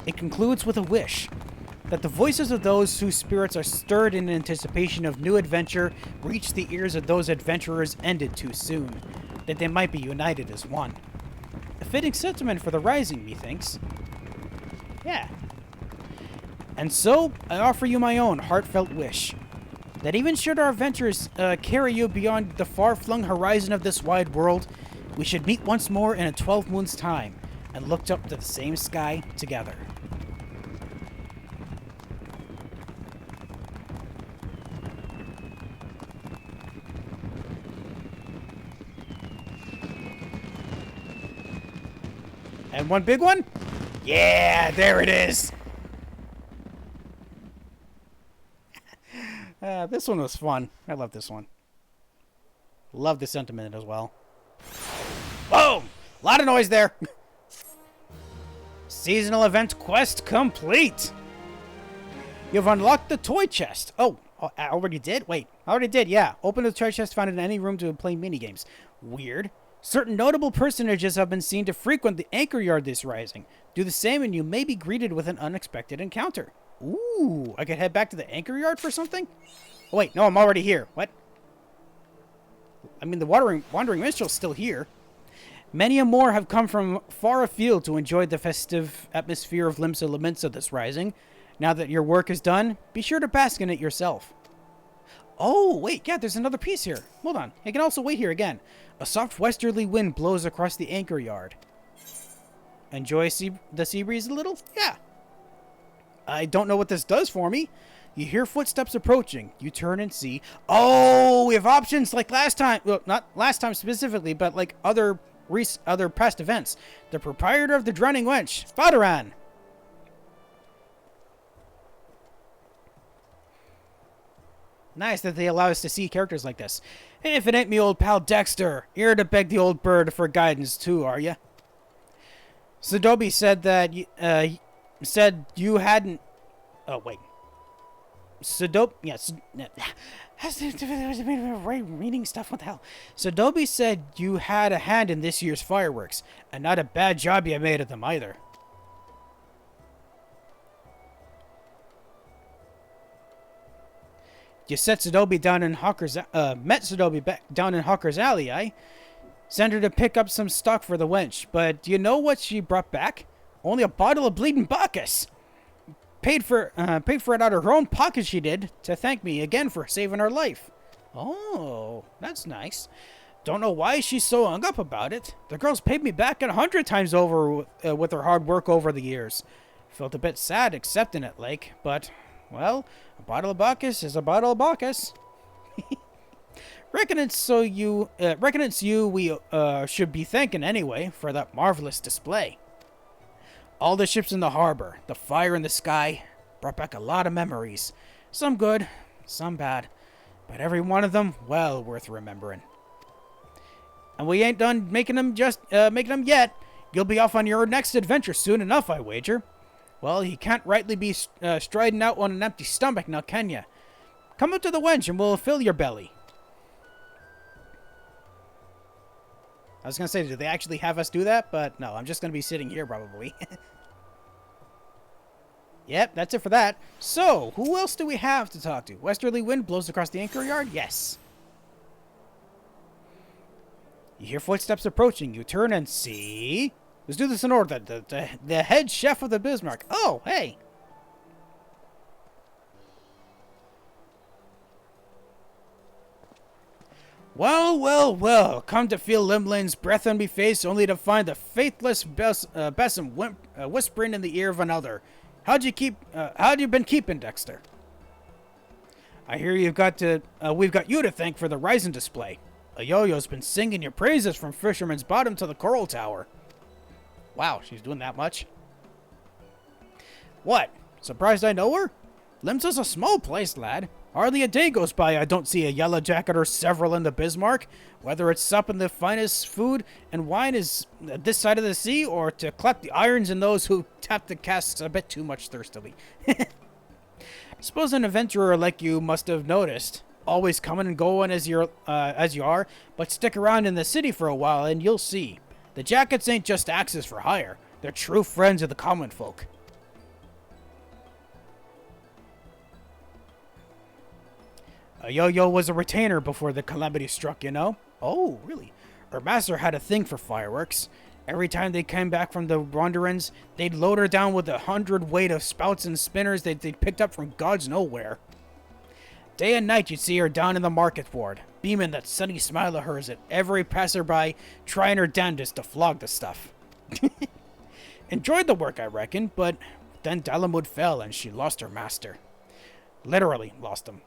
It concludes with a wish that the voices of those whose spirits are stirred in anticipation of new adventure reach the ears of those adventurers ended too soon, that they might be united as one. A fitting sentiment for the rising, methinks. Yeah. And so, I offer you my own heartfelt wish, that even should our adventures carry you beyond the far-flung horizon of this wide world, we should meet once more in a 12 moons' time, and look up to the same sky together. And one big one? Yeah, there it is! This one was fun. I love this one. Love the sentiment as well. Boom! A lot of noise there! Seasonal event quest complete! You've unlocked the toy chest. Oh, I already did? Wait, I already did, yeah. Open the toy chest found in any room to play minigames. Weird. Certain notable personages have been seen to frequent the anchor yard this rising. Do the same and you may be greeted with an unexpected encounter. Ooh, I could head back to the anchor yard for something? Oh, wait, no, I'm already here. What? I mean, the Wandering Minstrel's still here. Many and more have come from far afield to enjoy the festive atmosphere of Limsa Lominsa this rising. Now that your work is done, be sure to bask in it yourself. Oh, wait, yeah, there's another piece here. Hold on, I can also wait here again. A soft westerly wind blows across the anchor yard. Enjoy the sea breeze a little? Yeah. I don't know what this does for me. You hear footsteps approaching. You turn and see. Oh, we have options like last time. Well, not last time specifically, but like other past events. The proprietor of the Drowning Wench, Fadaran. Nice that they allow us to see characters like this. If it ain't me old pal Dexter, you're to beg the old bird for guidance too, are ya? Sadobi said that said you hadn't. Oh wait. Sadobi, yes. Reading stuff. What the hell? Sadobi said you had a hand in this year's fireworks, and not a bad job you made of them either. You set Sadobi down in Hawker's, met Sadobi back down in Hawker's Alley, eh? Sent her to pick up some stock for the wench, but do you know what she brought back? Only a bottle of bleeding Bacchus. Paid for it out of her own pocket, she did, to thank me again for saving her life. Oh, that's nice. Don't know why she's so hung up about it. The girl's paid me back 100 times over with her hard work over the years. Felt a bit sad accepting it, like, but, well, a bottle of Bacchus is a bottle of Bacchus. Reckon it's you we should be thanking anyway for that marvelous display. All the ships in the harbor, the fire in the sky, brought back a lot of memories. Some good, some bad, but every one of them well worth remembering. And we ain't done making them yet. You'll be off on your next adventure soon enough, I wager. Well, you can't rightly be striding out on an empty stomach now, can ya? Come up to the wench and we'll fill your belly. I was going to say, do they actually have us do that? But no, I'm just going to be sitting here probably. Yep, that's it for that. So, who else do we have to talk to? Westerly wind blows across the anchor yard? Yes. You hear footsteps approaching. You turn and see... Let's do this in order. The head chef of the Bismarck. Oh, hey. Well, well, well. Come to feel Limlane's breath on me face, only to find the faithless Besom whispering in the ear of another. How'd you been keeping, Dexter? I hear we've got you to thank for the Rising display. A yo-yo's been singing your praises from Fisherman's Bottom to the Coral Tower. Wow, she's doing that much. What? Surprised I know her? Limsa's a small place, lad. Hardly a day goes by I don't see a Yellowjacket or several in the Bismarck, whether it's supping the finest food and wine is this side of the sea, or to clap the irons in those who tap the casks a bit too much thirstily. Suppose an adventurer like you must have noticed, always coming and going as you are, but stick around in the city for a while and you'll see. The jackets ain't just axes for hire, they're true friends of the common folk. A yo-yo was a retainer before the calamity struck, you know? Oh, really? Her master had a thing for fireworks. Every time they came back from the Ronderans, they'd load her down with 100 weight of spouts and spinners they'd picked up from God's nowhere. Day and night you'd see her down in the market ward, beaming that sunny smile of hers at every passerby, trying her damnedest to flog the stuff. Enjoyed the work, I reckon, but then Dalamud fell and she lost her master. Literally lost him.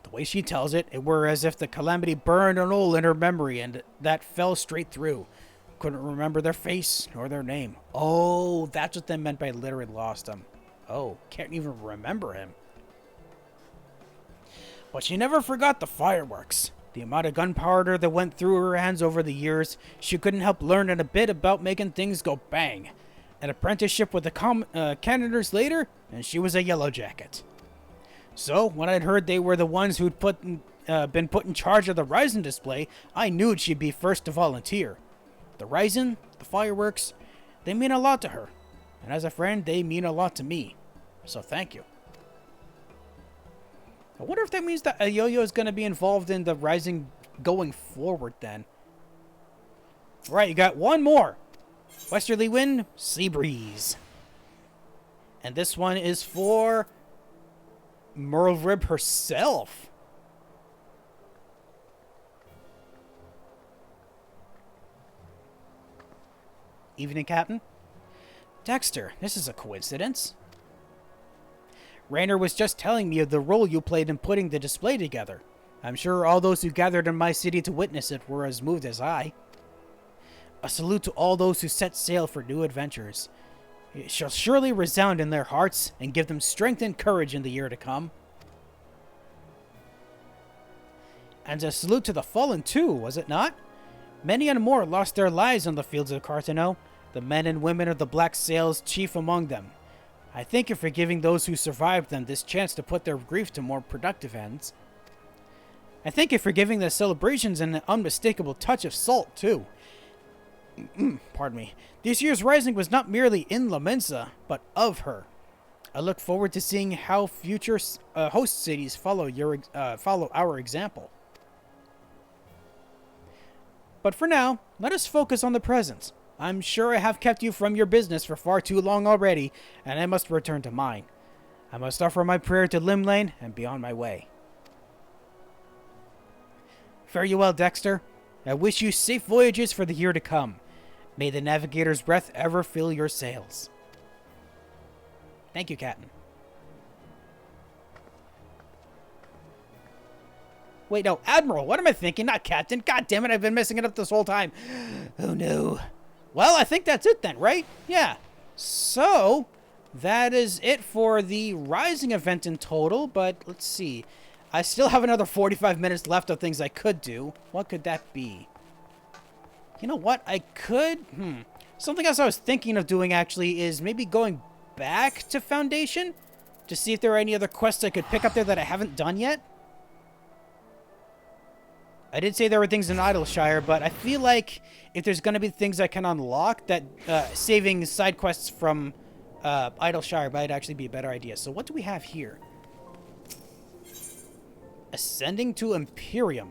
The way she tells it, it were as if the calamity burned an hole in her memory and that fell straight through. Couldn't remember their face nor their name. Oh, that's what they meant by literally lost him. Oh, can't even remember him. But she never forgot the fireworks. The amount of gunpowder that went through her hands over the years, she couldn't help learning a bit about making things go bang. An apprenticeship with the Cannoneers later, and she was a Yellowjacket. So, when I'd heard they were the ones who'd been put in charge of the Rising display, I knew she'd be first to volunteer. The Rising, the fireworks, they mean a lot to her. And as a friend, they mean a lot to me. So thank you. I wonder if that means that a yo-yo is going to be involved in the Rising going forward then. Alright, you got one more. Westerly wind, sea breeze. And this one is for Merlrib herself. Evening, Captain. Dexter, this is a coincidence. Rainer was just telling me of the role you played in putting the display together. I'm sure all those who gathered in my city to witness it were as moved as I. A salute to all those who set sail for new adventures. It shall surely resound in their hearts and give them strength and courage in the year to come. And a salute to the fallen too, was it not? Many and more lost their lives on the fields of Cartano, the men and women of the Black Sails chief among them. I thank you for giving those who survived them this chance to put their grief to more productive ends. I thank you for giving the celebrations an unmistakable touch of salt, too. Pardon me. This year's Rising was not merely in Lominsa, but of her. I look forward to seeing how future host cities follow our example. But for now, let us focus on the present. I'm sure I have kept you from your business for far too long already, and I must return to mine. I must offer my prayer to Limlane and be on my way. Fare you well, Dexter. I wish you safe voyages for the year to come. May the navigator's breath ever fill your sails. Thank you, Captain. Wait, no, Admiral. What am I thinking? Not Captain. God damn it, I've been messing it up this whole time. Oh, no. Well, I think that's it then, right? Yeah. So, that is it for the Rising event in total, but let's see. I still have another 45 minutes left of things I could do. What could that be? You know what? I could... Something else I was thinking of doing, actually, is maybe going back to Foundation to see if there are any other quests I could pick up there that I haven't done yet. I did say there were things in Idleshire, but I feel like if there's going to be things I can unlock, that saving side quests from Idleshire might actually be a better idea. So what do we have here? Ascending to Imperium.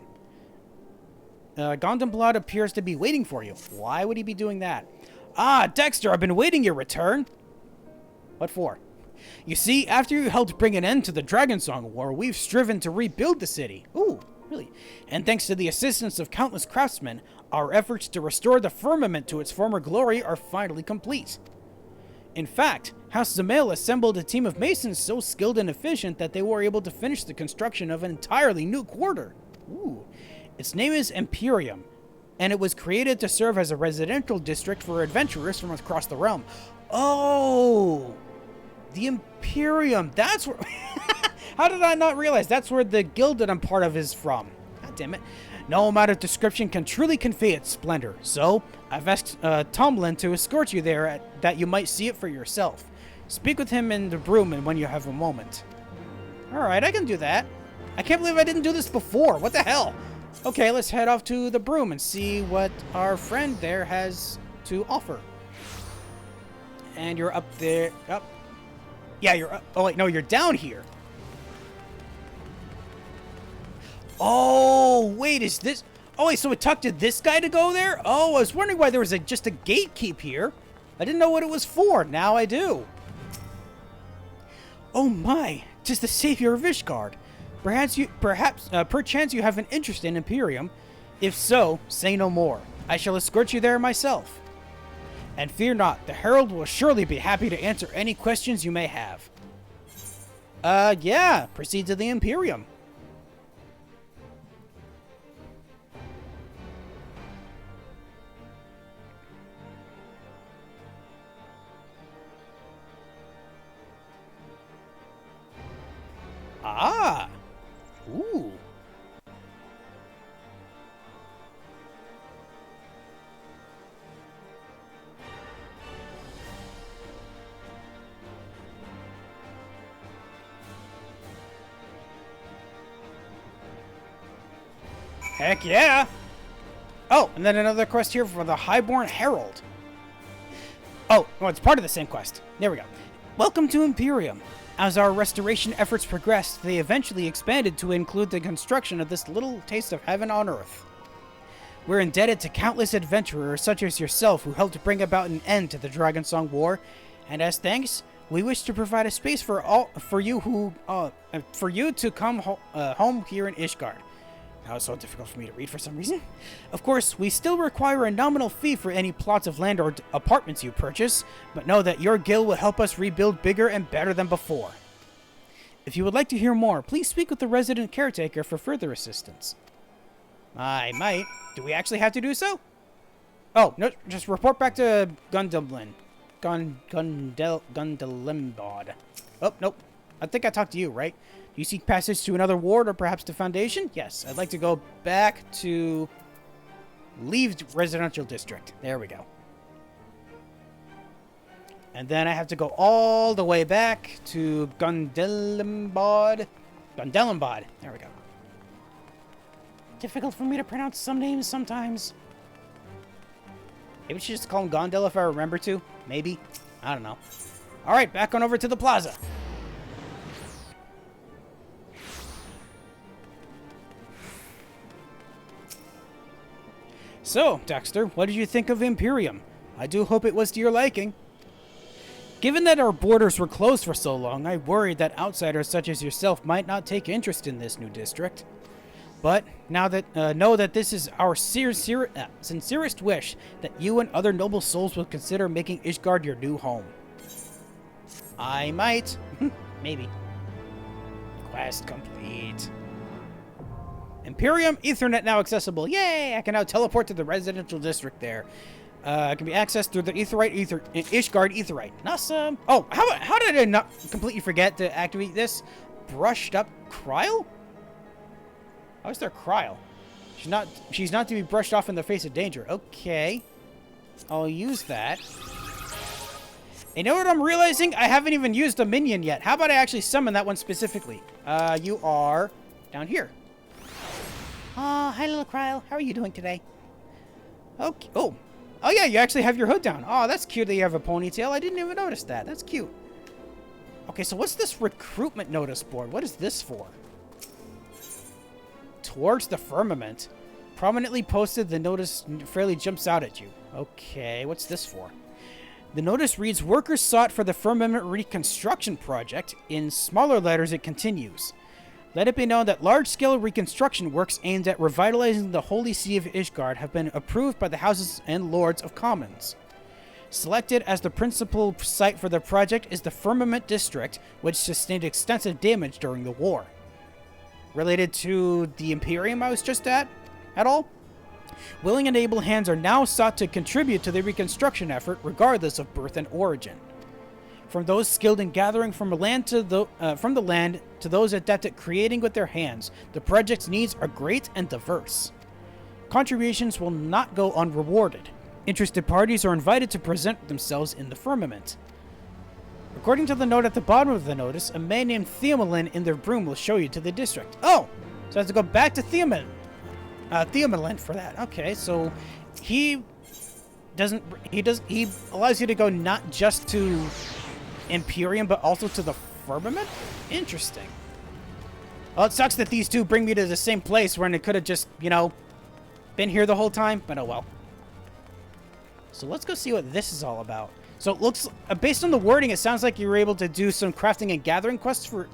Gondomblad appears to be waiting for you. Why would he be doing that? Ah, Dexter, I've been waiting your return. What for? You see, after you helped bring an end to the Dragonsong War, we've striven to rebuild the city. Ooh, really? And thanks to the assistance of countless craftsmen, our efforts to restore the firmament to its former glory are finally complete. In fact, House Zamail assembled a team of masons so skilled and efficient that they were able to finish the construction of an entirely new quarter. Ooh. Its name is Imperium, and it was created to serve as a residential district for adventurers from across the realm. Oh! The Imperium. That's where... How did I not realize that's where the guild that I'm part of is from? God damn it. No amount of description can truly convey its splendor, so I've asked Tomlin to escort you there that you might see it for yourself. Speak with him in the room and when you have a moment. Alright, I can do that. I can't believe I didn't do this before. What the hell? Okay, let's head off to the broom and see what our friend there has to offer. And you're up there. Up. Yeah, you're up. Oh, wait, no, you're down here. Oh, wait, is this... Oh, wait, so it tucked to this guy to go there? Oh, I was wondering why there was just a gatekeep here. I didn't know what it was for. Now I do. Oh, my. 'Tis the savior of Ishgard. Perchance you have an interest in Imperium. If so, say no more. I shall escort you there myself. And fear not, the Herald will surely be happy to answer any questions you may have. Yeah, proceed to the Imperium. Ah! Ooh. Heck yeah! Oh, and then another quest here for the Highborn Herald. Oh, well, it's part of the same quest. There we go. Welcome to Imperium. As our restoration efforts progressed, they eventually expanded to include the construction of this little taste of heaven on earth. We're indebted to countless adventurers such as yourself who helped bring about an end to the Dragonsong War, and as thanks, we wish to provide a space for you to come home here in Ishgard. Now it's so difficult for me to read for some reason. Of course, we still require a nominal fee for any plots of land or apartments you purchase, but know that your guild will help us rebuild bigger and better than before. If you would like to hear more, please speak with the resident caretaker for further assistance. I might. Do we actually have to do so? Oh, no, just report back to Gundelimbod. Oh, nope. I think I talked to you, right? Do you seek passage to another ward or perhaps the Foundation? Yes, I'd like to go back to Leaved Residential District. There we go. And then I have to go all the way back to Gundelimbod. Gundelimbod. There we go. Difficult for me to pronounce some names sometimes. Maybe we should just call him Gondel if I remember to. Maybe. I don't know. Alright, back on over to the plaza. So, Dexter, what did you think of Imperium? I do hope it was to your liking. Given that our borders were closed for so long, I worried that outsiders such as yourself might not take interest in this new district. But now that know that this is our sincerest wish that you and other noble souls will consider making Ishgard your new home. I might. Maybe. Quest complete. Imperium Ethernet now accessible. Yay! I can now teleport to the residential district there. It can be accessed through the Ishgard Aetherite. Awesome. Oh, how did I not completely forget to activate this? Brushed up Cryle? How is there Cryle? She's not to be brushed off in the face of danger. Okay. I'll use that. You know what I'm realizing? I haven't even used a minion yet. How about I actually summon that one specifically? You are down here. Hi little Cryle. How are you doing today? Okay. Oh yeah, you actually have your hood down. Oh, that's cute that you have a ponytail. I didn't even notice that. That's cute. Okay, so what's this recruitment notice board? What is this for? Towards the firmament. Prominently posted, the notice fairly jumps out at you. Okay, what's this for? The notice reads, workers sought for the firmament reconstruction project. In smaller letters, it continues. Let it be known that large-scale reconstruction works aimed at revitalizing the holy see of Ishgard have been approved by the Houses and Lords of Commons. Selected as the principal site for the project is the Firmament District, which sustained extensive damage during the war. Related to the Imperium I was just at all? Willing and able hands are now sought to contribute to the reconstruction effort regardless of birth and origin. From those skilled in gathering from the land to those adept at creating with their hands, the project's needs are great and diverse. Contributions will not go unrewarded. Interested parties are invited to present themselves in the firmament. According to the note at the bottom of the notice, a man named Theomelin in their broom will show you to the district. Oh, so I have to go back to Theomelin for that. Okay, so he allows you to go not just to Imperium, but also to the firmament? Interesting. Well, it sucks that these two bring me to the same place when it could have just, been here the whole time, but oh well. So let's go see what this is all about. So it looks, based on the wording, it sounds like you were able to do some crafting and gathering quests for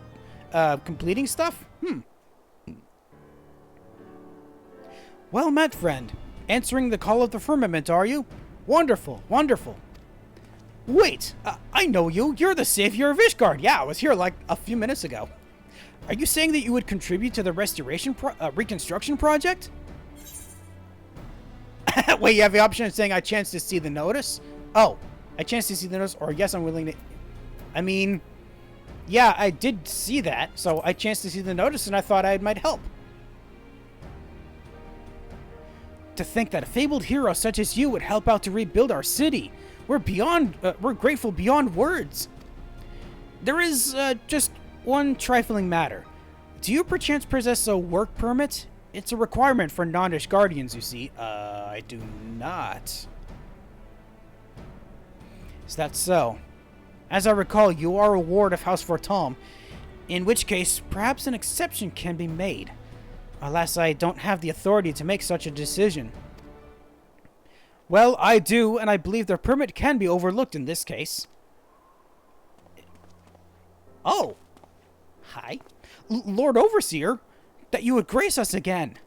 completing stuff? Well met, friend. Answering the call of the firmament, are you? Wonderful, wonderful. Wait, I know you. You're the savior of Ishgard. Yeah, I was here like a few minutes ago. Are you saying that you would contribute to the reconstruction project? Wait, you have the option of saying I chanced to see the notice? Oh, I chanced to see the notice, or yes, I'm willing to... I mean, yeah, I did see that, so I chanced to see the notice and I thought I might help. To think that a fabled hero such as you would help out to rebuild our city. We're grateful beyond words. There is just one trifling matter. Do you perchance possess a work permit? It's a requirement for non-Ishgardians, you see. I do not. Is that so? As I recall, you are a ward of House Fortom, in which case, perhaps an exception can be made. Alas, I don't have the authority to make such a decision. Well, I do, and I believe the permit can be overlooked in this case. Oh. Hi. Lord Overseer, that you would grace us again.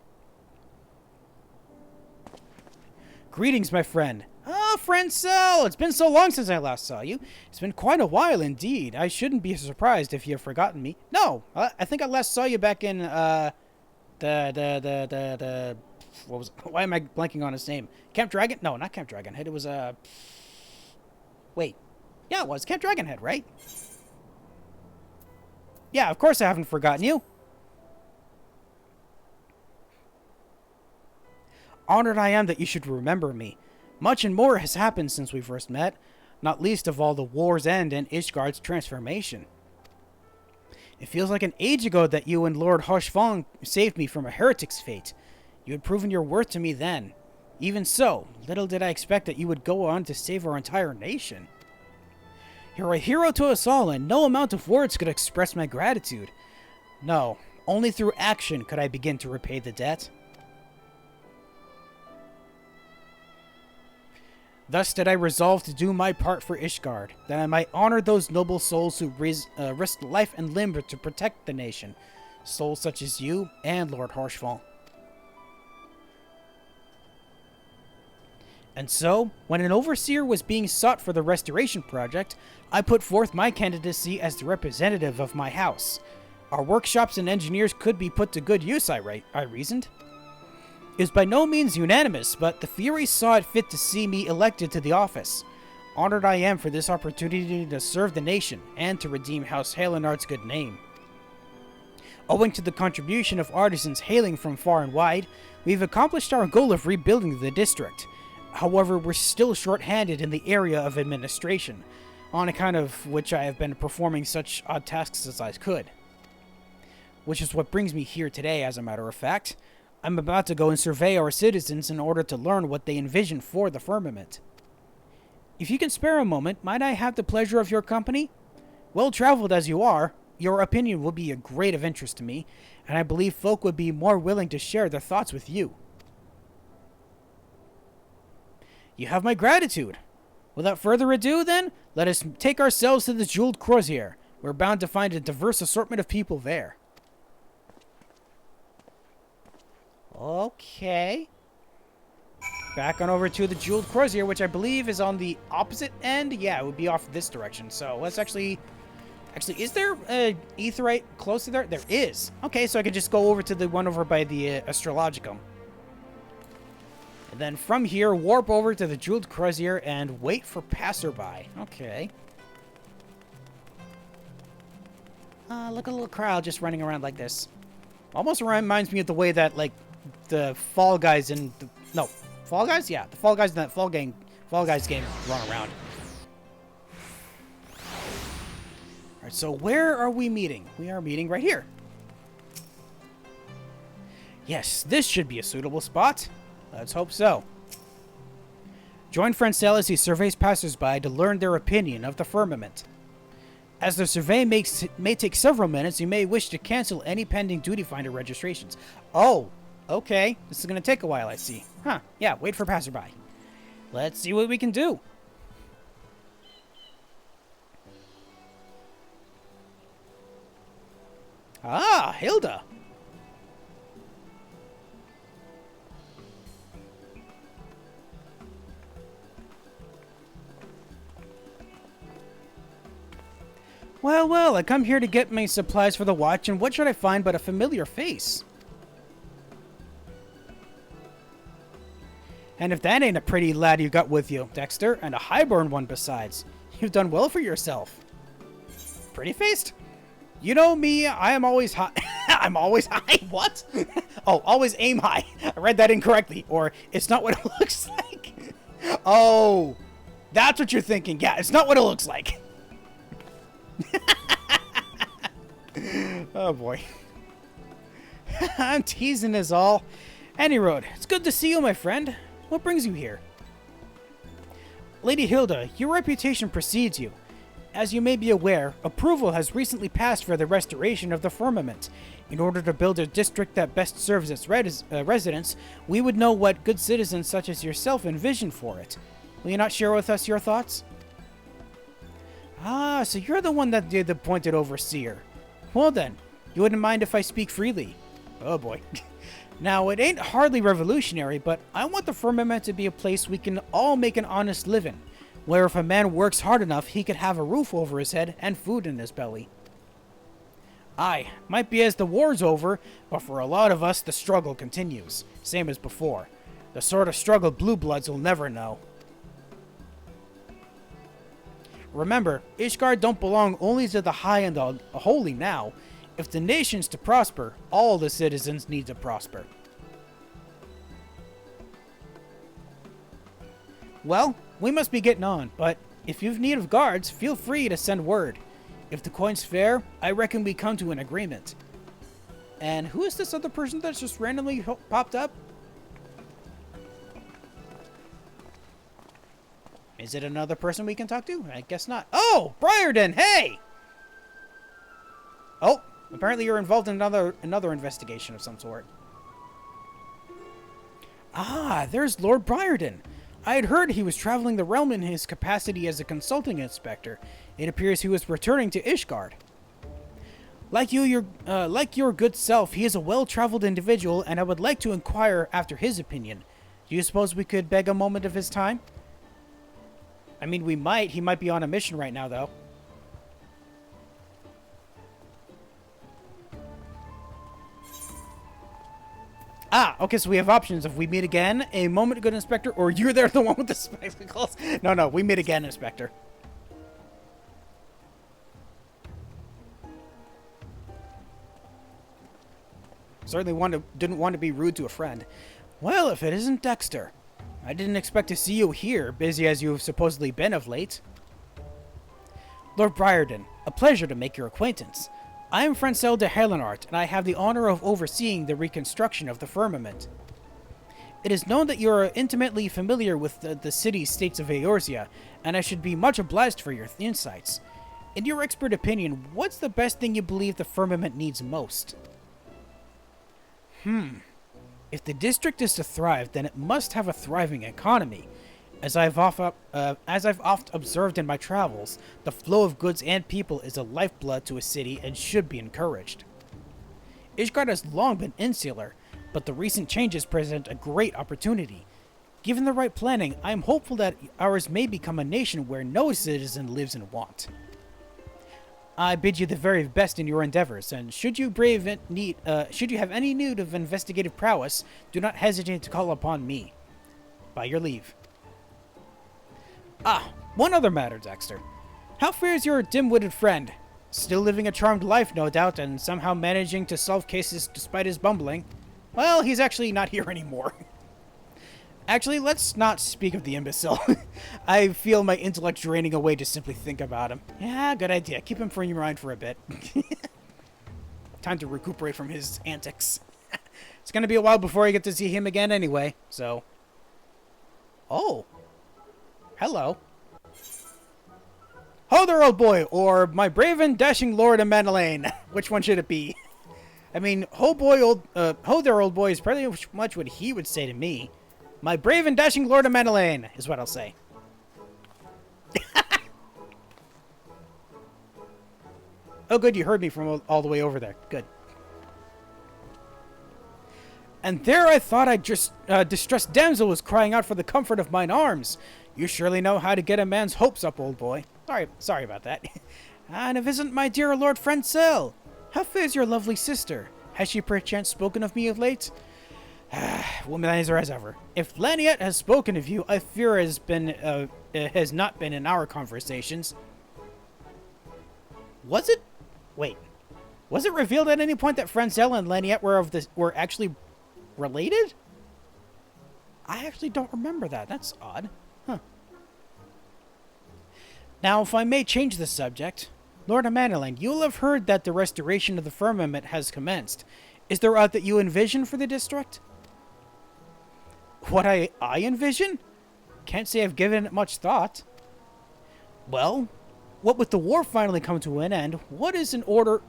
Greetings, my friend. Oh, Francel! It's been so long since I last saw you. It's been quite a while indeed. I shouldn't be surprised if you've forgotten me. No, I think I last saw you back in, what was... Why am I blanking on his name? Camp Dragon? No, not Camp Dragonhead. It was, Wait. Yeah, it was Camp Dragonhead, right? Yeah, of course I haven't forgotten you. Honored I am that you should remember me. Much and more has happened since we first met, not least of all the war's end and Ishgard's transformation. It feels like an age ago that you and Lord Hoshfang saved me from a heretic's fate. You had proven your worth to me then. Even so, little did I expect that you would go on to save our entire nation. You're a hero to us all, and no amount of words could express my gratitude. No, only through action could I begin to repay the debt. Thus did I resolve to do my part for Ishgard, that I might honor those noble souls who risked life and limb to protect the nation, souls such as you and Lord Hoshfang. And so, when an overseer was being sought for the restoration project, I put forth my candidacy as the representative of my house. Our workshops and engineers could be put to good use, I reasoned. It was by no means unanimous, but the Furies saw it fit to see me elected to the office. Honored I am for this opportunity to serve the nation and to redeem House Halenard's good name. Owing to the contribution of artisans hailing from far and wide, we've accomplished our goal of rebuilding the district. However, we're still short-handed in the area of administration, on account of which I have been performing such odd tasks as I could. Which is what brings me here today, as a matter of fact. I'm about to go and survey our citizens in order to learn what they envision for the firmament. If you can spare a moment, might I have the pleasure of your company? Well-traveled as you are, your opinion will be a great of interest to me, and I believe folk would be more willing to share their thoughts with you. You have my gratitude. Without further ado, then, let us take ourselves to the Jeweled Crozier. We're bound to find a diverse assortment of people there. Okay. Back on over to the Jeweled Crozier, which I believe is on the opposite end. Yeah, it would be off this direction. So let's actually... Actually, is there a Aetheryte close to there? There is. Okay, so I could just go over to the one over by the Astrologicum. And then from here, warp over to the Jeweled Crozier and wait for passerby. Okay. Look at a little crowd just running around like this. Almost reminds me of the way that, like, the Fall Guys in... No, Fall Guys? Yeah, the Fall Guys in that Fall Guys game run around. Alright, so where are we meeting? We are meeting right here. Yes, this should be a suitable spot. Let's hope so. Join Francel as he surveys passersby to learn their opinion of the firmament. As the survey may take several minutes, you may wish to cancel any pending duty finder registrations. Oh, okay. This is going to take a while, I see. Huh, yeah, wait for passerby. Let's see what we can do. Ah, Hilda. Well, well, I come here to get my supplies for the watch, and what should I find but a familiar face? And if that ain't a pretty lad you got with you, Dexter, and a highborn one besides, you've done well for yourself. Pretty-faced? You know me, I am always high. I'm always high? What? Oh, always aim high. I read that incorrectly, or it's not what it looks like. Oh, that's what you're thinking. Yeah, it's not what it looks like. Oh boy. I'm teasing us all. Any road, it's good to see you, my friend. What brings you here? Lady Hilda, your reputation precedes you. As you may be aware, approval has recently passed for the restoration of the firmament. In order to build a district that best serves its residents, we would know what good citizens such as yourself envision for it. Will you not share with us your thoughts? Ah, so you're the one that did the appointed overseer. Well then, you wouldn't mind if I speak freely. Oh boy. Now, it ain't hardly revolutionary, but I want the firmament to be a place we can all make an honest living, where if a man works hard enough, he could have a roof over his head and food in his belly. Aye, might be as the war's over, but for a lot of us, the struggle continues, same as before. The sort of struggle blue bloods will never know. Remember, Ishgard don't belong only to the high and the holy now. If the nation's to prosper, all the citizens need to prosper. Well, we must be getting on, but if you've need of guards, feel free to send word. If the coin's fair, I reckon we come to an agreement. And who is this other person that's just randomly popped up? Is it another person we can talk to? I guess not. Oh, Briardien, hey! Oh, apparently you're involved in another investigation of some sort. Ah, there's Lord Briardien. I had heard he was traveling the realm in his capacity as a consulting inspector. It appears he was returning to Ishgard. Like your good self, he is a well-traveled individual, and I would like to inquire after his opinion. Do you suppose we could beg a moment of his time? I mean, we might. He might be on a mission right now, though. Ah, okay, so we have options. If we meet again, a moment, good inspector, or you're there, the one with the spectacles. No, we meet again, inspector. Certainly didn't want to be rude to a friend. Well, if it isn't Dexter. I didn't expect to see you here, busy as you have supposedly been of late. Lord Briardien, a pleasure to make your acquaintance. I am Francel de Helenart, and I have the honor of overseeing the reconstruction of the firmament. It is known that you are intimately familiar with the city-states of Eorzea, and I should be much obliged for your insights. In your expert opinion, what's the best thing you believe the firmament needs most? If the district is to thrive, then it must have a thriving economy. As I've oft observed in my travels, the flow of goods and people is a lifeblood to a city and should be encouraged. Ishgard has long been insular, but the recent changes present a great opportunity. Given the right planning, I am hopeful that ours may become a nation where no citizen lives in want. I bid you the very best in your endeavors, and should you have any need of investigative prowess, do not hesitate to call upon me. By your leave. Ah, one other matter, Dexter. How fares your dim-witted friend? Still living a charmed life, no doubt, and somehow managing to solve cases despite his bumbling. Well, he's actually not here anymore. Actually, let's not speak of the imbecile. I feel my intellect draining away to simply think about him. Yeah, good idea. Keep him from your mind for a bit. Time to recuperate from his antics. It's gonna be a while before I get to see him again anyway, so... Oh. Hello. Ho there, old boy, or my brave and dashing Lord of Manelaine. Which one should it be? I mean, ho there, old boy is pretty much what he would say to me. My brave and dashing Lord of Manelaine is what I'll say. Oh, good, you heard me from all the way over there. Good. And there I thought a distressed damsel was crying out for the comfort of mine arms. You surely know how to get a man's hopes up, old boy. Sorry about that. And if isn't my dear Lord Francel? How fares your lovely sister? Has she perchance spoken of me of late? Womanizer as ever. If Laniette has spoken of you, I fear it has not been in our conversations. Was it? Wait. Was it revealed at any point that Francel and Laniette were actually related? I actually don't remember that. That's odd. Huh. Now, if I may change the subject, Lord of Manelaine, you'll have heard that the restoration of the firmament has commenced. Is there aught that you envision for the district? What I envision? Can't say I've given it much thought. Well, what with the war finally come to an end, what is in order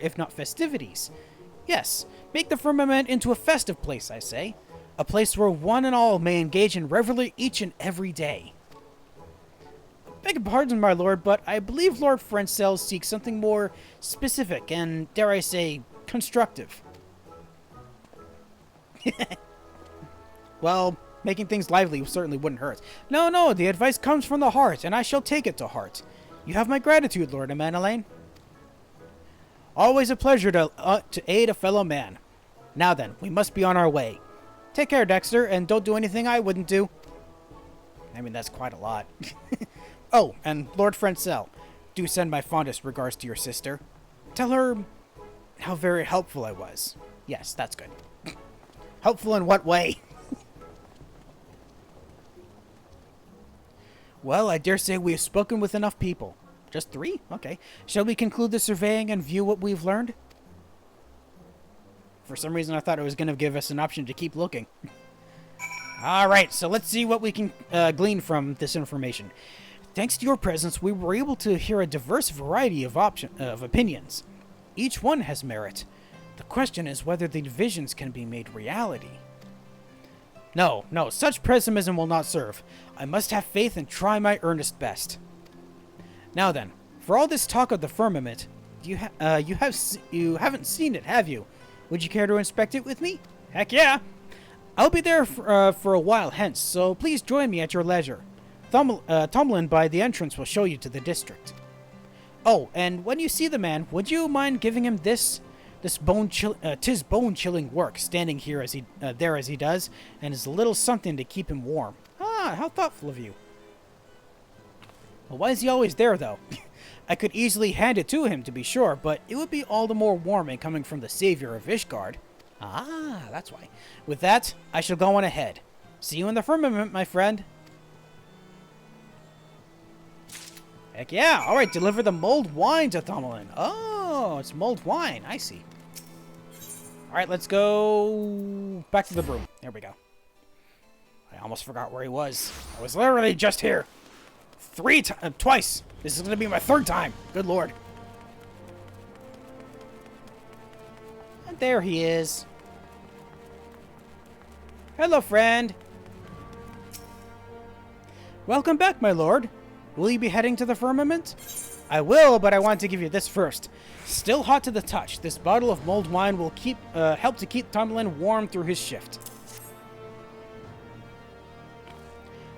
if not festivities? Yes, make the firmament into a festive place, I say. A place where one and all may engage in revelry each and every day. Beg your pardon, my lord, but I believe Lord Francel seeks something more specific and, dare I say, constructive. Well, making things lively certainly wouldn't hurt. No, no, the advice comes from the heart, and I shall take it to heart. You have my gratitude, Lord Emmanuel. Always a pleasure to aid a fellow man. Now then, we must be on our way. Take care, Dexter, and don't do anything I wouldn't do. I mean, that's quite a lot. Oh, and Lord Francel, do send my fondest regards to your sister. Tell her how very helpful I was. Yes, that's good. Helpful in what way? Well, I dare say we have spoken with enough people. Just 3? Okay. Shall we conclude the surveying and view what we've learned? For some reason, I thought it was going to give us an option to keep looking. Alright, so let's see what we can glean from this information. Thanks to your presence, we were able to hear a diverse variety of opinions. Each one has merit. The question is whether the visions can be made reality. No, such pessimism will not serve. I must have faith and try my earnest best. Now then, for all this talk of the firmament, you haven't seen it, have you? Would you care to inspect it with me? Heck yeah! I'll be there for a while hence, so please join me at your leisure. Tomlin by the entrance will show you to the district. Oh, and when you see the man, would you mind giving him tis bone-chilling work, standing here as he does, and is a little something to keep him warm. Ah, how thoughtful of you. Well, why is he always there, though? I could easily hand it to him, to be sure, but it would be all the more warming coming from the savior of Ishgard. Ah, that's why. With that, I shall go on ahead. See you in the firmament, my friend. Heck yeah! Alright, deliver the mulled wine to Tomlin. Oh, it's mulled wine. I see. Alright, let's go back to the broom. There we go. I almost forgot where he was. I was literally just here. Twice. This is going to be my 3rd time. Good lord. And there he is. Hello, friend. Welcome back, my lord. Will you be heading to the firmament? I will, but I want to give you this first. Still hot to the touch, this bottle of mulled wine will help to keep Tomlin warm through his shift.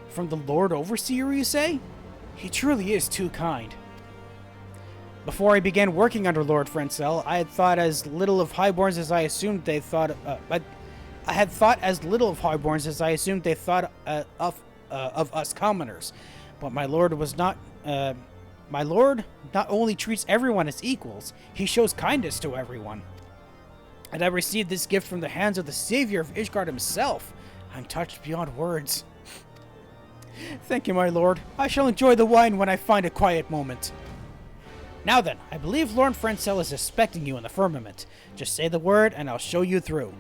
From the Lord Overseer, you say? He truly is too kind. Before I began working under Lord Francel, I had thought as little of highborns as I assumed they thought. I had thought as little of highborns as I assumed they thought of us commoners. But my lord was not. My lord not only treats everyone as equals, he shows kindness to everyone. And I received this gift from the hands of the savior of Ishgard himself. I'm touched beyond words. Thank you, my lord. I shall enjoy the wine when I find a quiet moment. Now then, I believe Lord Francel is expecting you in the firmament. Just say the word and I'll show you through.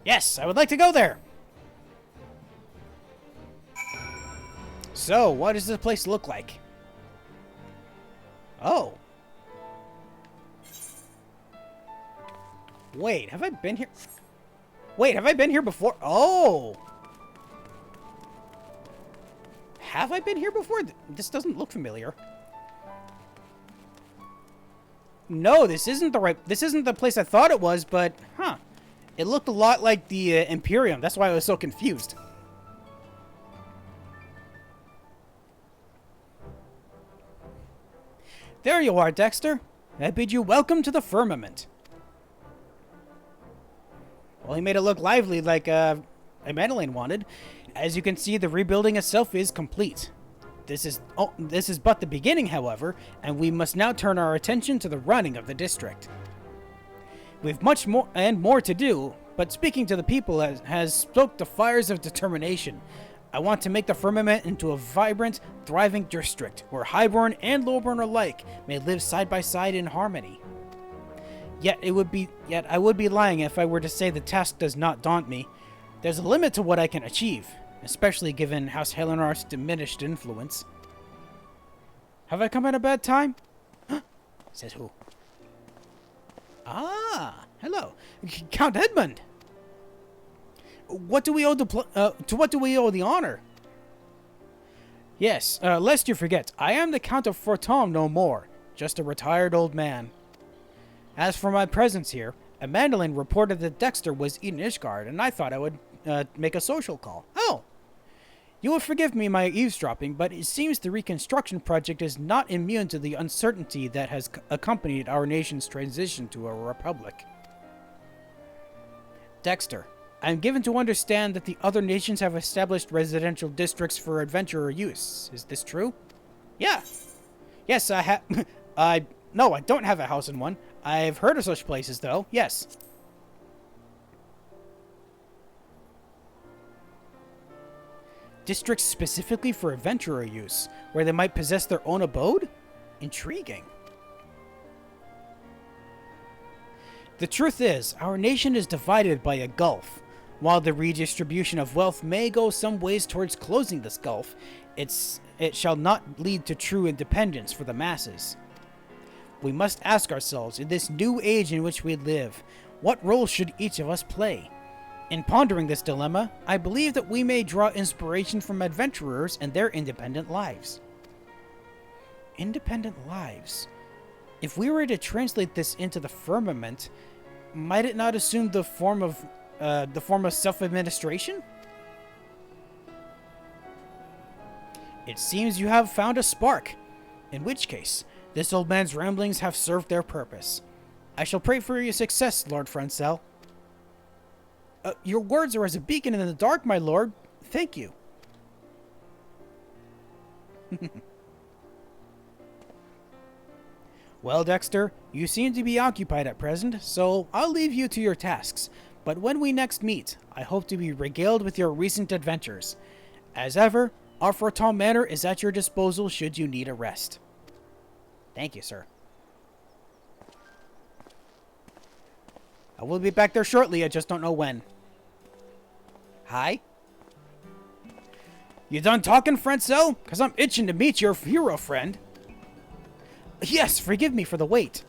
Yes, I would like to go there. So, what does this place look like? Oh. Wait, have I been here? Wait, have I been here before? Oh. Have I been here before? This doesn't look familiar. No, this isn't the place I thought it was, but, huh. It looked a lot like the Imperium. That's why I was so confused. There you are, Dexter. I bid you welcome to the firmament. Well, he made it look lively like Madeline wanted. As you can see, the rebuilding itself is complete. This is but the beginning, however, and we must now turn our attention to the running of the district. We've much more to do, but speaking to the people has stoked the fires of determination. I want to make the firmament into a vibrant, thriving district where highborn and lowborn alike may live side by side in harmony. Yet I would be lying if I were to say the task does not daunt me. There's a limit to what I can achieve, especially given House Helenar's diminished influence. Have I come at a bad time? Says who? Ah, hello, Count Edmund. What do we owe to what do we owe the honor? Yes, lest you forget, I am the Count of Fortom no more, just a retired old man. As for my presence here, A mandolin reported that Dexter was eating Ishgard, and I thought I would make a social call. Oh! You will forgive me my eavesdropping, but it seems the reconstruction project is not immune to the uncertainty that has accompanied our nation's transition to a republic. Dexter, I am given to understand that the other nations have established residential districts for adventurer use. Is this true? Yeah. Yes, I have... No, I don't have a house in one. I've heard of such places, though. Yes. Districts specifically for adventurer use, where they might possess their own abode? Intriguing. The truth is, our nation is divided by a gulf. While the redistribution of wealth may go some ways towards closing this gulf, it shall not lead to true independence for the masses. We must ask ourselves, in this new age in which we live, what role should each of us play? In pondering this dilemma, I believe that we may draw inspiration from adventurers and their independent lives. Independent lives. If we were to translate this into the firmament, might it not assume the form of self-administration? It seems you have found a spark. In which case, this old man's ramblings have served their purpose. I shall pray for your success, Lord Francel. Your words are as a beacon in the dark, my lord. Thank you. Well, Dexter, you seem to be occupied at present, so I'll leave you to your tasks. But when we next meet, I hope to be regaled with your recent adventures. As ever, Arforton Manor is at your disposal should you need a rest. Thank you, sir. I will be back there shortly, I just don't know when. Hi? You done talking, Francel? Because I'm itching to meet your hero friend. Yes, forgive me for the wait.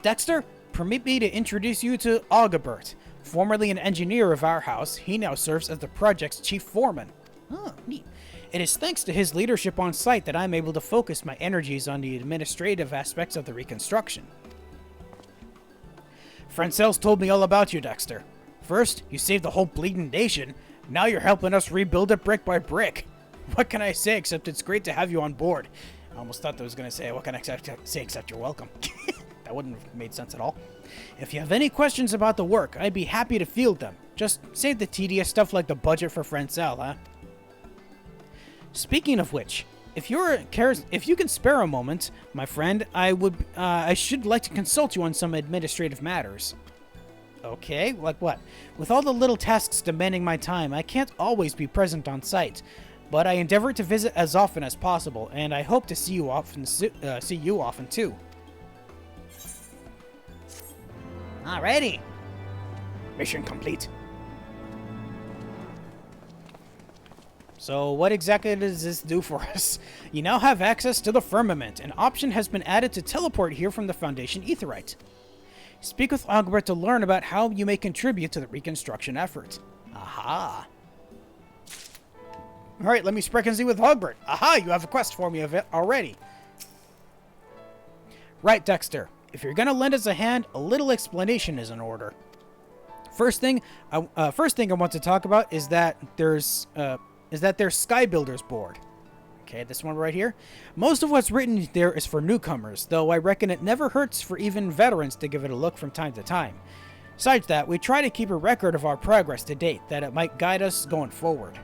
Dexter, permit me to introduce you to Augabert. Formerly an engineer of our house, he now serves as the project's chief foreman. Oh, neat. It is thanks to his leadership on site that I'm able to focus my energies on the administrative aspects of the reconstruction. Francel's told me all about you, Dexter. First, you saved the whole bleeding nation. Now you're helping us rebuild it brick by brick. What can I say except it's great to have you on board? I almost thought that was going to say, what can I say except you're welcome? That wouldn't have made sense at all. If you have any questions about the work, I'd be happy to field them. Just save the tedious stuff like the budget for Francel, huh? Speaking of which, if you can spare a moment, my friend, I should like to consult you on some administrative matters. Okay, like what? With all the little tasks demanding my time, I can't always be present on site, but I endeavor to visit as often as possible, and I hope to see you often too. Alrighty. Mission complete. So what exactly does this do for us? You now have access to the Firmament. An option has been added to teleport here from the Foundation Aetheryte. Speak with Augabert to learn about how you may contribute to the reconstruction effort. Aha. Alright, let me speak and see with Augabert. Aha, you have a quest for me of it already. Right, Dexter. If you're gonna lend us a hand, a little explanation is in order. First thing I want to talk about is that there's Sky Builders board. Okay, this one right here. Most of what's written there is for newcomers, though I reckon it never hurts for even veterans to give it a look from time to time. Besides that, we try to keep a record of our progress to date, that it might guide us going forward.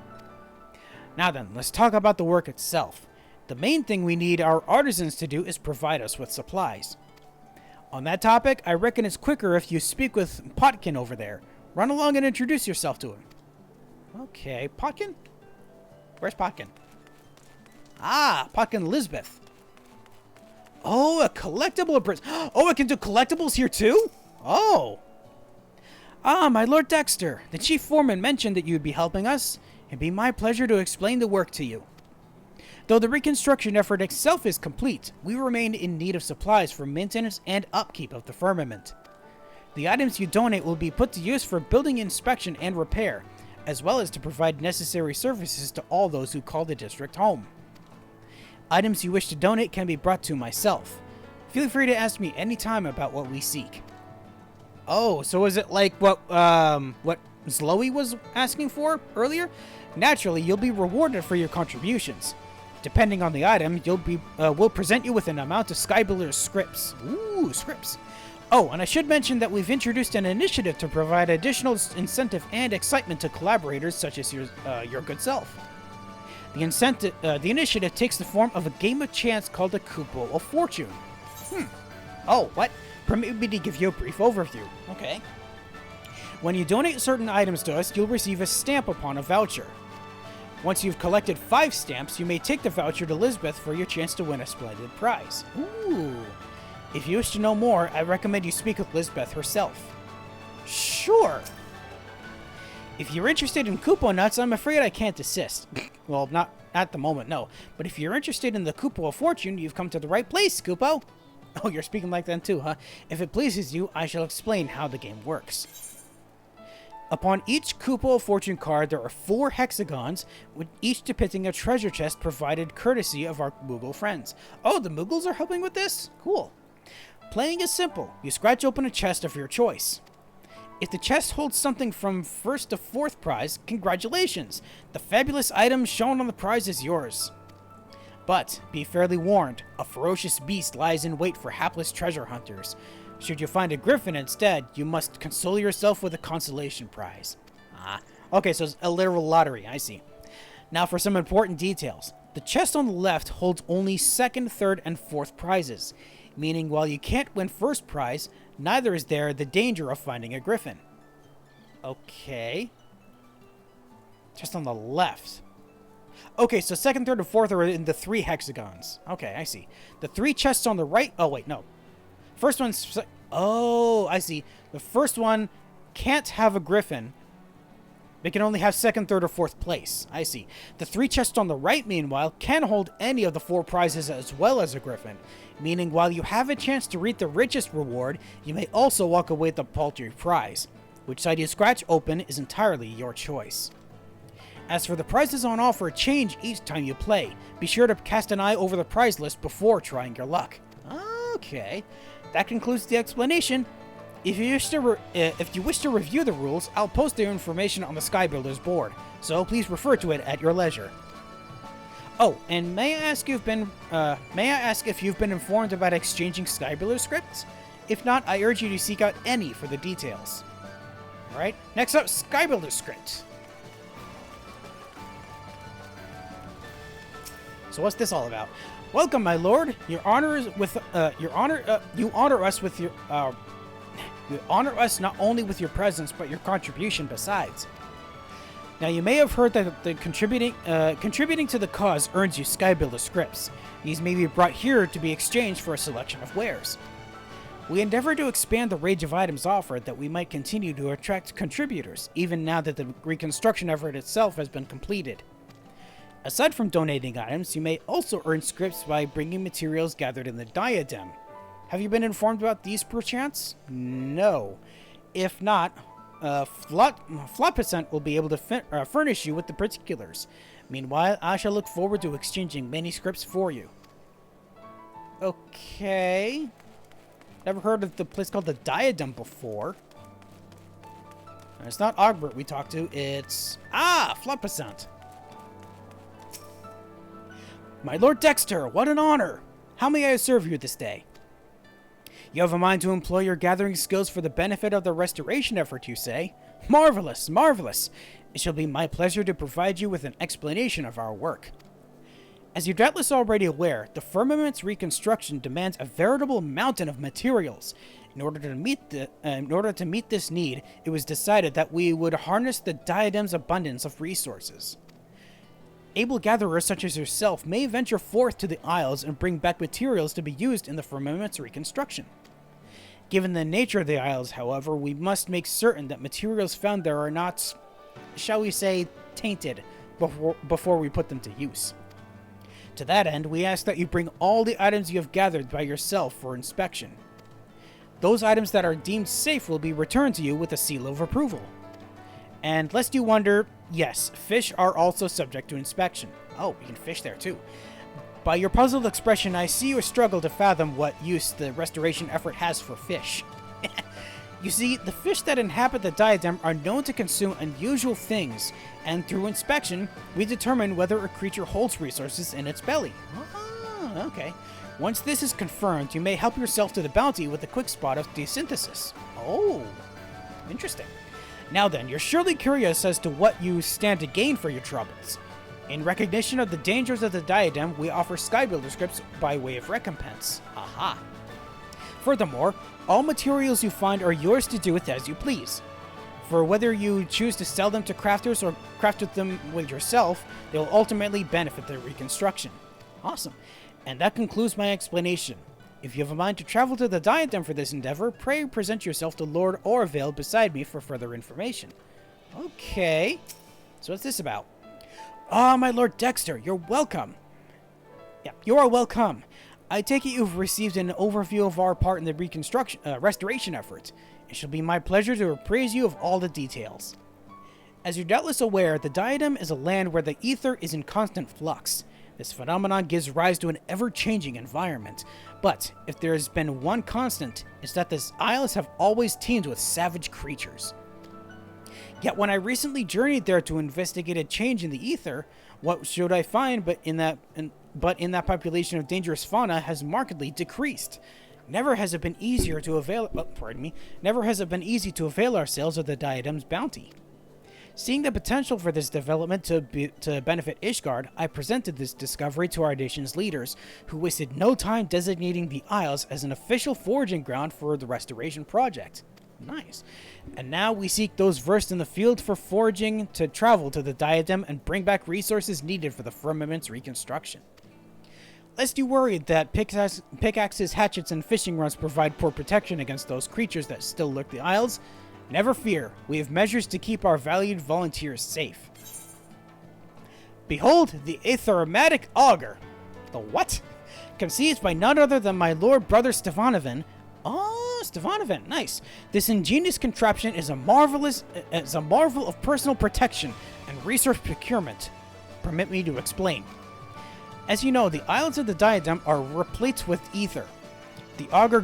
Now then, let's talk about the work itself. The main thing we need our artisans to do is provide us with supplies. On that topic, I reckon it's quicker if you speak with Potkin over there. Run along and introduce yourself to him. Okay, Potkin? Where's Potkin? Ah, Potkin Lisbeth. Oh, a collectible. Oh, I can do collectibles here too? Oh. Ah, my Lord Dexter. The Chief Foreman mentioned that you'd be helping us. It'd be my pleasure to explain the work to you. Though the reconstruction effort itself is complete, we remain in need of supplies for maintenance and upkeep of the firmament. The items you donate will be put to use for building inspection and repair, as well as to provide necessary services to all those who call the district home. Items you wish to donate can be brought to myself. Feel free to ask me anytime about what we seek. Oh, so is it like what Zloe was asking for earlier? Naturally, you'll be rewarded for your contributions. Depending on the item, we'll present you with an amount of Skybuilder's scripts. Ooh, scripts. Oh, and I should mention that we've introduced an initiative to provide additional incentive and excitement to collaborators such as your good self. The initiative takes the form of a game of chance called a Couple of Fortune. Oh, what? Permit me to give you a brief overview. Okay. When you donate certain items to us, you'll receive a stamp upon a voucher. Once you've collected 5 stamps, you may take the voucher to Lisbeth for your chance to win a splendid prize. Ooh. If you wish to know more, I recommend you speak with Lisbeth herself. Sure. If you're interested in Koopo Nuts, I'm afraid I can't assist. Well, not at the moment, no. But if you're interested in the Koopo of Fortune, you've come to the right place, Koopo. Oh, you're speaking like that too, huh? If it pleases you, I shall explain how the game works. Upon each Koopo of Fortune card, there are 4 hexagons, with each depicting a treasure chest provided courtesy of our Moogle friends. Oh, the Moogles are helping with this? Cool. Playing is simple. You scratch open a chest of your choice. If the chest holds something from 1st to 4th prize, congratulations! The fabulous item shown on the prize is yours. But, be fairly warned, a ferocious beast lies in wait for hapless treasure hunters. Should you find a griffin instead, you must console yourself with a consolation prize. Okay, so it's a literal lottery, I see. Now for some important details. The chest on the left holds only 2nd, 3rd, and 4th prizes, meaning while you can't win 1st prize, neither is there the danger of finding a griffin. Okay. Chest on the left. Okay, so 2nd, 3rd, and 4th are in the 3 hexagons. Okay, I see. The 3 chests on the right... Oh, wait, no. First one's... Oh, I see. The first one can't have a griffin. They can only have 2nd, 3rd, or 4th place. I see. The 3 chests on the right, meanwhile, can hold any of the 4 prizes as well as a griffin. Meaning, while you have a chance to reap the richest reward, you may also walk away with a paltry prize. Which side you scratch open is entirely your choice. As for the prizes on offer, change each time you play. Be sure to cast an eye over the prize list before trying your luck. Okay. That concludes the explanation. If you wish to review the rules, I'll post their information on the Skybuilders board, so please refer to it at your leisure. Oh, and may I ask if you've been informed about exchanging Skybuilder scripts? If not, I urge you to seek out any for the details. Alright, next up, Skybuilder script. So what's this all about? Welcome, my lord. You honor us not only with your presence, but your contribution besides. Now, you may have heard that the contributing to the cause earns you Skybuilder scripts. These may be brought here to be exchanged for a selection of wares. We endeavor to expand the range of items offered that we might continue to attract contributors, even now that the reconstruction effort itself has been completed. Aside from donating items, you may also earn scripts by bringing materials gathered in the diadem. Have you been informed about these perchance? No. If not, Floppercent will be able to furnish you with the particulars. Meanwhile, I shall look forward to exchanging many scripts for you. Okay. Never heard of the place called the Diadem before. And it's not Ogbert we talked to, it's... Floppercent. My Lord Dexter, what an honor! How may I serve you this day? You have a mind to employ your gathering skills for the benefit of the restoration effort, you say? Marvelous, marvelous! It shall be my pleasure to provide you with an explanation of our work. As you're doubtless already aware, the Firmament's reconstruction demands a veritable mountain of materials. In order to meet this need, it was decided that we would harness the Diadem's abundance of resources. Able gatherers such as yourself may venture forth to the Isles and bring back materials to be used in the Firmament's reconstruction. Given the nature of the Isles, however, we must make certain that materials found there are not, shall we say, tainted before we put them to use. To that end, we ask that you bring all the items you have gathered by yourself for inspection. Those items that are deemed safe will be returned to you with a seal of approval. And lest you wonder, yes, fish are also subject to inspection. Oh, you can fish there too. By your puzzled expression, I see you struggle to fathom what use the restoration effort has for fish. You see, the fish that inhabit the diadem are known to consume unusual things, and through inspection, we determine whether a creature holds resources in its belly. Ah, okay. Once this is confirmed, you may help yourself to the bounty with a quick spot of desynthesis. Oh, interesting. Now then, you're surely curious as to what you stand to gain for your troubles. In recognition of the dangers of the diadem, we offer Skybuilder scripts by way of recompense. Aha. Furthermore, all materials you find are yours to do with as you please. For whether you choose to sell them to crafters or craft them with yourself, they will ultimately benefit the reconstruction. Awesome. And that concludes my explanation. If you have a mind to travel to the diadem for this endeavor, pray present yourself to Lord Orville beside me for further information. Okay. So what's this about? Ah, my Lord Dexter, you're welcome. Yeah, you are welcome. I take it you've received an overview of our part in the restoration effort. It shall be my pleasure to appraise you of all the details. As you're doubtless aware, the diadem is a land where the ether is in constant flux. This phenomenon gives rise to an ever-changing environment. But if there has been one constant, it's that the isles have always teemed with savage creatures. Yet when I recently journeyed there to investigate a change in the ether, what should I find but in that population of dangerous fauna has markedly decreased. Never has it been easy to avail ourselves of the diadem's bounty. Seeing the potential for this development to benefit Ishgard, I presented this discovery to our nation's leaders, who wasted no time designating the Isles as an official foraging ground for the restoration project. Nice. And now we seek those versed in the field for foraging to travel to the diadem and bring back resources needed for the firmament's reconstruction. Lest you worry that pickaxes, hatchets, and fishing rods provide poor protection against those creatures that still lurk the Isles, never fear, we have measures to keep our valued volunteers safe. Behold, the Aetherimatic Auger. The what? Conceived by none other than my lord brother Stefanovan. Oh, Stefanovan, nice. This ingenious contraption is a marvel of personal protection and resource procurement. Permit me to explain. As you know, the islands of the diadem are replete with ether. The auger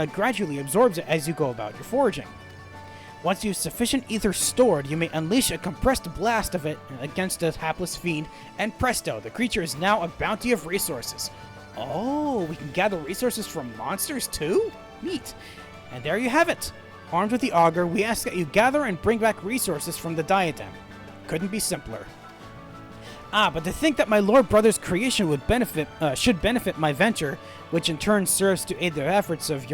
gradually absorbs it as you go about your foraging. Once you have sufficient ether stored, you may unleash a compressed blast of it against a hapless fiend, and presto, the creature is now a bounty of resources. Oh, we can gather resources from monsters too? Neat. And there you have it. Armed with the auger, we ask that you gather and bring back resources from the diadem. Couldn't be simpler. Ah, but to think that my lord brother's creation should benefit my venture, which in turn serves to aid the efforts of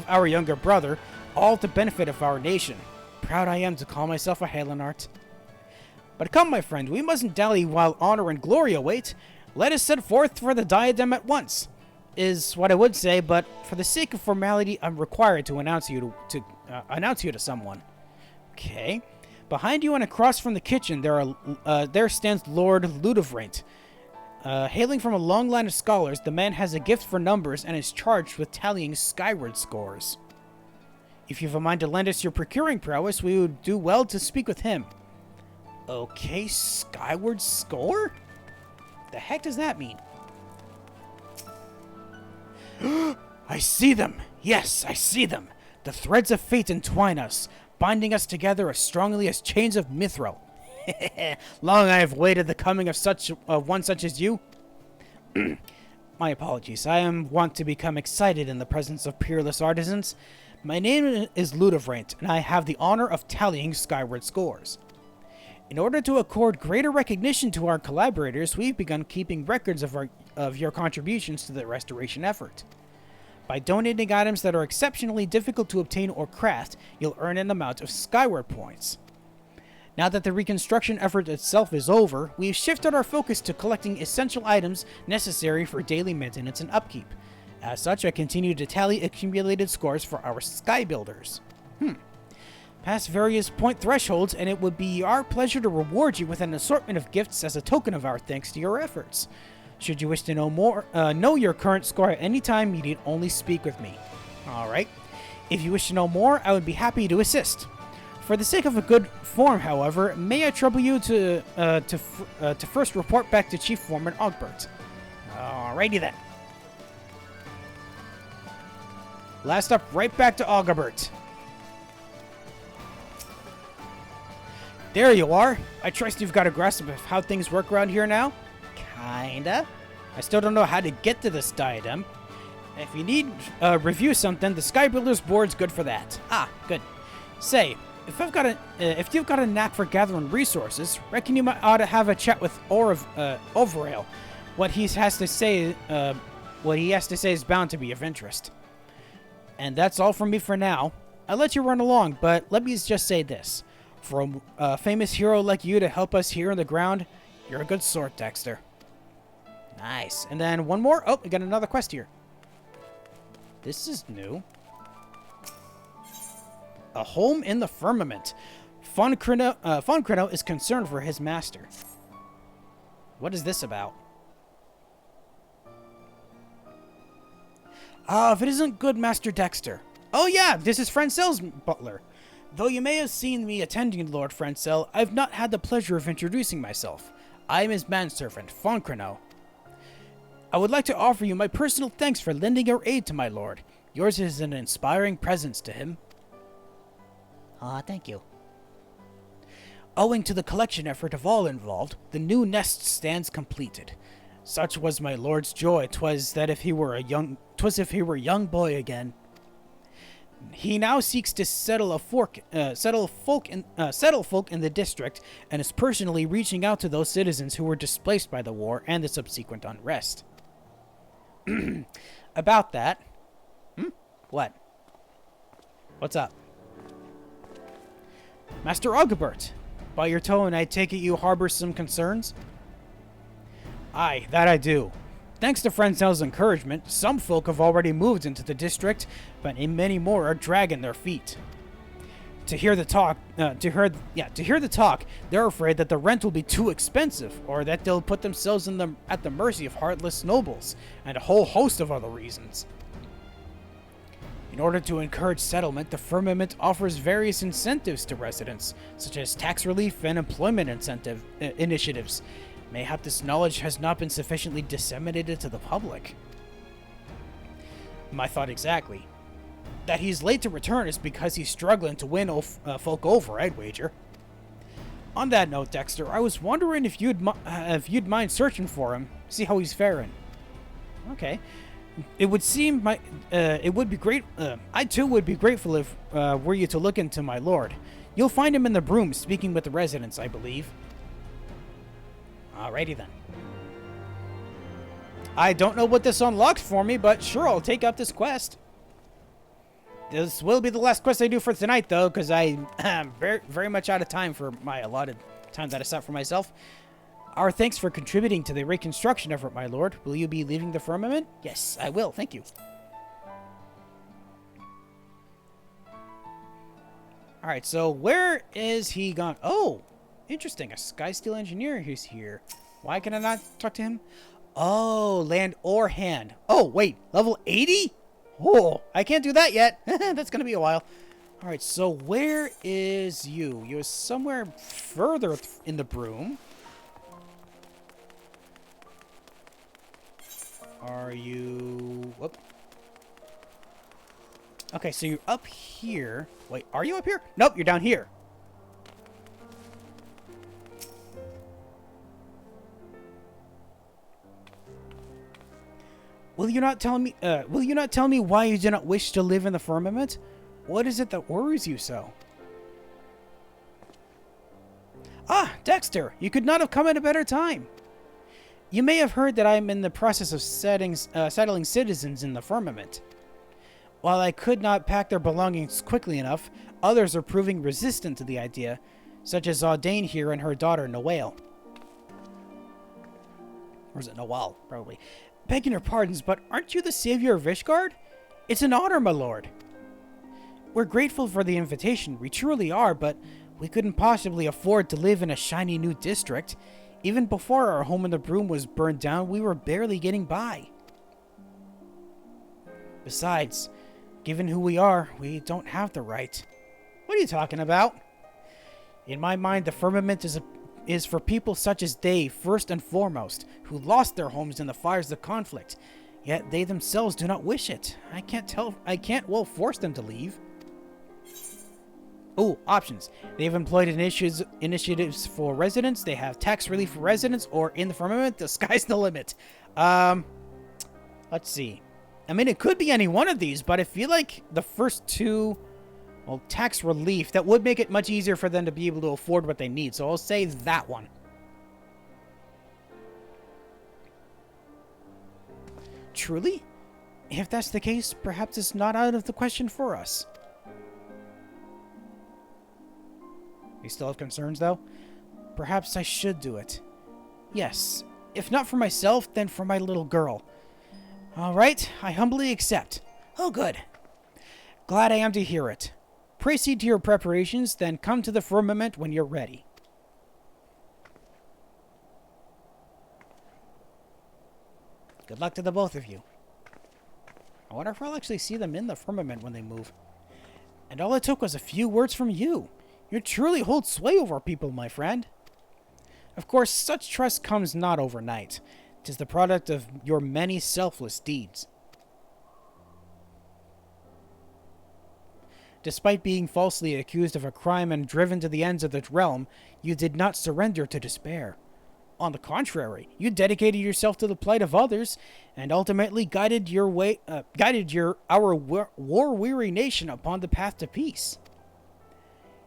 our younger brother, all to benefit of our nation. Proud I am to call myself a Halenart. But come, my friend, we mustn't dally while honor and glory await. Let us set forth for the diadem at once, is what I would say, but for the sake of formality, I'm required to announce you to someone. Okay. Behind you and across from the kitchen, there stands Lord Ludovraint. Hailing from a long line of scholars, the man has a gift for numbers and is charged with tallying skyward scores. If you have a mind to lend us your procuring prowess, we would do well to speak with him. Okay, skyward score? The heck does that mean? I see them! Yes, I see them! The threads of fate entwine us, binding us together as strongly as chains of mithril. Long I have waited the coming of one such as you. My apologies. I am wont to become excited in the presence of peerless artisans. My name is Ludovraint, and I have the honor of tallying skyward scores. In order to accord greater recognition to our collaborators, we've begun keeping records of your contributions to the restoration effort. By donating items that are exceptionally difficult to obtain or craft, you'll earn an amount of skyward points. Now that the reconstruction effort itself is over, we've shifted our focus to collecting essential items necessary for daily maintenance and upkeep. As such, I continue to tally accumulated scores for our sky builders. Past various point thresholds, and it would be our pleasure to reward you with an assortment of gifts as a token of our thanks to your efforts. Should you wish to know your current score at any time, you need only speak with me. Alright. If you wish to know more, I would be happy to assist. For the sake of a good form, however, may I trouble you to first report back to Chief Foreman Ogbert. Alrighty then. Last up, right back to Augabert. There you are. I trust you've got a grasp of how things work around here now? Kinda. I still don't know how to get to this diadem. If you need review something, the Sky Builder's board's good for that. Ah, good. Say, if you've got a knack for gathering resources, reckon you might ought to have a chat with Overale. What he has to say is bound to be of interest. And that's all from me for now. I'll let you run along, but let me just say this. For a famous hero like you to help us here on the ground, you're a good sort, Dexter. Nice. And then one more. Oh, we got another quest here. This is new. A home in the firmament. Foncrino is concerned for his master. What is this about? If it isn't good Master Dexter. Oh yeah, this is Francel's butler. Though you may have seen me attending Lord Francel, I've not had the pleasure of introducing myself. I am his manservant, Foncrino. I would like to offer you my personal thanks for lending your aid to my lord. Yours is an inspiring presence to him. Thank you. Owing to the collection effort of all involved, the new nest stands completed. Such was my lord's joy, 'twas if he were a young boy again. He now seeks to settle folk in the district, and is personally reaching out to those citizens who were displaced by the war and the subsequent unrest. About that. What? What's up? Master Augabert, by your tone, I take it you harbor some concerns? Aye, that I do. Thanks to Francel's encouragement, some folk have already moved into the district, but many more are dragging their feet. To hear the talk, they're afraid that the rent will be too expensive, or that they'll put themselves at the mercy of heartless nobles, and a whole host of other reasons. In order to encourage settlement, the Firmament offers various incentives to residents, such as tax relief and employment initiatives. Mayhap this knowledge has not been sufficiently disseminated to the public. My thought exactly. That he's late to return is because he's struggling to win folk over, I'd wager. On that note, Dexter, I was wondering if you'd mind searching for him, see how he's faring. Okay. It would seem it would be great. I too would be grateful if were you to look into my lord. You'll find him in the broom speaking with the residents, I believe. Alrighty then. I don't know what this unlocks for me, but sure, I'll take up this quest. This will be the last quest I do for tonight, though, because I am very, very much out of time for my allotted time that I set for myself. Our thanks for contributing to the reconstruction effort, my lord. Will you be leaving the firmament? Yes, I will. Thank you. Alright, so where is he gone? Oh, interesting. A Sky Steel engineer who's here. Why can I not talk to him? Oh, land or hand. Oh, wait. Level 80? Oh, I can't do that yet. That's going to be a while. Alright, so where is you? You're somewhere further in the broom. Are you... Whoop. Okay, so you're up here. Wait, are you up here? Nope, you're down here. Will you not tell me why you do not wish to live in the firmament? What is it that worries you so? Ah, Dexter, you could not have come at a better time. You may have heard that I am in the process of settling citizens in the firmament. While I could not pack their belongings quickly enough, others are proving resistant to the idea, such as Audain here and her daughter, Noelle. Or is it Noelle? Probably. Begging your pardons, but aren't you the savior of Ishgard? It's an honor, my lord. We're grateful for the invitation, we truly are, but we couldn't possibly afford to live in a shiny new district. Even before our home in the broom was burned down, we were barely getting by. Besides, given who we are, we don't have the right. What are you talking about? In my mind, the firmament is for people such as they, first and foremost, who lost their homes in the fires of conflict. yet they themselves do not wish it. I can't well force them to leave. Oh, options. They've employed initiatives for residents, they have tax relief for residents, or in the firmament, the sky's the limit. Let's see. I mean, it could be any one of these, but I feel like the first two, well, tax relief, that would make it much easier for them to be able to afford what they need, so I'll say that one. Truly? If that's the case, perhaps it's not out of the question for us. You still have concerns, though? Perhaps I should do it. Yes. If not for myself, then for my little girl. All right, I humbly accept. Oh, good. Glad I am to hear it. Proceed to your preparations, then come to the firmament when you're ready. Good luck to the both of you. I wonder if I'll actually see them in the firmament when they move. And all it took was a few words from you. You truly hold sway over people, my friend. Of course, such trust comes not overnight. 'Tis the product of your many selfless deeds. Despite being falsely accused of a crime and driven to the ends of the realm, you did not surrender to despair. On the contrary, you dedicated yourself to the plight of others, and ultimately guided our war-weary nation upon the path to peace.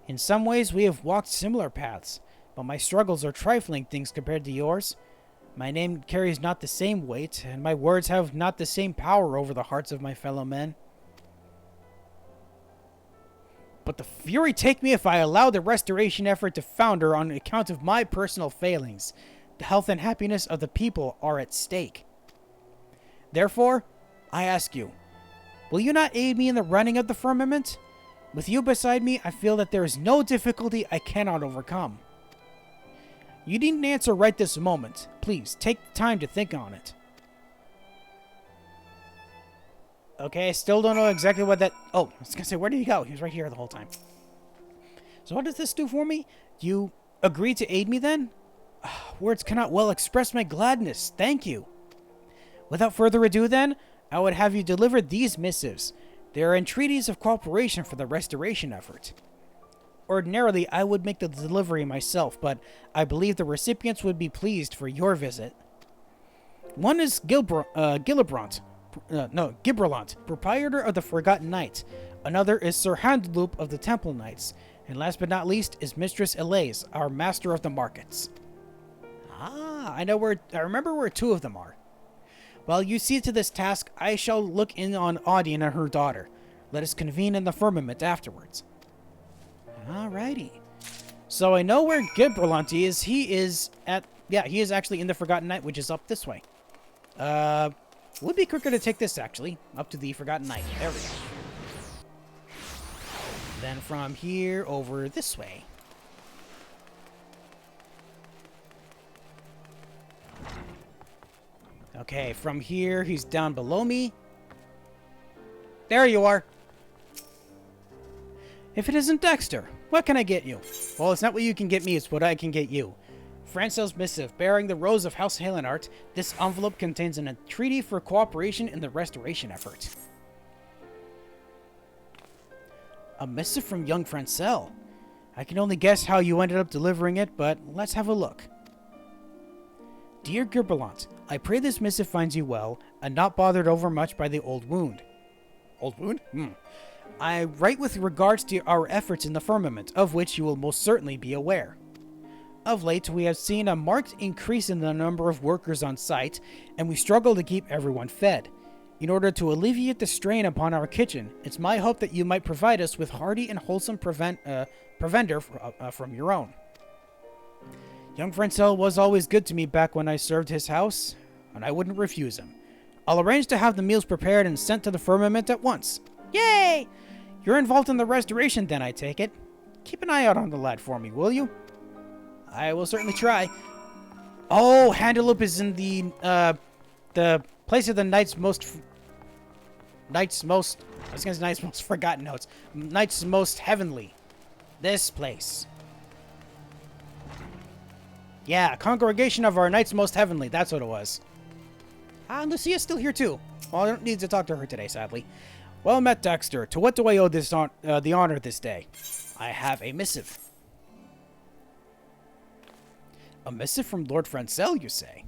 In some ways, we have walked similar paths, but my struggles are trifling things compared to yours. My name carries not the same weight, and my words have not the same power over the hearts of my fellow men. But the fury take me if I allow the restoration effort to founder on account of my personal failings. The health and happiness of the people are at stake. Therefore, I ask you, will you not aid me in the running of the firmament? With you beside me, I feel that there is no difficulty I cannot overcome. You needn't answer right this moment. Please, take the time to think on it. Okay, I still don't know exactly what that... Oh, I was going to say, where did he go? He was right here the whole time. So what does this do for me? You agree to aid me then? Words cannot well express my gladness. Thank you. Without further ado then, I would have you deliver these missives. They are entreaties of cooperation for the restoration effort. Ordinarily, I would make the delivery myself, but I believe the recipients would be pleased for your visit. One is Gibrant, proprietor of the Forgotten Knight. Another is Sir Handloop of the Temple Knights. And last but not least is Mistress Elise, our master of the markets. Ah, I remember where two of them are. While you see to this task, I shall look in on Audien and her daughter. Let us convene in the firmament afterwards. Alrighty. So I know where Gibrant is. He is actually in the Forgotten Knight, which is up this way. Would be quicker to take this, actually. Up to the Forgotten Knight. There we go. Then from here, over this way. Okay, from here, he's down below me. There you are. If it isn't Dexter, what can I get you? Well, it's not what you can get me, it's what I can get you. Francel's missive, bearing the rose of House Halenart, this envelope contains an entreaty for cooperation in the restoration effort. A missive from young Francel. I can only guess how you ended up delivering it, but let's have a look. Dear Gibrant, I pray this missive finds you well, and not bothered overmuch by the old wound. Old wound? I write with regards to our efforts in the firmament, of which you will most certainly be aware. Of late, we have seen a marked increase in the number of workers on site, and we struggle to keep everyone fed. In order to alleviate the strain upon our kitchen, it's my hope that you might provide us with hearty and wholesome provender from your own. Young Francel was always good to me back when I served his house, and I wouldn't refuse him. I'll arrange to have the meals prepared and sent to the firmament at once. Yay! You're involved in the restoration then, I take it. Keep an eye out on the lad for me, will you? I will certainly try. Oh, Handaloop is in the place of the Knight's most forgotten notes. Knight's most heavenly. This place. Yeah, congregation of our Knights most heavenly. That's what it was. Ah, Lucia's still here too. Well, I don't need to talk to her today, sadly. Well met, Dexter. To what do I owe this the honor this day? I have a missive. A missive from Lord Francel, you say?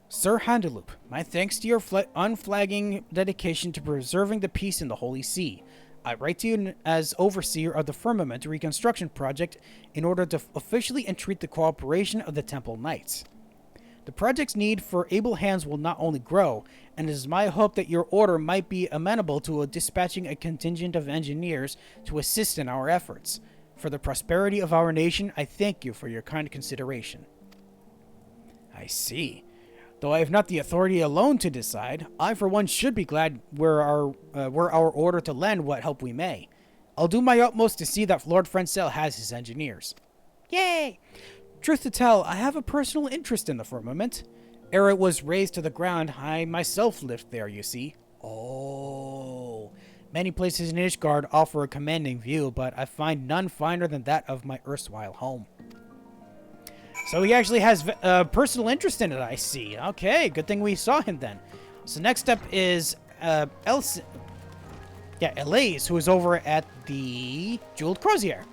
Sir Handeloop, my thanks to your unflagging dedication to preserving the peace in the Holy See. I write to you as overseer of the Firmament Reconstruction Project in order to officially entreat the cooperation of the Temple Knights. The project's need for able hands will not only grow, and it is my hope that your order might be amenable to dispatching a contingent of engineers to assist in our efforts. For the prosperity of our nation, I thank you for your kind consideration. I see. Though I have not the authority alone to decide, I for one should be glad we're our order to lend what help we may. I'll do my utmost to see that Lord Francel has his engineers. Yay! Truth to tell, I have a personal interest in the firmament. Ere it was razed to the ground, I myself lived there, you see. Oh. Many places in Ishgard offer a commanding view, but I find none finer than that of my erstwhile home. So he actually has personal interest in it, I see. Okay, good thing we saw him then. So next up is Elise, who is over at the Jeweled Crozier.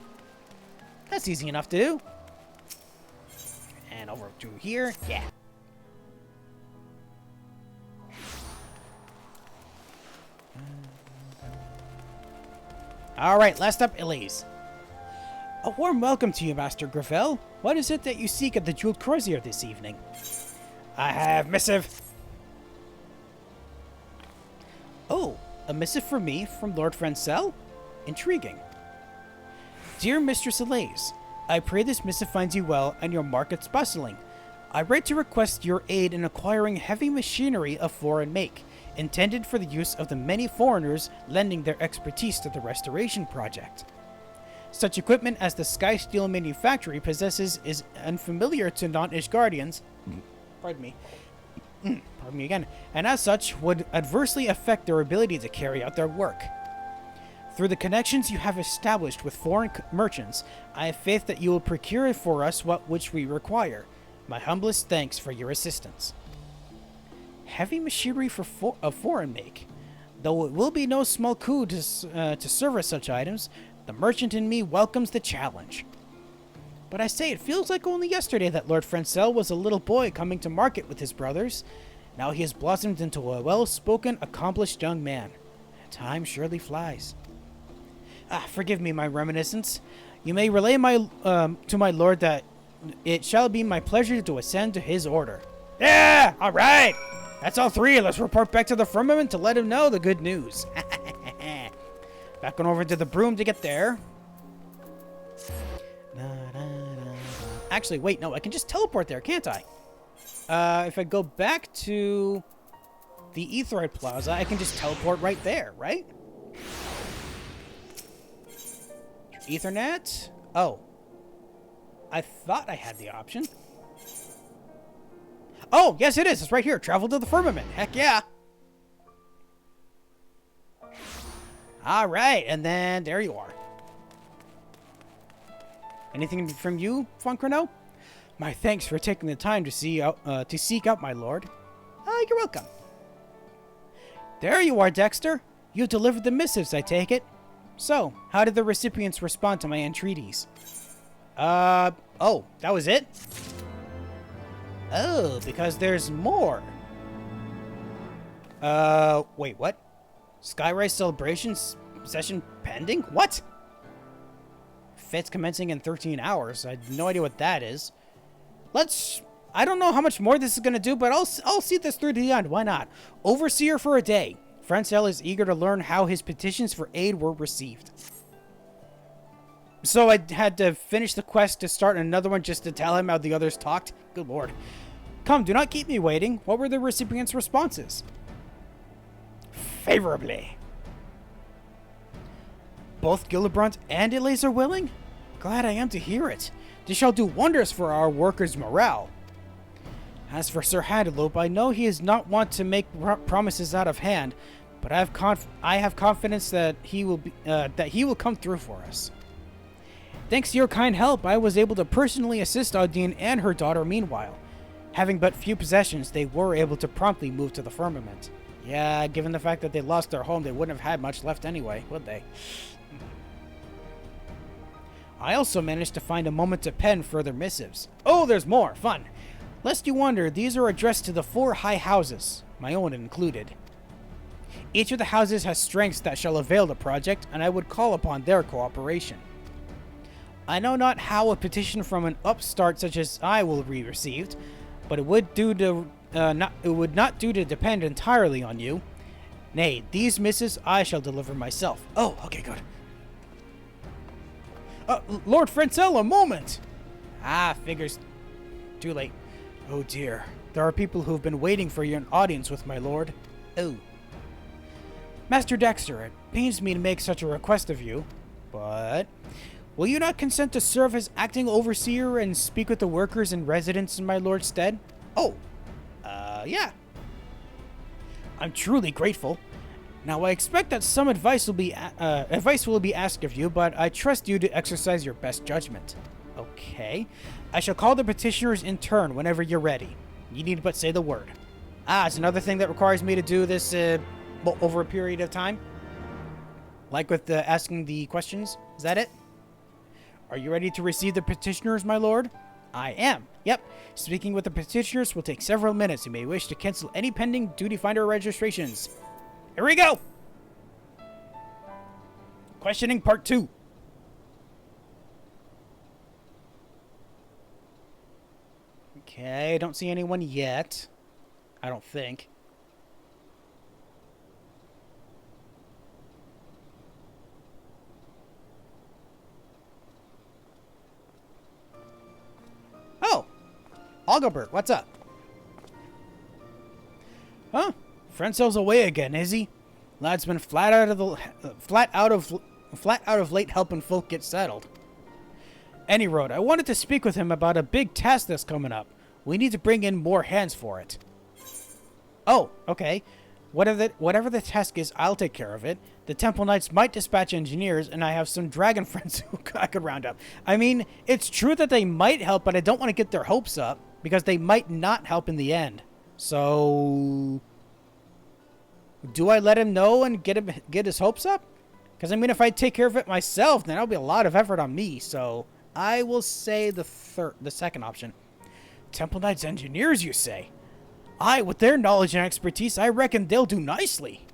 That's easy enough to do. And over to here, yeah. Alright, last up, Elise. A warm welcome to you, Master Gravel. What is it that you seek at the Jeweled Crozier this evening? I have missive. Oh, a missive for me from Lord Francel? Intriguing. Dear Mistress Elise, I pray this missive finds you well and your markets bustling. I write to request your aid in acquiring heavy machinery of foreign make, intended for the use of the many foreigners lending their expertise to the restoration project. Such equipment as the Sky Steel Manufactory possesses is unfamiliar to non-Ishgardians, pardon me again, and as such would adversely affect their ability to carry out their work. Through the connections you have established with foreign merchants, I have faith that you will procure for us which we require. My humblest thanks for your assistance. Heavy machinery of foreign make. Though it will be no small coup to service such items, the merchant in me welcomes the challenge. But I say, it feels like only yesterday that Lord Francel was a little boy coming to market with his brothers. Now he has blossomed into a well-spoken, accomplished young man. Time surely flies. Forgive me my reminiscence. You may relay to my lord that it shall be my pleasure to ascend to his order. Yeah! Alright! That's all three. Let's report back to the Firmament to let him know the good news. Back on over to the broom to get there. Actually, wait, no, I can just teleport there, can't I? If I go back to the Aetheryte Plaza, I can just teleport right there, right? Ethernet? Oh. I thought I had the option. Oh, yes it is. It's right here. Travel to the Firmament. Heck yeah. All right, and then there you are. Anything from you, Foncrino? My thanks for taking the time to seek out my lord. You're welcome. There you are, Dexter. You delivered the missives, I take it. So, how did the recipients respond to my entreaties? Oh, that was it? Oh, because there's more. Wait, what? Skyrise celebrations session pending? What? Fits commencing in 13 hours. I have no idea what that is. I don't know how much more this is going to do, but I'll see this through to the end. Why not? Overseer for a day. Francel is eager to learn how his petitions for aid were received. So I had to finish the quest to start another one just to tell him how the others talked? Good lord. Come, do not keep me waiting. What were the recipients' responses? Favorably. Both Gillibrand and Elise are willing? Glad I am to hear it. This shall do wonders for our workers' morale. As for Sir Handelope, I know he is not wont to make promises out of hand, but I have confidence that he will come through for us. Thanks to your kind help, I was able to personally assist Audine and her daughter meanwhile. Having but few possessions, they were able to promptly move to the Firmament. Yeah, given the fact that they lost their home, they wouldn't have had much left anyway, would they? I also managed to find a moment to pen further missives. Oh, there's more! Fun! Lest you wonder, these are addressed to the 4 high houses, my own included. Each of the houses has strengths that shall avail the project, and I would call upon their cooperation. I know not how a petition from an upstart such as I will be received, but it would not do to depend entirely on you. Nay, these missives I shall deliver myself. Oh, okay, good. Lord Francel, a moment! Ah, figures. Too late. Oh dear. There are people who have been waiting for your audience with my lord. Oh. Master Dexter, it pains me to make such a request of you, but will you not consent to serve as acting overseer and speak with the workers and residents in my lord's stead? Oh, yeah. I'm truly grateful. Now, I expect that some advice will be asked of you, but I trust you to exercise your best judgment. Okay. I shall call the petitioners in turn whenever you're ready. You need but say the word. Ah, it's another thing that requires me to do this over a period of time? Like with asking the questions? Is that it? Are you ready to receive the petitioners, my lord? I am. Yep. Speaking with the petitioners will take several minutes. You may wish to cancel any pending duty finder registrations. Here we go! Questioning part 2. Okay, I don't see anyone yet. I don't think. Oh! Augilbert, what's up? Huh? Frenzel's away again, is he? Lad's been flat out of late helping folk get settled. Any road, I wanted to speak with him about a big task that's coming up. We need to bring in more hands for it. Oh, okay. Whatever the task is, I'll take care of it. The Temple Knights might dispatch engineers, and I have some dragon friends who I could round up. I mean, it's true that they might help, but I don't want to get their hopes up, because they might not help in the end. So do I let him know and get his hopes up? Because, I mean, if I take care of it myself, then that'll be a lot of effort on me. So I will say the second option. Temple Knights engineers, you say? Aye, with their knowledge and expertise, I reckon they'll do nicely.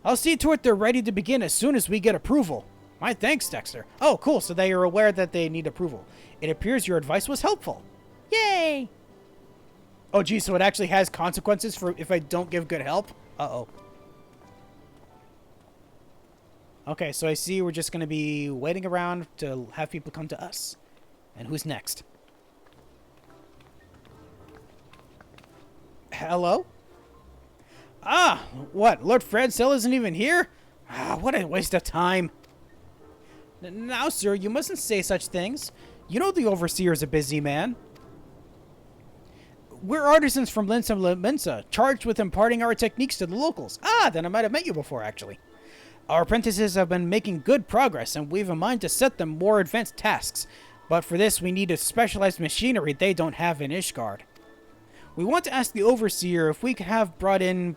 I'll see to it they're ready to begin as soon as we get approval. My thanks, Dexter. Oh, cool. So they are aware that they need approval. It appears your advice was helpful. Yay! Oh, geez, so it actually has consequences for if I don't give good help? Uh-oh. Okay, so I see we're just going to be waiting around to have people come to us. And who's next? Hello? Ah, what? Lord Francel isn't even here? Ah, what a waste of time. Now, sir, you mustn't say such things. You know the Overseer's a busy man. We're artisans from Limsa Lominsa, charged with imparting our techniques to the locals. Ah, then I might have met you before, actually. Our apprentices have been making good progress, and we've a mind to set them more advanced tasks. But for this, we need a specialized machinery they don't have in Ishgard. We want to ask the Overseer if we could have brought in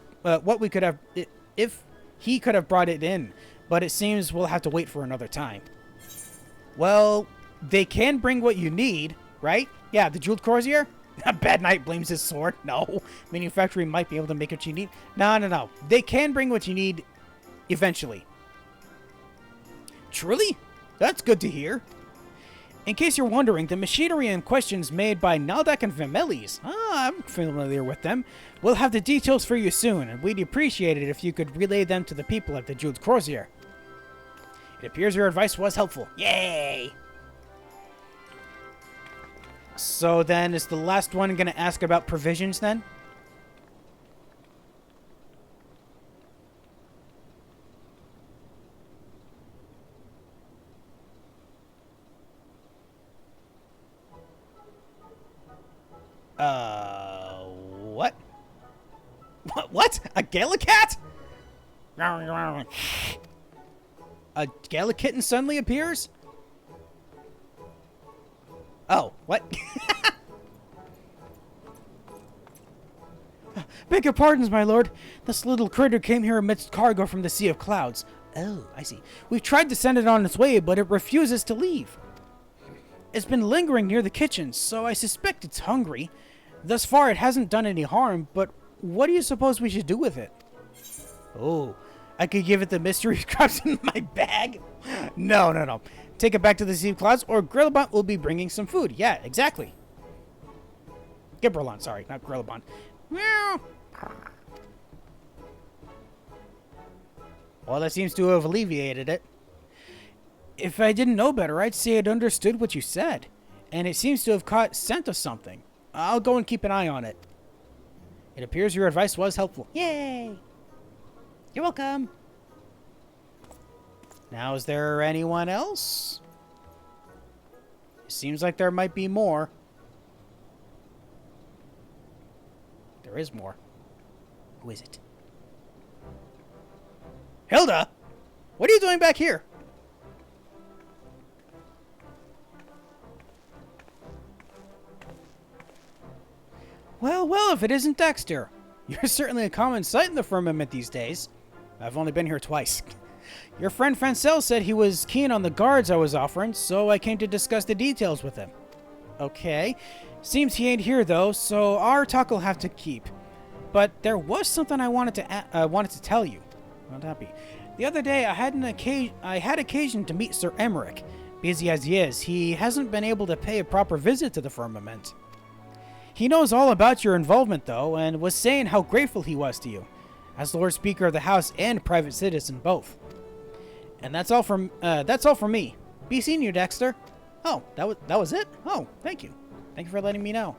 if he could have brought it in, but it seems we'll have to wait for another time. Well, they can bring what you need, right? Yeah, the Jeweled Crozier? Bad Knight blames his sword. No. Manufacturing might be able to make what you need. No. They can bring what you need eventually. Truly? That's good to hear. In case you're wondering, the machinery in question is made by Naldak and Vimelis. Ah, I'm familiar with them. We'll have the details for you soon, and we'd appreciate it if you could relay them to the people at the Jeweled Crozier. It appears your advice was helpful. Yay! So then, is the last one going to ask about provisions then? What? What? A Yellowjacket? A Yellowkitten suddenly appears? Oh, what? Beg your pardons, my lord. This little critter came here amidst cargo from the Sea of Clouds. Oh, I see. We've tried to send it on its way, but it refuses to leave. It's been lingering near the kitchen, so I suspect it's hungry. Thus far, it hasn't done any harm, but what do you suppose we should do with it? Oh, I could give it the mystery scraps in my bag? No. Take it back to the Sea of Clouds, or Grillabont will be bringing some food. Yeah, exactly. Gibberlon, sorry, not Grillabont. Meow. Well, that seems to have alleviated it. If I didn't know better, I'd say I'd understood what you said. And it seems to have caught scent of something. I'll go and keep an eye on it. It appears your advice was helpful. Yay! You're welcome. Now, is there anyone else? It seems like there might be more. There is more. Who is it? Hilda? What are you doing back here? Well, if it isn't Dexter. You're certainly a common sight in the firmament these days. I've only been here twice. Your friend Francel said he was keen on the guards I was offering, so I came to discuss the details with him. Okay. Seems he ain't here, though, so our talk will have to keep. But there was something I wanted to tell you. Not happy. The other day, I had occasion to meet Sir Emmerich. Busy as he is, he hasn't been able to pay a proper visit to the firmament. He knows all about your involvement, though, and was saying how grateful he was to you, as Lord Speaker of the House and private citizen both. And that's all from me. Be seeing you, Dexter. Oh, that was it? Oh, thank you. Thank you for letting me know.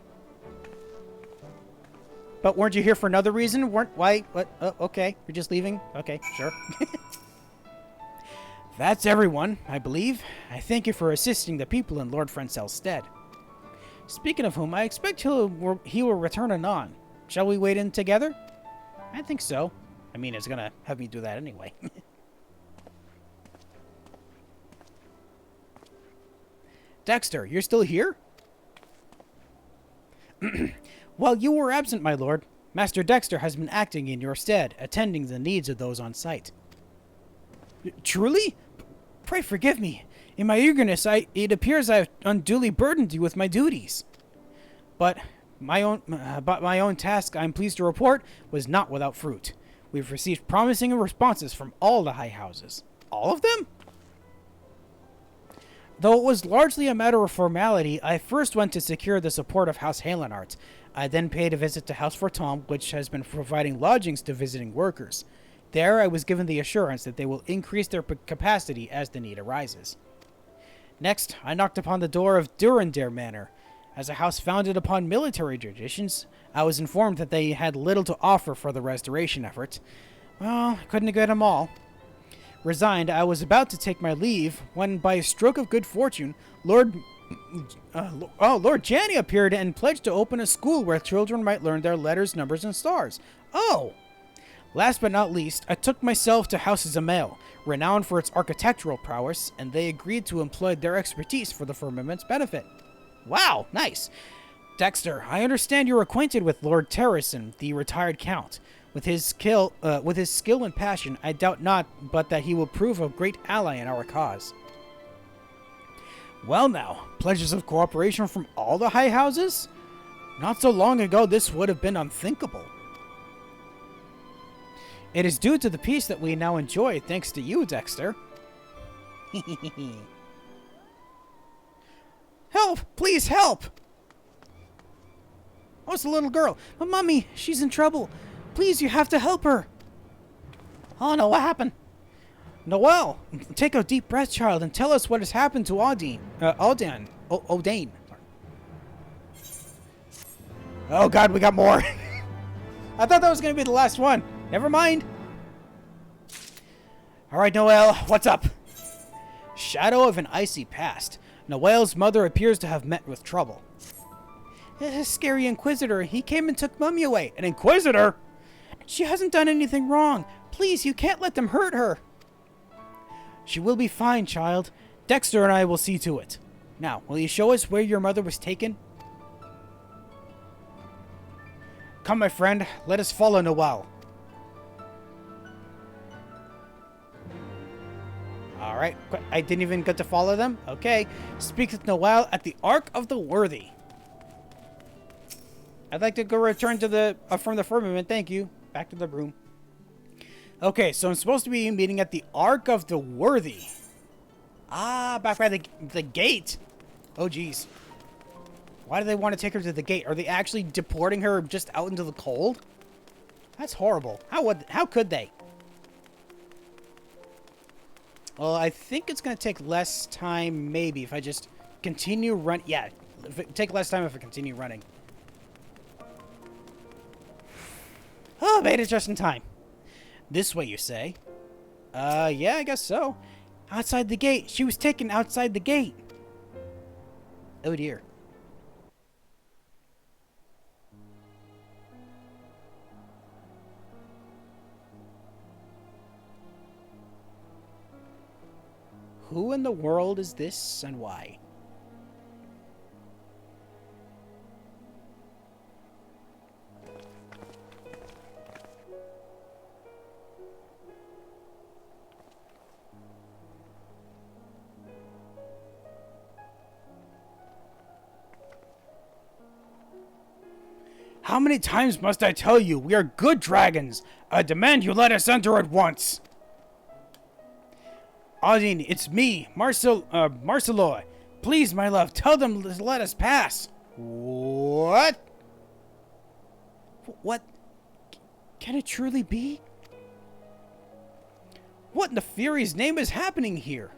But weren't you here for another reason? Why? What? Oh, okay, you're just leaving? Okay, sure. That's everyone, I believe. I thank you for assisting the people in Lord Francel's stead. Speaking of whom, I expect he will return anon. Shall we wait in together? I think so. I mean, it's gonna have me do that anyway. Dexter, you're still here? While you were absent, my lord, Master Dexter has been acting in your stead, attending the needs of those on site. Truly? Pray forgive me. In my eagerness, it appears I have unduly burdened you with my duties. But my own task, I'm pleased to report, was not without fruit. We've received promising responses from all the high houses. All of them? Though it was largely a matter of formality, I first went to secure the support of House Halenart. I then paid a visit to House Fortom, which has been providing lodgings to visiting workers. There, I was given the assurance that they will increase their capacity as the need arises. Next, I knocked upon the door of Durandare Manor. As a house founded upon military traditions, I was informed that they had little to offer for the restoration effort. Well, I couldn't get them all. Resigned, I was about to take my leave when, by a stroke of good fortune, Lord Janny appeared and pledged to open a school where children might learn their letters, numbers, and stars. Oh! Last but not least, I took myself to House Zamel, renowned for its architectural prowess, and they agreed to employ their expertise for the firmament's benefit. Wow, nice! Dexter, I understand you're acquainted with Lord Terrison, the retired count. With his skill and passion, I doubt not but that he will prove a great ally in our cause. Well now, pledges of cooperation from all the high houses? Not so long ago this would have been unthinkable. It is due to the peace that we now enjoy thanks to you, Dexter. Help! Please help! Oh, it's a little girl. But Mummy, she's in trouble. Please, you have to help her. Oh no, what happened? Noelle, take a deep breath, child, and tell us what has happened to Odane. Oh god, we got more. I thought that was going to be the last one. Never mind. Alright, Noelle, what's up? Shadow of an icy past. Noelle's mother appears to have met with trouble. A scary Inquisitor. He came and took Mummy away. An Inquisitor? She hasn't done anything wrong. Please, you can't let them hurt her. She will be fine, child. Dexter and I will see to it. Now, will you show us where your mother was taken? Come, my friend, let us follow Noel. Alright, I didn't even get to follow them? Okay. Speak with Noel at the Ark of the Worthy. I'd like to go return to the from the firmament, thank you. Back to the room. Okay, so I'm supposed to be meeting at the Ark of the Worthy. Ah, back by the gate. Oh, jeez. Why do they want to take her to the gate? Are they actually deporting her just out into the cold? That's horrible. How could they? Well, I think it's going to take less time, maybe, if I just continue run. Yeah, take less time if I continue running. Oh, made it just in time. This way, you say? Yeah, I guess so. Outside the gate. She was taken outside the gate. Oh, dear. Who in the world is this and why? How many times must I tell you, we are good dragons? I demand you let us enter at once. Odin, it's me, Marcelo. Please, my love, tell them to let us pass. What? What? Can it truly be? What in the Fury's name is happening here?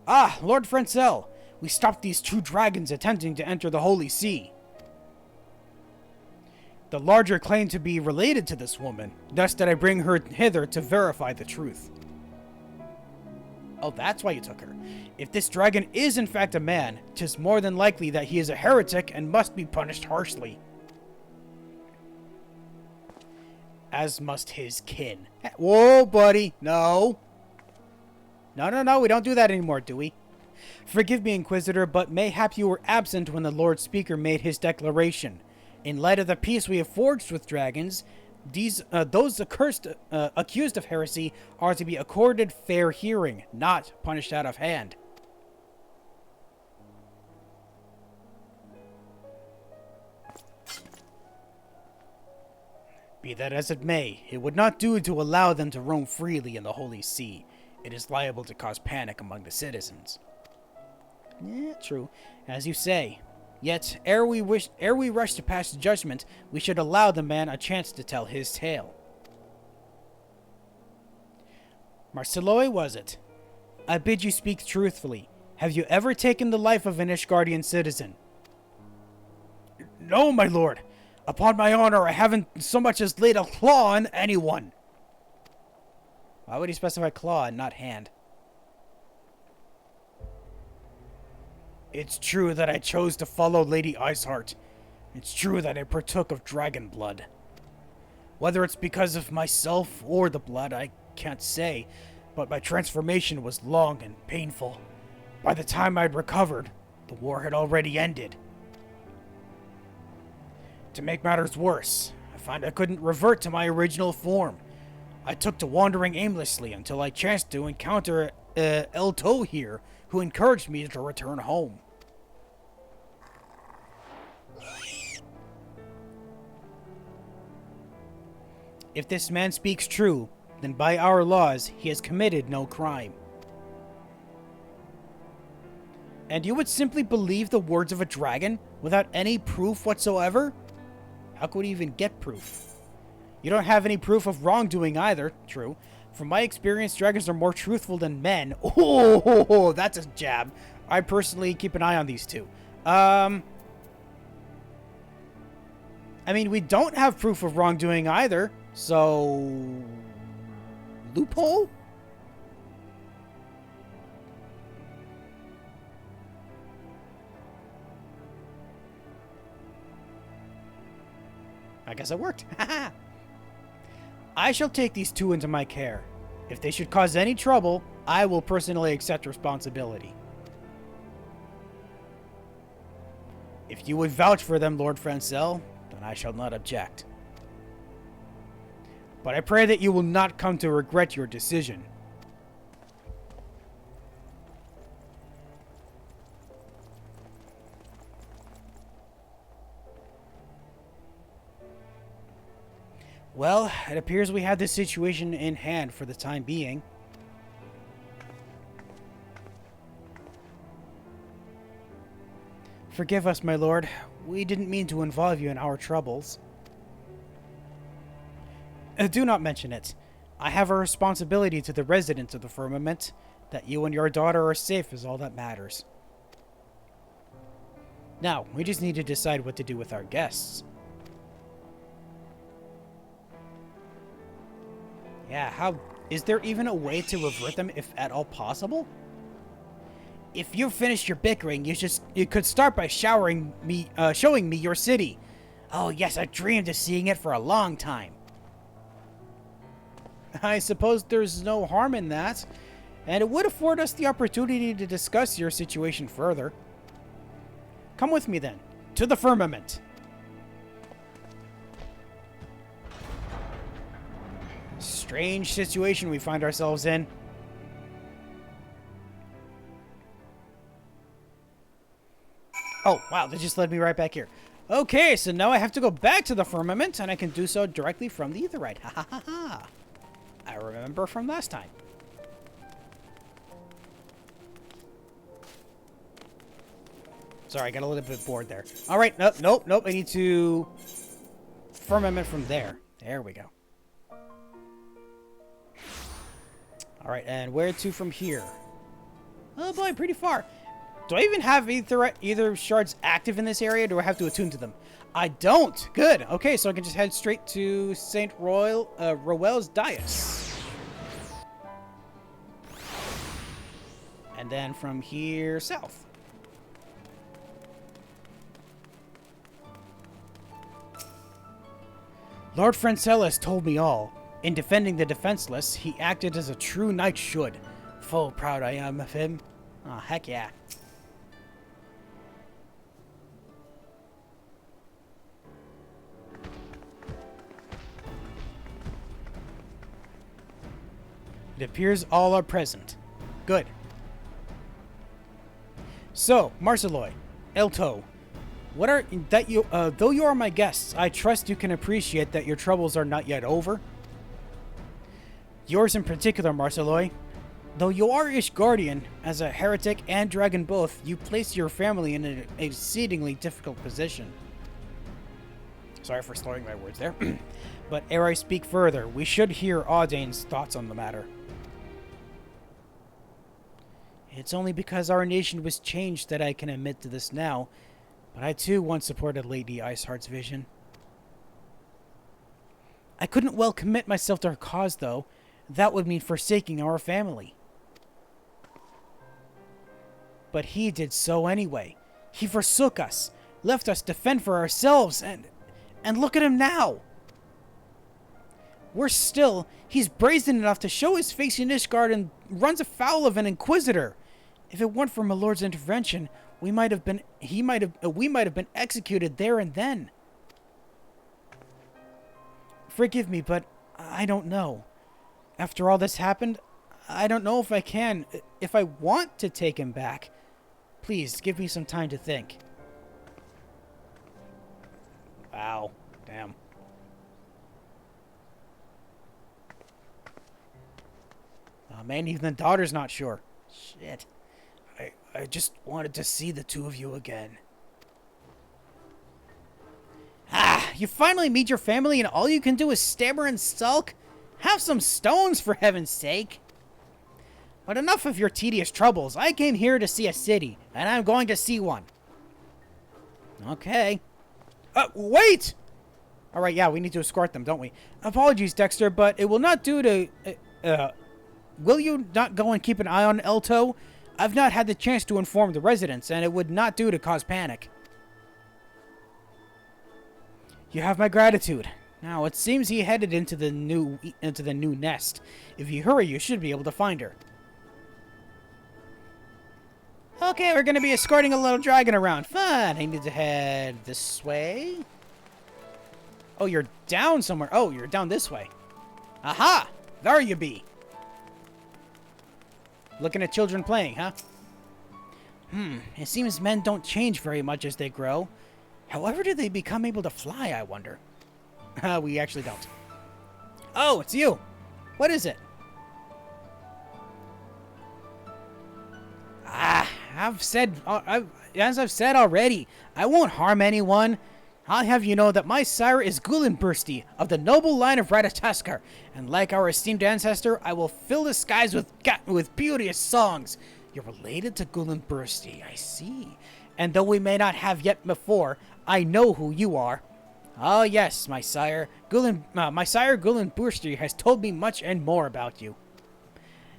Ah, Lord Francel, we stopped these two dragons attempting to enter the Holy See. The larger claimed to be related to this woman, thus did I bring her hither to verify the truth. Oh, that's why you took her. If this dragon is in fact a man, 'tis more than likely that he is a heretic and must be punished harshly. As must his kin. Whoa, buddy. No. No, we don't do that anymore, do we? Forgive me, Inquisitor, but mayhap you were absent when the Lord Speaker made his declaration. In light of the peace we have forged with dragons, those accused of heresy are to be accorded fair hearing, not punished out of hand. Be that as it may, it would not do to allow them to roam freely in the Holy See. It is liable to cause panic among the citizens. Yeah, true. As you say. Yet, ere we rush to pass judgment, we should allow the man a chance to tell his tale. Marceloi, was it? I bid you speak truthfully. Have you ever taken the life of an Ishgardian citizen? No, my lord. Upon my honor, I haven't so much as laid a claw on anyone. Why would he specify claw and not hand? It's true that I chose to follow Lady Iceheart. It's true that I partook of dragon blood. Whether it's because of myself or the blood, I can't say, but my transformation was long and painful. By the time I'd recovered, the war had already ended. To make matters worse, I found I couldn't revert to my original form. I took to wandering aimlessly until I chanced to encounter Elto here, who encouraged me to return home. If this man speaks true, then by our laws, he has committed no crime. And you would simply believe the words of a dragon without any proof whatsoever? How could we even get proof? You don't have any proof of wrongdoing either, true. From my experience, dragons are more truthful than men. Oh, that's a jab. I personally keep an eye on these two. I mean, we don't have proof of wrongdoing either, so... loophole? I guess it worked. I shall take these two into my care. If they should cause any trouble, I will personally accept responsibility. If you would vouch for them, Lord Francel, and I shall not object. But I pray that you will not come to regret your decision. Well, it appears we have this situation in hand for the time being. Forgive us, my lord. We didn't mean to involve you in our troubles. Do not mention it. I have a responsibility to the residents of the Firmament. That you and your daughter are safe is all that matters. Now, we just need to decide what to do with our guests. Yeah, is there even a way to revert them, if at all possible? If you've finished your bickering, you could start by showing me your city. Oh yes, I've dreamed of seeing it for a long time. I suppose there's no harm in that, and it would afford us the opportunity to discuss your situation further. Come with me then, to the Firmament. Strange situation we find ourselves in. Oh, wow, that just led me right back here. Okay, so now I have to go back to the Firmament, and I can do so directly from the Aetheryte. Ha ha ha ha. I remember from last time. Sorry, I got a little bit bored there. Alright, nope. I need to Firmament from there. There we go. Alright, and where to from here? Oh boy, pretty far. Do I even have either shards active in this area, or do I have to attune to them? I don't! Good! Okay, so I can just head straight to St. Roel's Dais. And then from here, south. Lord Francelis told me all. In defending the defenseless, he acted as a true knight should. Full proud I am of him. Oh, heck yeah. It appears all are present. Good. So, Marceloy, Elto, what are that you? Though you are my guests, I trust you can appreciate that your troubles are not yet over. Yours in particular, Marceloy. Though you are Ishgardian, as a heretic and dragon both, you place your family in an exceedingly difficult position. Sorry for slurring my words there. But ere I speak further, we should hear Audain's thoughts on the matter. It's only because our nation was changed that I can admit to this now, but I too once supported Lady Iceheart's vision. I couldn't well commit myself to her cause, though. That would mean forsaking our family. But he did so anyway. He forsook us, left us to fend for ourselves, and look at him now. Worse still, he's brazen enough to show his face in Ishgard and runs afoul of an inquisitor. If it weren't for my lord's intervention, we might have been executed there and then. Forgive me, but I don't know. After all this happened, I don't know if I can, if I want to take him back. Please, give me some time to think. Wow. Damn. Oh man, even the daughter's not sure. Shit. I just wanted to see the two of you again. Ah, you finally meet your family and all you can do is stammer and sulk? Have some stones, for heaven's sake. But enough of your tedious troubles. I came here to see a city, and I'm going to see one. Okay. Wait! Alright, yeah, we need to escort them, don't we? Apologies, Dexter, but it will not do to... will you not go and keep an eye on Elto? I've not had the chance to inform the residents, and it would not do to cause panic. You have my gratitude. Now, it seems he headed into the new nest. If you hurry, you should be able to find her. Okay, we're going to be escorting a little dragon around. Fun! I need to head this way. Oh, you're down somewhere. Oh, you're down this way. Aha! There you be. Looking at children playing, huh? It seems men don't change very much as they grow. However do they become able to fly, I wonder? We actually don't. Oh, it's you. What is it? As I've said already, I won't harm anyone. I'll have you know that my sire is Gullinbursti of the noble line of Ratatoskar, and like our esteemed ancestor, I will fill the skies with beauteous songs. You're related to Gullinbursti, I see. And though we may not have yet before, I know who you are. Oh yes, my sire. My sire Gullinbursti has told me much and more about you.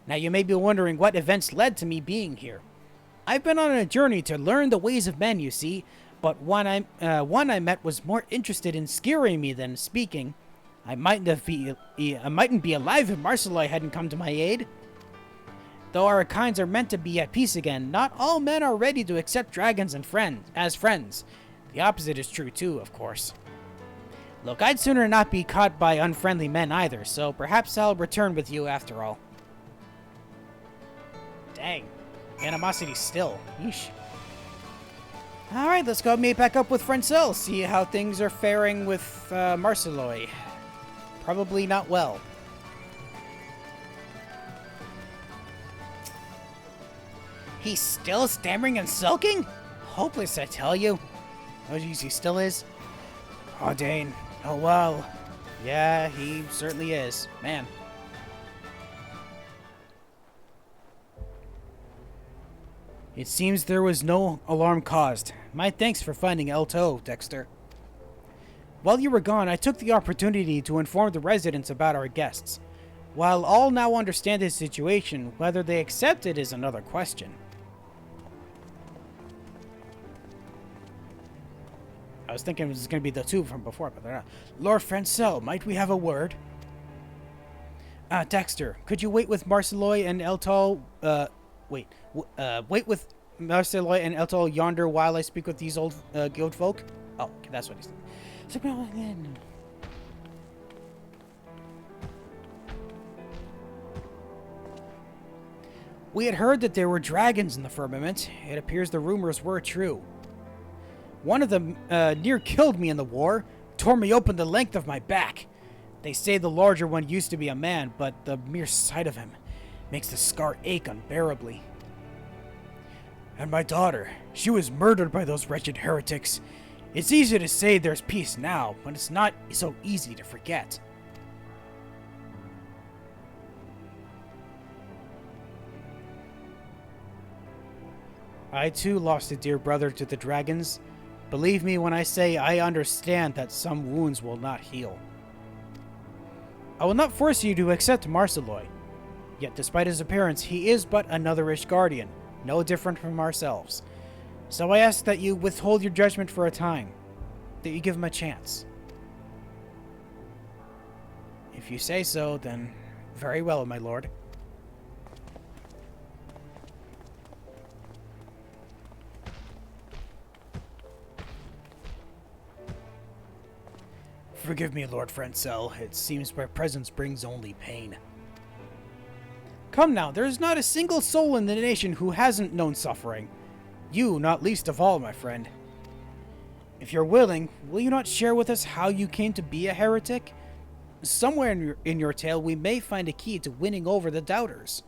Now you may be wondering what events led to me being here. I've been on a journey to learn the ways of men, you see, but one I met was more interested in scaring me than speaking. I mightn't be alive if Marceloi hadn't come to my aid. Though our kinds are meant to be at peace again, not all men are ready to accept dragons as friends. The opposite is true too, of course. Look, I'd sooner not be caught by unfriendly men either, so perhaps I'll return with you after all. Dang. Animosity still. Yeesh. Alright, let's go meet back up with Francel, see how things are faring with Marceloi. Probably not well. He's still stammering and sulking? Hopeless, I tell you. Oh jeez, he still is? Oh Dane. Oh well. Yeah, he certainly is. Man. It seems there was no alarm caused. My thanks for finding Elto, Dexter. While you were gone, I took the opportunity to inform the residents about our guests. While all now understand his situation, whether they accept it is another question. I was thinking it was going to be the two from before, but they're not. Lord Francel, might we have a word? Dexter, could you wait with Marceloi and Elto, wait with Marceloi and Elto yonder while I speak with these old guild folk? Oh, okay, that's what he's saying. We had heard that there were dragons in the firmament. It appears the rumors were true. One of them near killed me in the war, tore me open the length of my back. They say the larger one used to be a man, but the mere sight of him makes the scar ache unbearably. And my daughter, she was murdered by those wretched heretics. It's easy to say there's peace now, but it's not so easy to forget. I too lost a dear brother to the dragons. Believe me when I say I understand that some wounds will not heal. I will not force you to accept Marceloi. Yet despite his appearance, he is but another Ishgardian, no different from ourselves. So I ask that you withhold your judgment for a time, that you give him a chance. If you say so, then very well, my lord. Forgive me, Lord Francel. It seems my presence brings only pain. Come now, there is not a single soul in the nation who hasn't known suffering. You, not least of all, my friend. If you're willing, will you not share with us how you came to be a heretic? Somewhere in your tale, we may find a key to winning over the doubters.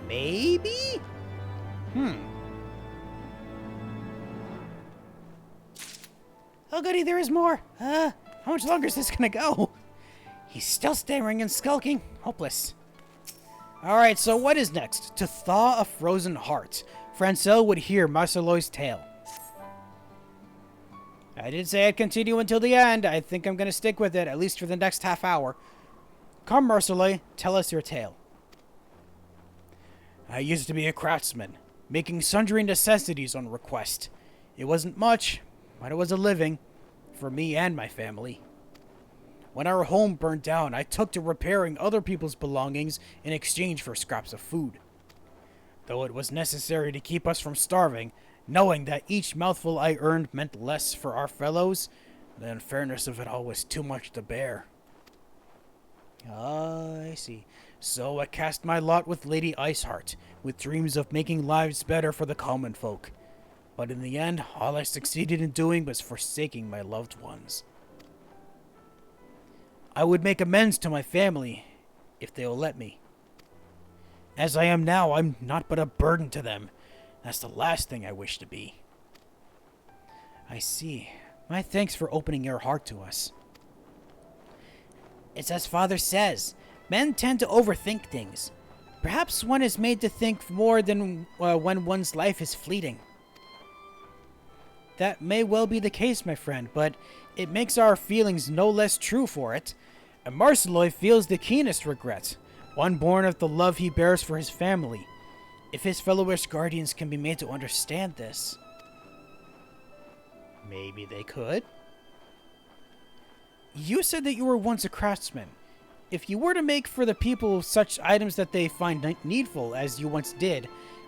Maybe? Oh goody, there is more. How much longer is this gonna go? He's still stammering and skulking. Hopeless. Alright, so what is next? To thaw a frozen heart. Francel would hear Marceloi's tale. I did say I'd continue until the end. I think I'm gonna stick with it, at least for the next half hour. Come, Marceloi, tell us your tale. I used to be a craftsman, making sundry necessities on request. It wasn't much, but it was a living, for me and my family. When our home burned down, I took to repairing other people's belongings in exchange for scraps of food. Though it was necessary to keep us from starving, knowing that each mouthful I earned meant less for our fellows, The unfairness of it all was too much to bear. Ah, I see. So I cast my lot with Lady Iceheart, with dreams of making lives better for the common folk. But in the end, all I succeeded in doing was forsaking my loved ones. I would make amends to my family, if they will let me. As I am now, I'm not but a burden to them. That's the last thing I wish to be. I see. My thanks for opening your heart to us. It's as Father says. Men tend to overthink things. Perhaps one is made to think more than when one's life is fleeting. That may well be the case, my friend, but it makes our feelings no less true for it. And Marceloy feels the keenest regret, one born of the love he bears for his family. If his fellow Ishgardians can be made to understand this... Maybe they could? You said that you were once a craftsman. If you were to make for the people such items that they find needful, as you once did,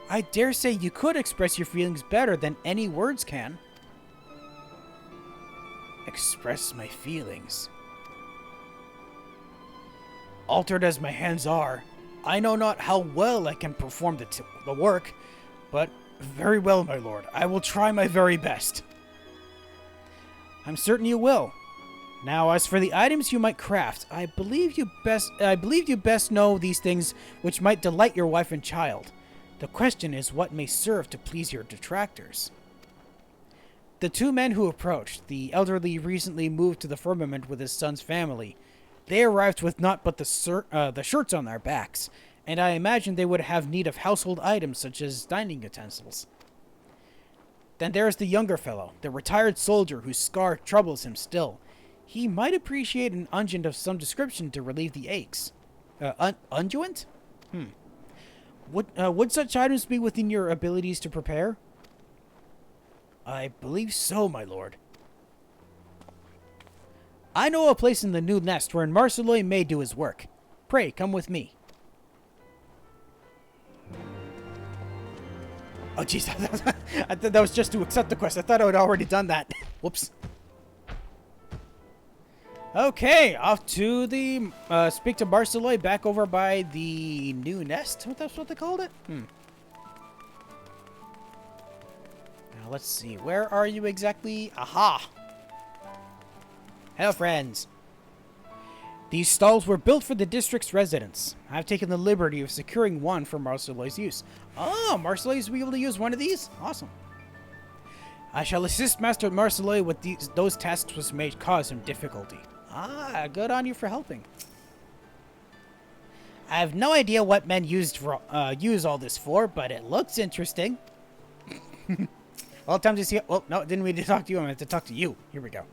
I dare say you could express your feelings better than any words can. Express my feelings. Altered as my hands are, I know not how well I can perform the work, but very well, my lord. I will try my very best. I'm certain you will. Now, as for the items you might craft, I believe you best know these things which might delight your wife and child. The question is what may serve to please your detractors. The two men who approached, the elderly recently moved to the Firmament with his son's family. They arrived with naught but the shirts on their backs, and I imagine they would have need of household items such as dining utensils. Then there is the younger fellow, the retired soldier whose scar troubles him still. He might appreciate an unguent of some description to relieve the aches. Unguent? Would such items be within your abilities to prepare? I believe so, my lord. I know a place in the new nest wherein Marceloy may do his work. Pray, come with me. Oh, jeez. I thought that was just to accept the quest. I thought I had already done that. Whoops. Okay, off to the, speak to Marceloy back over by the new nest. That's what they called it? Now, let's see. Where are you exactly? Aha! Hello, friends. These stalls were built for the district's residents. I've taken the liberty of securing one for Marceloy's use. Oh, Marceloy will be able to use one of these? Awesome. I shall assist Master Marceloy with those tasks which may cause him difficulty. Ah, good on you for helping. I have no idea what men use all this for, but it looks interesting. Well, time to see... Oh, no, didn't mean to talk to you. I meant to talk to you. Here we go.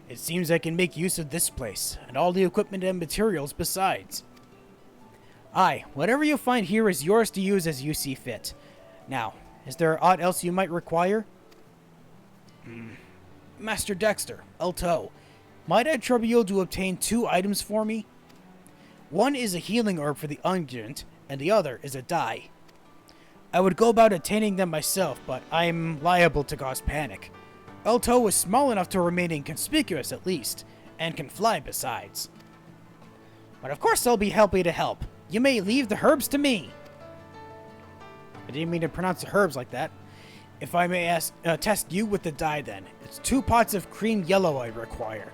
It seems I can make use of this place, and all the equipment and materials besides. Aye, whatever you find here is yours to use as you see fit. Now, is there aught else you might require? Master Dexter, Alto, might I trouble you to obtain 2 items for me? One is a healing herb for the unguent, and the other is a dye. I would go about attaining them myself, but I am liable to cause panic. Alto is small enough to remain inconspicuous at least, and can fly besides. But of course I'll be happy to help. You may leave the herbs to me. I didn't mean to pronounce the herbs like that. If I may test you with the dye then, it's 2 pots of cream yellow I require.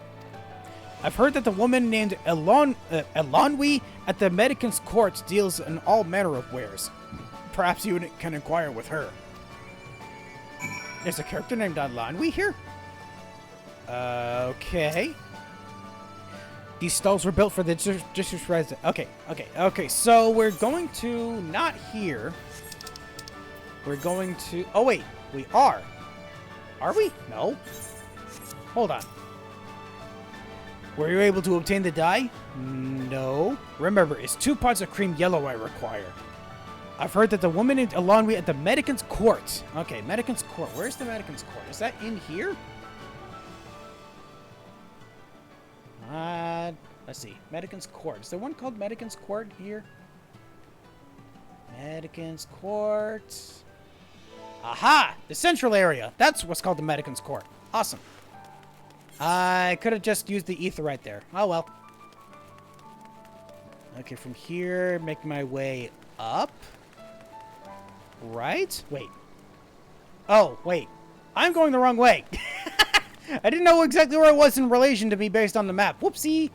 I've heard that the woman named Elonwi at the Medicant's court deals in all manner of wares. Perhaps you can inquire with her. There's a character named Elonwi here? Okay. These stalls were built for the district resident. Okay. So we're going to... Not here. We're going to... Oh, wait. We are. Are we? No. Hold on. Were you able to obtain the dye? No. Remember, it's 2 pots of cream yellow I require. I've heard that the woman named Elonwi at the Medicant's court. Okay, Medicant's court. Where's the Medicant's court? Is that in here? Let's see. Medicant's court. Is there one called Medicant's court here? Medicant's court. Aha! The central area. That's what's called the Medicant's court. Awesome. I could have just used the ether right there. Oh, well. Okay, from here, make my way up. Right? Wait. Oh, wait. I'm going the wrong way. I didn't know exactly where I was in relation to me based on the map. Whoopsie.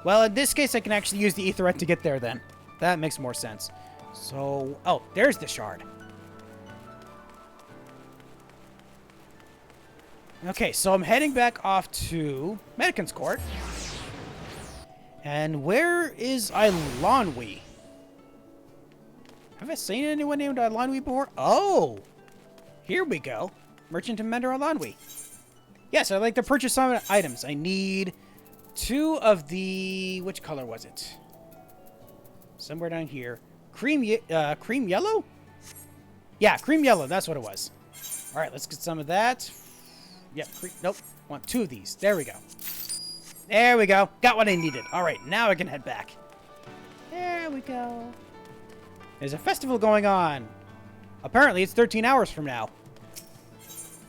Well, in this case, I can actually use the etherette to get there then. That makes more sense. So, oh, there's the shard. Okay, so I'm heading back off to Medican's Court. And where is Ilanwi? Have I seen anyone named Ilanwi before? Oh! Here we go. Merchant and Mender Ilanwi. Yes, I'd like to purchase some items. I need 2 of the... Which color was it? Somewhere down here. Cream yellow? Yeah, cream yellow. That's what it was. All right, let's get some of that. Yep. Nope. Want 2 of these. There we go. There we go. Got what I needed. All right, now I can head back. There we go. There's a festival going on. Apparently, it's 13 hours from now.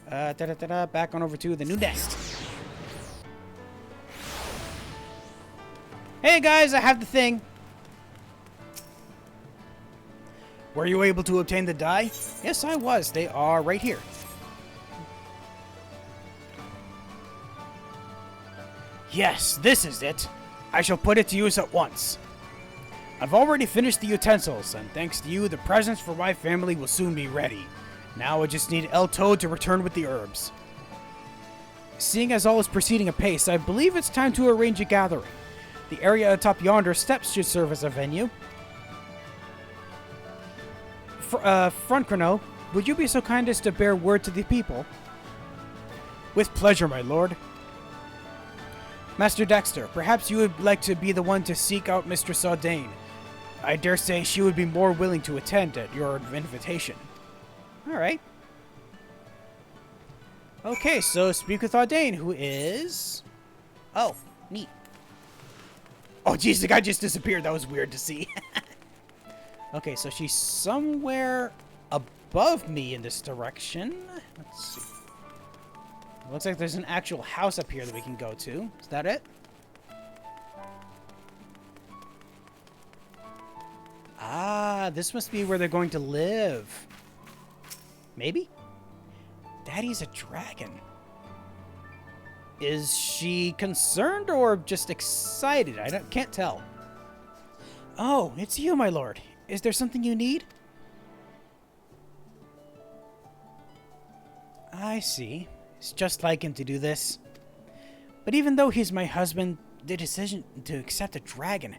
Back on over to the new nest. Hey, guys, I have the thing. Were you able to obtain the die? Yes, I was. They are right here. Yes, this is it. I shall put it to use at once. I've already finished the utensils, and thanks to you, the presents for my family will soon be ready. Now I just need El Toad to return with the herbs. Seeing as all is proceeding apace, I believe it's time to arrange a gathering. The area atop yonder steps should serve as a venue. Front Chrono, would you be so kind as to bear word to the people? With pleasure, my lord. Master Dexter, perhaps you would like to be the one to seek out Mistress Audain. I dare say she would be more willing to attend at your invitation. Alright. Okay, so speak with Audain, who is... Oh, neat. Oh, jeez, the guy just disappeared. That was weird to see. Okay, so she's somewhere above me in this direction. Let's see. Looks like there's an actual house up here that we can go to. Is that it? Ah, this must be where they're going to live. Maybe? Daddy's a dragon. Is she concerned or just excited? Can't tell. Oh, it's you, my lord. Is there something you need? I see. It's just like him to do this. But even though he's my husband, the decision to accept a dragon,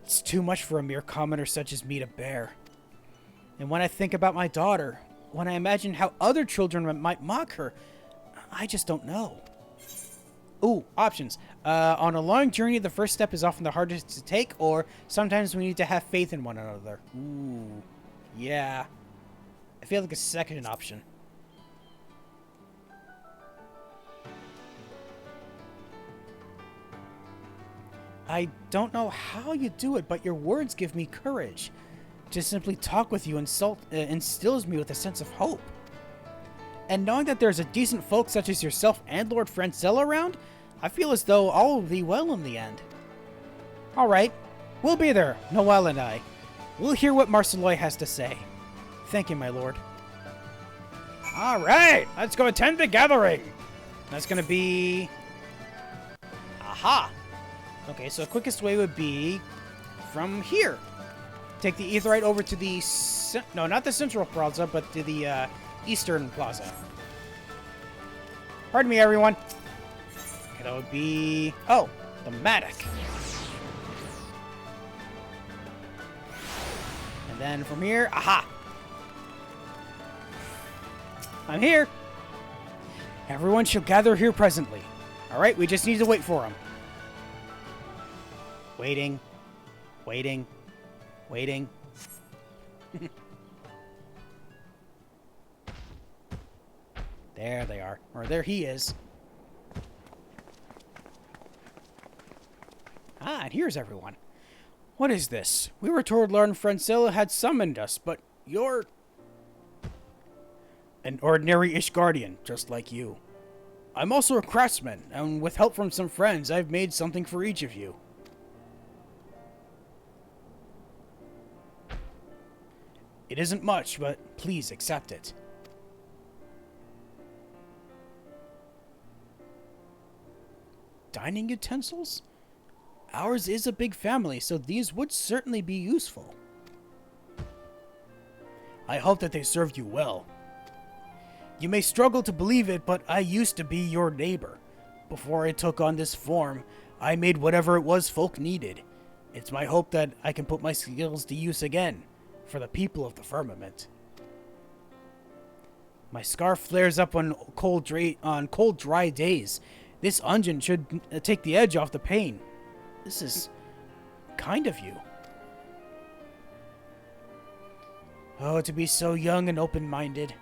it's too much for a mere commoner such as me to bear. And when I think about my daughter, when I imagine how other children might mock her, I just don't know. Ooh, options. On a long journey, the first step is often the hardest to take, or sometimes we need to have faith in one another. Ooh, yeah. I feel like a second option. I don't know how you do it, but your words give me courage. To simply talk with you instills me with a sense of hope. And knowing that there's a decent folk such as yourself and Lord Francella around, I feel as though all will be well in the end. Alright, we'll be there, Noelle and I. We'll hear what Marceloy has to say. Thank you, my lord. Alright, let's go attend the gathering. That's gonna be... Aha! Okay, so the quickest way would be from here. Take the Aetheryte over to the... No, not the Central Plaza, but to the Eastern Plaza. Pardon me, everyone. Okay, that would be... Oh, the Matic. And then from here... Aha! I'm here. Everyone shall gather here presently. Alright, we just need to wait for him. Waiting. Waiting. Waiting. There they are. Or there he is. Ah, and here's everyone. What is this? We were told Lord Francella had summoned us, but you're... An ordinary Ishgardian, just like you. I'm also a craftsman, and with help from some friends, I've made something for each of you. It isn't much, but please accept it. Dining utensils? Ours is a big family, so these would certainly be useful. I hope that they served you well. You may struggle to believe it, but I used to be your neighbor. Before I took on this form, I made whatever it was folk needed. It's my hope that I can put my skills to use again, for the people of the firmament. My scarf flares up on cold, dry days. This onion should take the edge off the pain. This is kind of you. Oh, to be so young and open-minded.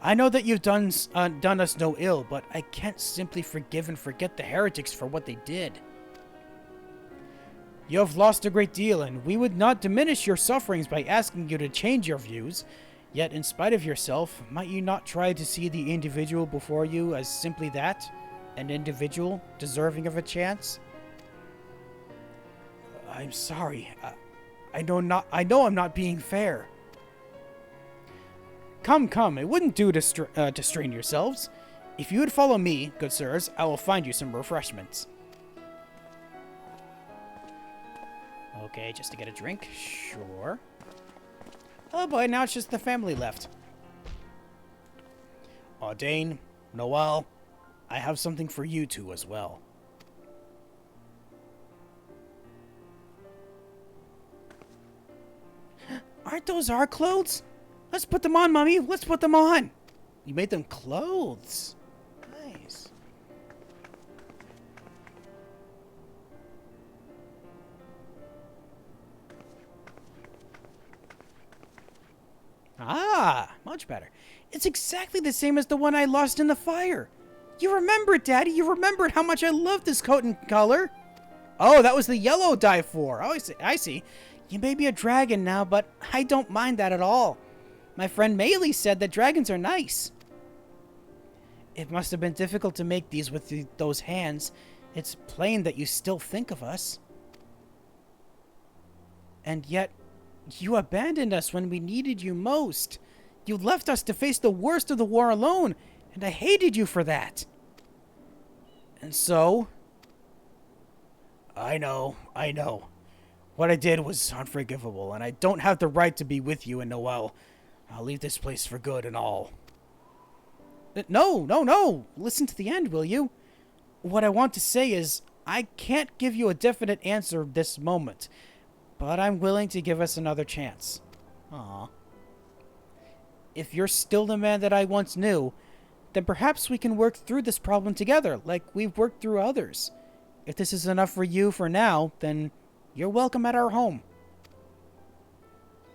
I know that you've done us no ill, but I can't simply forgive and forget the heretics for what they did. You have lost a great deal, and we would not diminish your sufferings by asking you to change your views. Yet, in spite of yourself, might you not try to see the individual before you as simply that? An individual deserving of a chance? I'm sorry. I know I'm not being fair. Come, it wouldn't do to strain yourselves. If you would follow me, good sirs, I will find you some refreshments. Okay, just to get a drink? Sure. Oh boy, now it's just the family left. Dane, Noel, I have something for you two as well. Aren't those our clothes? Let's put them on, Mommy. Let's put them on. You made them clothes. Nice. Ah, much better. It's exactly the same as the one I lost in the fire. You remember it, Daddy. You remembered how much I love this coat and color. Oh, that was the yellow dye for. Oh, I see. You may be a dragon now, but I don't mind that at all. My friend Maylee said that dragons are nice. It must have been difficult to make these with those hands. It's plain that you still think of us. And yet, you abandoned us when we needed you most. You left us to face the worst of the war alone, and I hated you for that. And so... I know. What I did was unforgivable, and I don't have the right to be with you and Noel. I'll leave this place for good and all. No. Listen to the end, will you? What I want to say is, I can't give you a definite answer this moment, but I'm willing to give us another chance. Aww. If you're still the man that I once knew, then perhaps we can work through this problem together, like we've worked through others. If this is enough for you for now, then you're welcome at our home.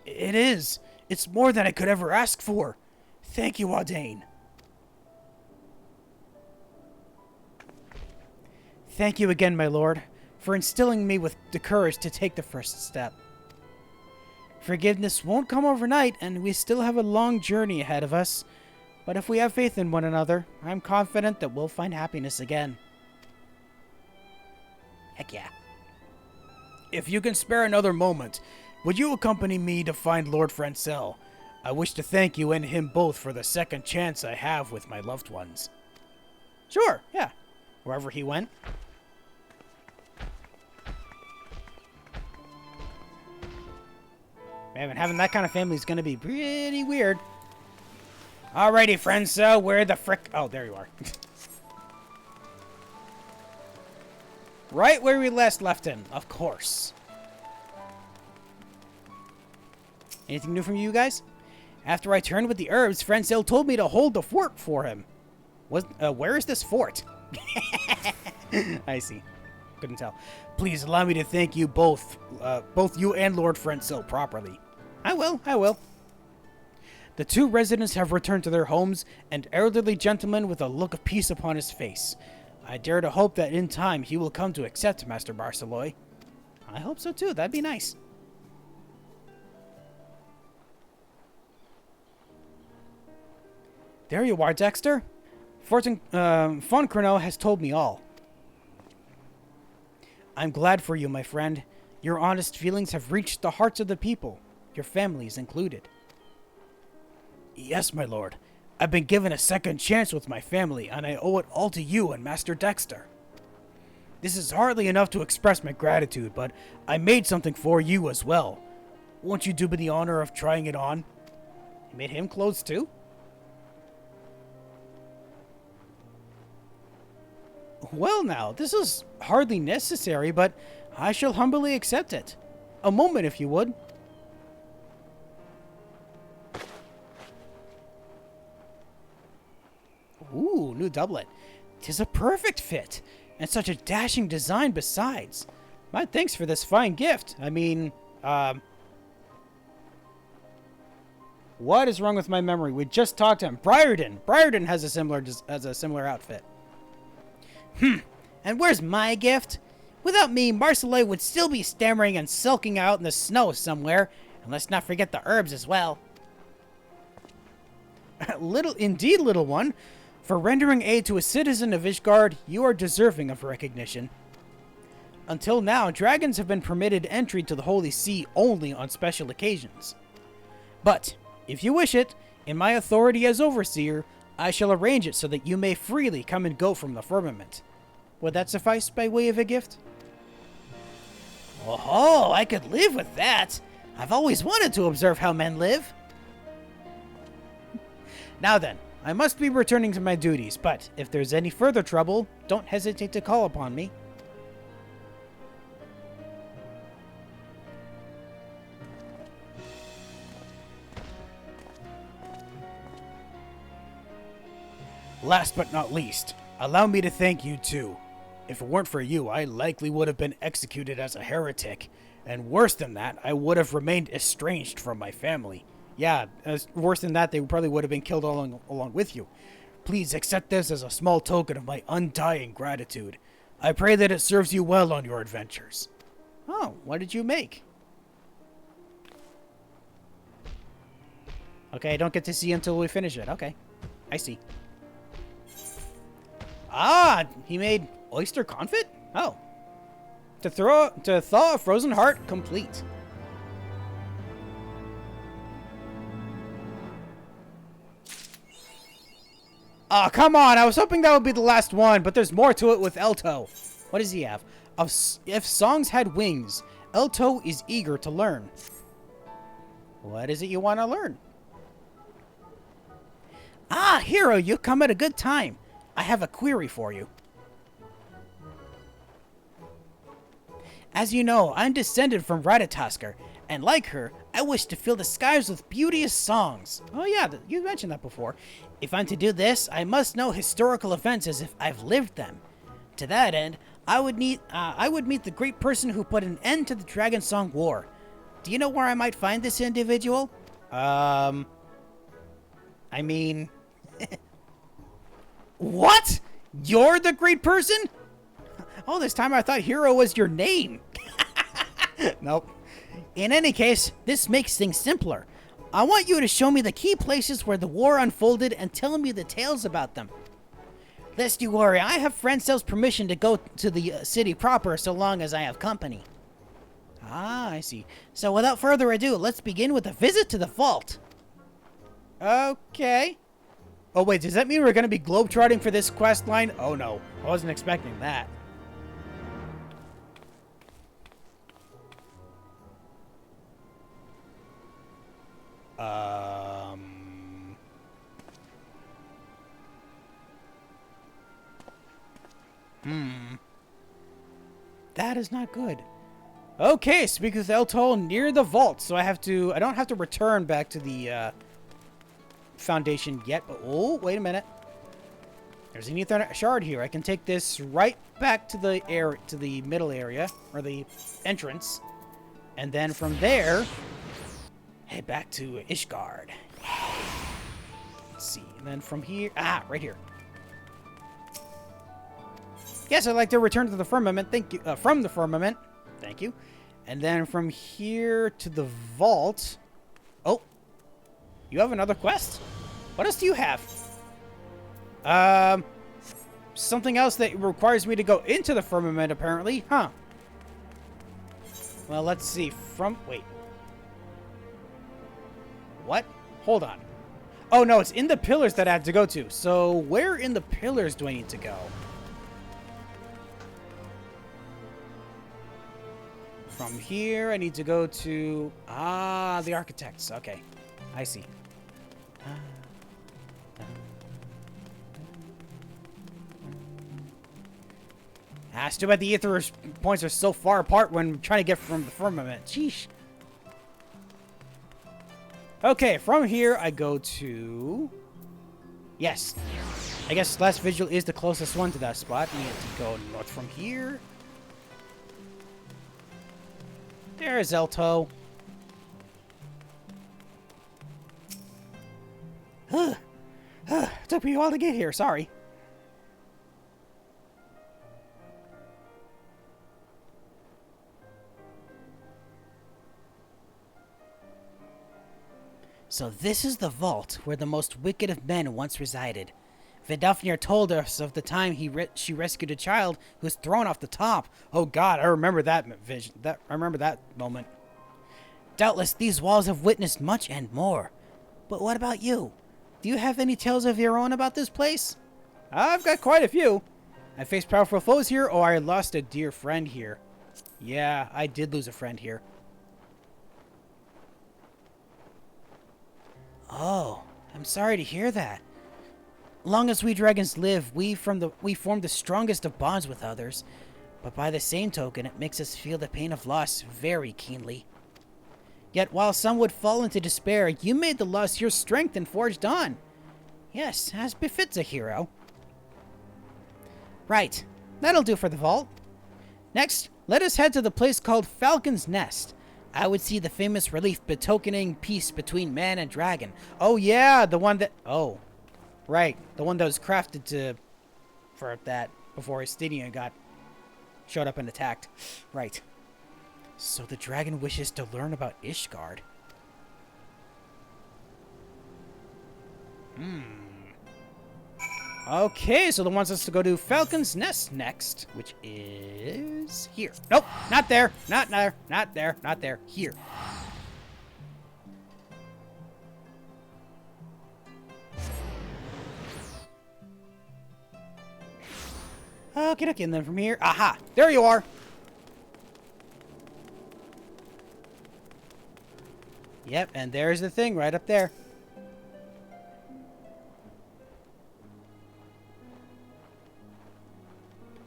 It is. It's more than I could ever ask for. Thank you, Dane. Thank you again, my lord, for instilling me with the courage to take the first step. Forgiveness won't come overnight, and we still have a long journey ahead of us. But if we have faith in one another, I'm confident that we'll find happiness again. Heck yeah. If you can spare another moment, would you accompany me to find Lord Francel? I wish to thank you and him both for the second chance I have with my loved ones. Sure, yeah. Wherever he went. Man, having that kind of family is going to be pretty weird. Alrighty, friends, so where the frick... Oh, there you are. Right where we last left him, of course. Anything new from you guys? After I turned with the herbs, Francel told me to hold the fort for him. Where is this fort? I see. Couldn't tell. Please allow me to thank you both you and Lord Francel properly. I will. The two residents have returned to their homes, an elderly gentleman with a look of peace upon his face. I dare to hope that in time he will come to accept Master Barceloy. I hope so too, that'd be nice. There you are, Dexter. Von Crono has told me all. I'm glad for you, my friend. Your honest feelings have reached the hearts of the people, your families included. Yes, my lord. I've been given a second chance with my family, and I owe it all to you and Master Dexter. This is hardly enough to express my gratitude, but I made something for you as well. Won't you do me the honor of trying it on? You made him clothes too? Well now, this is hardly necessary, but I shall humbly accept it. A moment, if you would. Ooh, new doublet. 'Tis a perfect fit, and such a dashing design besides. My thanks for this fine gift. I mean, what is wrong with my memory? We just talked to him. Briardien. Briardien has a similar outfit. And where's my gift? Without me, Marcellet would still be stammering and sulking out in the snow somewhere. And let's not forget the herbs as well. Indeed, little one. For rendering aid to a citizen of Ishgard, you are deserving of recognition. Until now, dragons have been permitted entry to the Holy See only on special occasions. But, if you wish it, in my authority as overseer, I shall arrange it so that you may freely come and go from the firmament. Would that suffice by way of a gift? Oh, I could live with that. I've always wanted to observe how men live. Now then, I must be returning to my duties, but if there's any further trouble, don't hesitate to call upon me. Last but not least, allow me to thank you too. If it weren't for you, I likely would have been executed as a heretic, and worse than that, I would have remained estranged from my family. Yeah, worse than that, they probably would have been killed along with you. Please accept this as a small token of my undying gratitude. I pray that it serves you well on your adventures. Oh, what did you make? Okay, I don't get to see until we finish it. Okay, I see. Ah, he made oyster confit? Oh. To thaw a frozen heart, complete. Oh, come on. I was hoping that would be the last one, but there's more to it with Elto. What does he have? If songs had wings, Elto is eager to learn. What is it you want to learn? Ah, hero, you come at a good time. I have a query for you. As you know, I'm descended from Ratatoskr, and like her, I wish to fill the skies with beauteous songs. Oh yeah, you mentioned that before. If I'm to do this, I must know historical events as if I've lived them. To that end, I would meet the great person who put an end to the Dragon Song War. Do you know where I might find this individual? I mean... What? You're the great person? All this time I thought Hero was your name. Nope. In any case, this makes things simpler. I want you to show me the key places where the war unfolded and tell me the tales about them. Lest you worry, I have Friend Cells' permission to go to the city proper so long as I have company. Ah, I see. So without further ado, let's begin with a visit to the vault. Okay. Oh wait, does that mean we're going to be globetrotting for this quest line? Oh no, I wasn't expecting that. That is not good. Okay, speak with Eltol near the vault, so I don't have to return back to the, Foundation yet, but oh, wait a minute. There's an ether shard here. I can take this right back to the middle area, or the entrance, and then from there, head back to Ishgard. Let's see, and then from here, right here. Yes, I'd like to return to the firmament. Thank you. From the firmament. Thank you. And then from here to the vault. Oh, you have another quest? What else do you have? Something else that requires me to go into the firmament, apparently. Huh. Well, let's see. Wait. What? Hold on. Oh, no, it's in the pillars that I have to go to. So, where in the pillars do I need to go? From here, I need to go to... Ah, the architects. Okay. I see. It's too bad the ether points are so far apart when trying to get from the firmament. Sheesh. Okay, from here, I go to... Yes. I guess Last Vigil is the closest one to that spot. We need to go north from here. There's Elto. Took me a while to get here, sorry. So this is the vault where the most wicked of men once resided. Vidofnir told us of the time she rescued a child who was thrown off the top. Oh God, I remember that vision. I remember that moment. Doubtless these walls have witnessed much and more. But what about you? Do you have any tales of your own about this place? I've got quite a few. I faced powerful foes here, or I lost a dear friend here. Yeah, I did lose a friend here. Oh, I'm sorry to hear that. Long as we dragons live, we form the strongest of bonds with others. But by the same token, it makes us feel the pain of loss very keenly. Yet while some would fall into despair, you made the loss your strength and forged on. Yes, as befits a hero. Right, that'll do for the vault. Next, let us head to the place called Falcon's Nest. I would see the famous relief betokening peace between man and dragon. Oh yeah, the one that... Oh, right. The one that was crafted for that before Estinia showed up and attacked. Right. So the dragon wishes to learn about Ishgard. Okay, so the one wants us to go to Falcon's Nest next, which is here. Nope, not there, not there, not there, not there, here. Okay, and then from here, aha, there you are. Yep, and there's the thing right up there.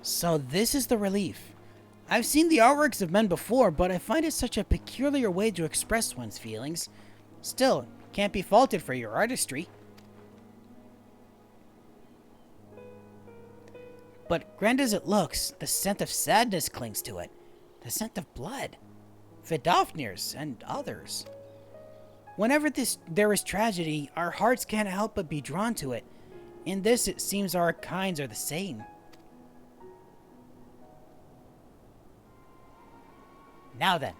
So this is the relief. I've seen the artworks of men before, but I find it such a peculiar way to express one's feelings. Still, can't be faulted for your artistry. But grand as it looks, the scent of sadness clings to it. The scent of blood. Vidofnir's and others. Whenever there is tragedy, our hearts can't help but be drawn to it. In this, it seems our kinds are the same. Now then.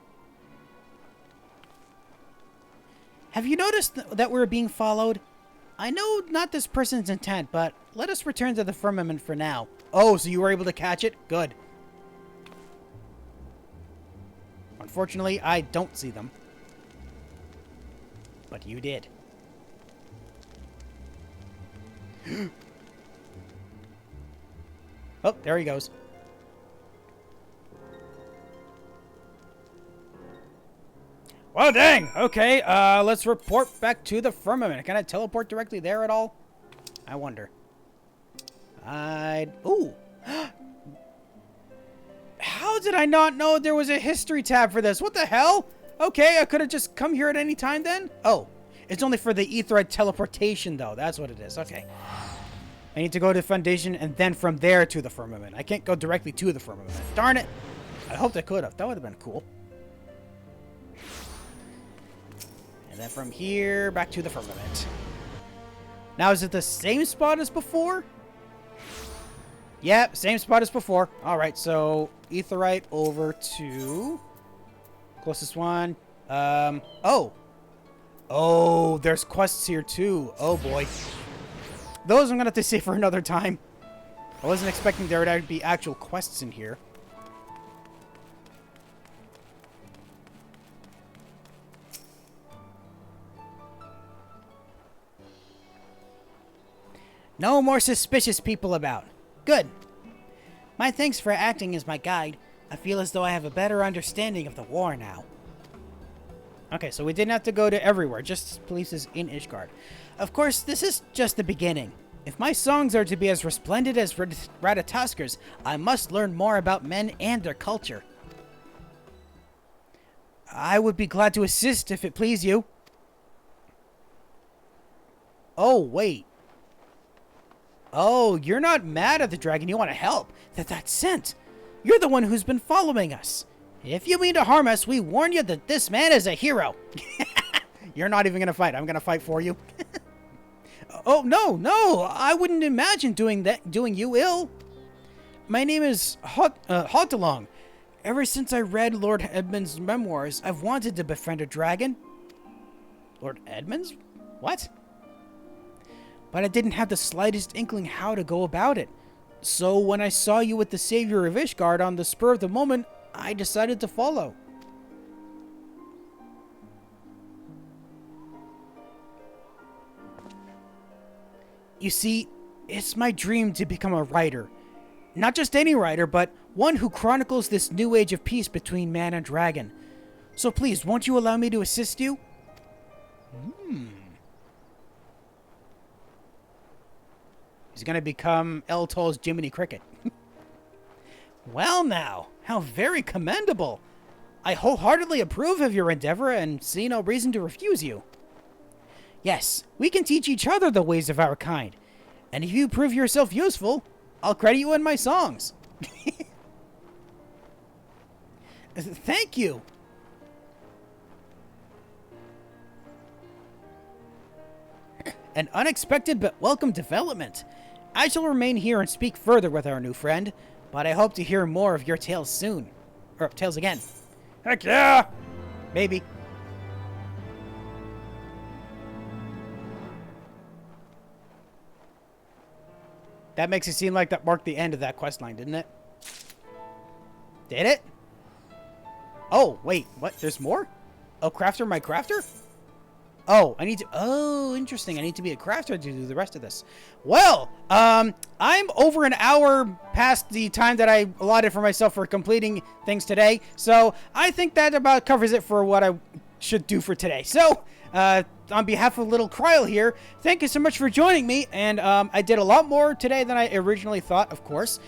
Have you noticed that we're being followed? I know not this person's intent, but let us return to the firmament for now. Oh, so you were able to catch it? Good. Unfortunately, I don't see them. But you did. Oh, there he goes. Well, dang. Okay, let's report back to the firmament. Can I teleport directly there at all? I wonder. Ooh. How did I not know there was a history tab for this? What the hell? Okay, I could have just come here at any time then? Oh, it's only for the Aetheryte teleportation, though. That's what it is. Okay. I need to go to the Foundation and then from there to the firmament. I can't go directly to the firmament. Darn it. I hoped I could have. That would have been cool. And then from here, back to the firmament. Now, is it the same spot as before? Yep, same spot as before. Alright, so Aetheryte over to... Closest one. Oh. Oh, there's quests here too. Oh boy. those I'm gonna have to save for another time. I wasn't expecting there would be actual quests in here. No more suspicious people about. Good. My thanks for acting as my guide. I feel as though I have a better understanding of the war now. Okay, so we didn't have to go to everywhere, just places in Ishgard. Of course, this is just the beginning. If my songs are to be as resplendent as Ratatasker's, I must learn more about men and their culture. I would be glad to assist if it please you. Oh, wait. Oh, you're not mad at the dragon, you want to help. That's sent. You're the one who's been following us. If you mean to harm us, we warn you that this man is a hero. You're not even going to fight. I'm going to fight for you. Oh, no. I wouldn't imagine doing you ill. My name is Hautalong. Ever since I read Lord Edmund's memoirs, I've wanted to befriend a dragon. Lord Edmund's? What? But I didn't have the slightest inkling how to go about it. So when I saw you with the savior of Ishgard on the spur of the moment, I decided to follow. You see, it's my dream to become a writer. Not just any writer, but one who chronicles this new age of peace between man and dragon. So please, won't you allow me to assist you? He's gonna become El Toll's Jiminy Cricket. Well now, how very commendable. I wholeheartedly approve of your endeavor and see no reason to refuse you. Yes, we can teach each other the ways of our kind. And if you prove yourself useful, I'll credit you in my songs. Thank you. An unexpected but welcome development. I shall remain here and speak further with our new friend, but I hope to hear more of your tales soon. Or tales again. Heck yeah! Maybe. That makes it seem like that marked the end of that quest line, didn't it? Did it? Oh, wait, what? There's more? Oh, crafter my crafter? Oh, I need to... Oh, interesting. I need to be a crafter to do the rest of this. Well, I'm over an hour past the time that I allotted for myself for completing things today. So, I think that about covers it for what I should do for today. So, on behalf of Little Kryl here, thank you so much for joining me. And I did a lot more today than I originally thought, of course.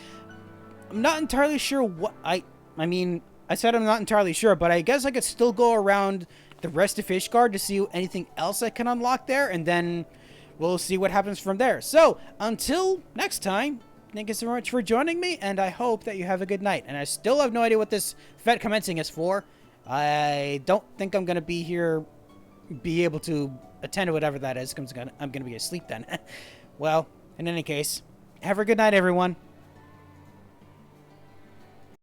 I'm not entirely sure what... I mean, I said I'm not entirely sure, but I guess I could still go around the rest of Ishgard to see anything else I can unlock there, and then we'll see what happens from there. So, until next time, thank you so much for joining me, and I hope that you have a good night. And I still have no idea what this Fete commencing is for. I don't think I'm going to be here, be able to attend to whatever that is, because I'm going to be asleep then. Well, in any case, have a good night, everyone.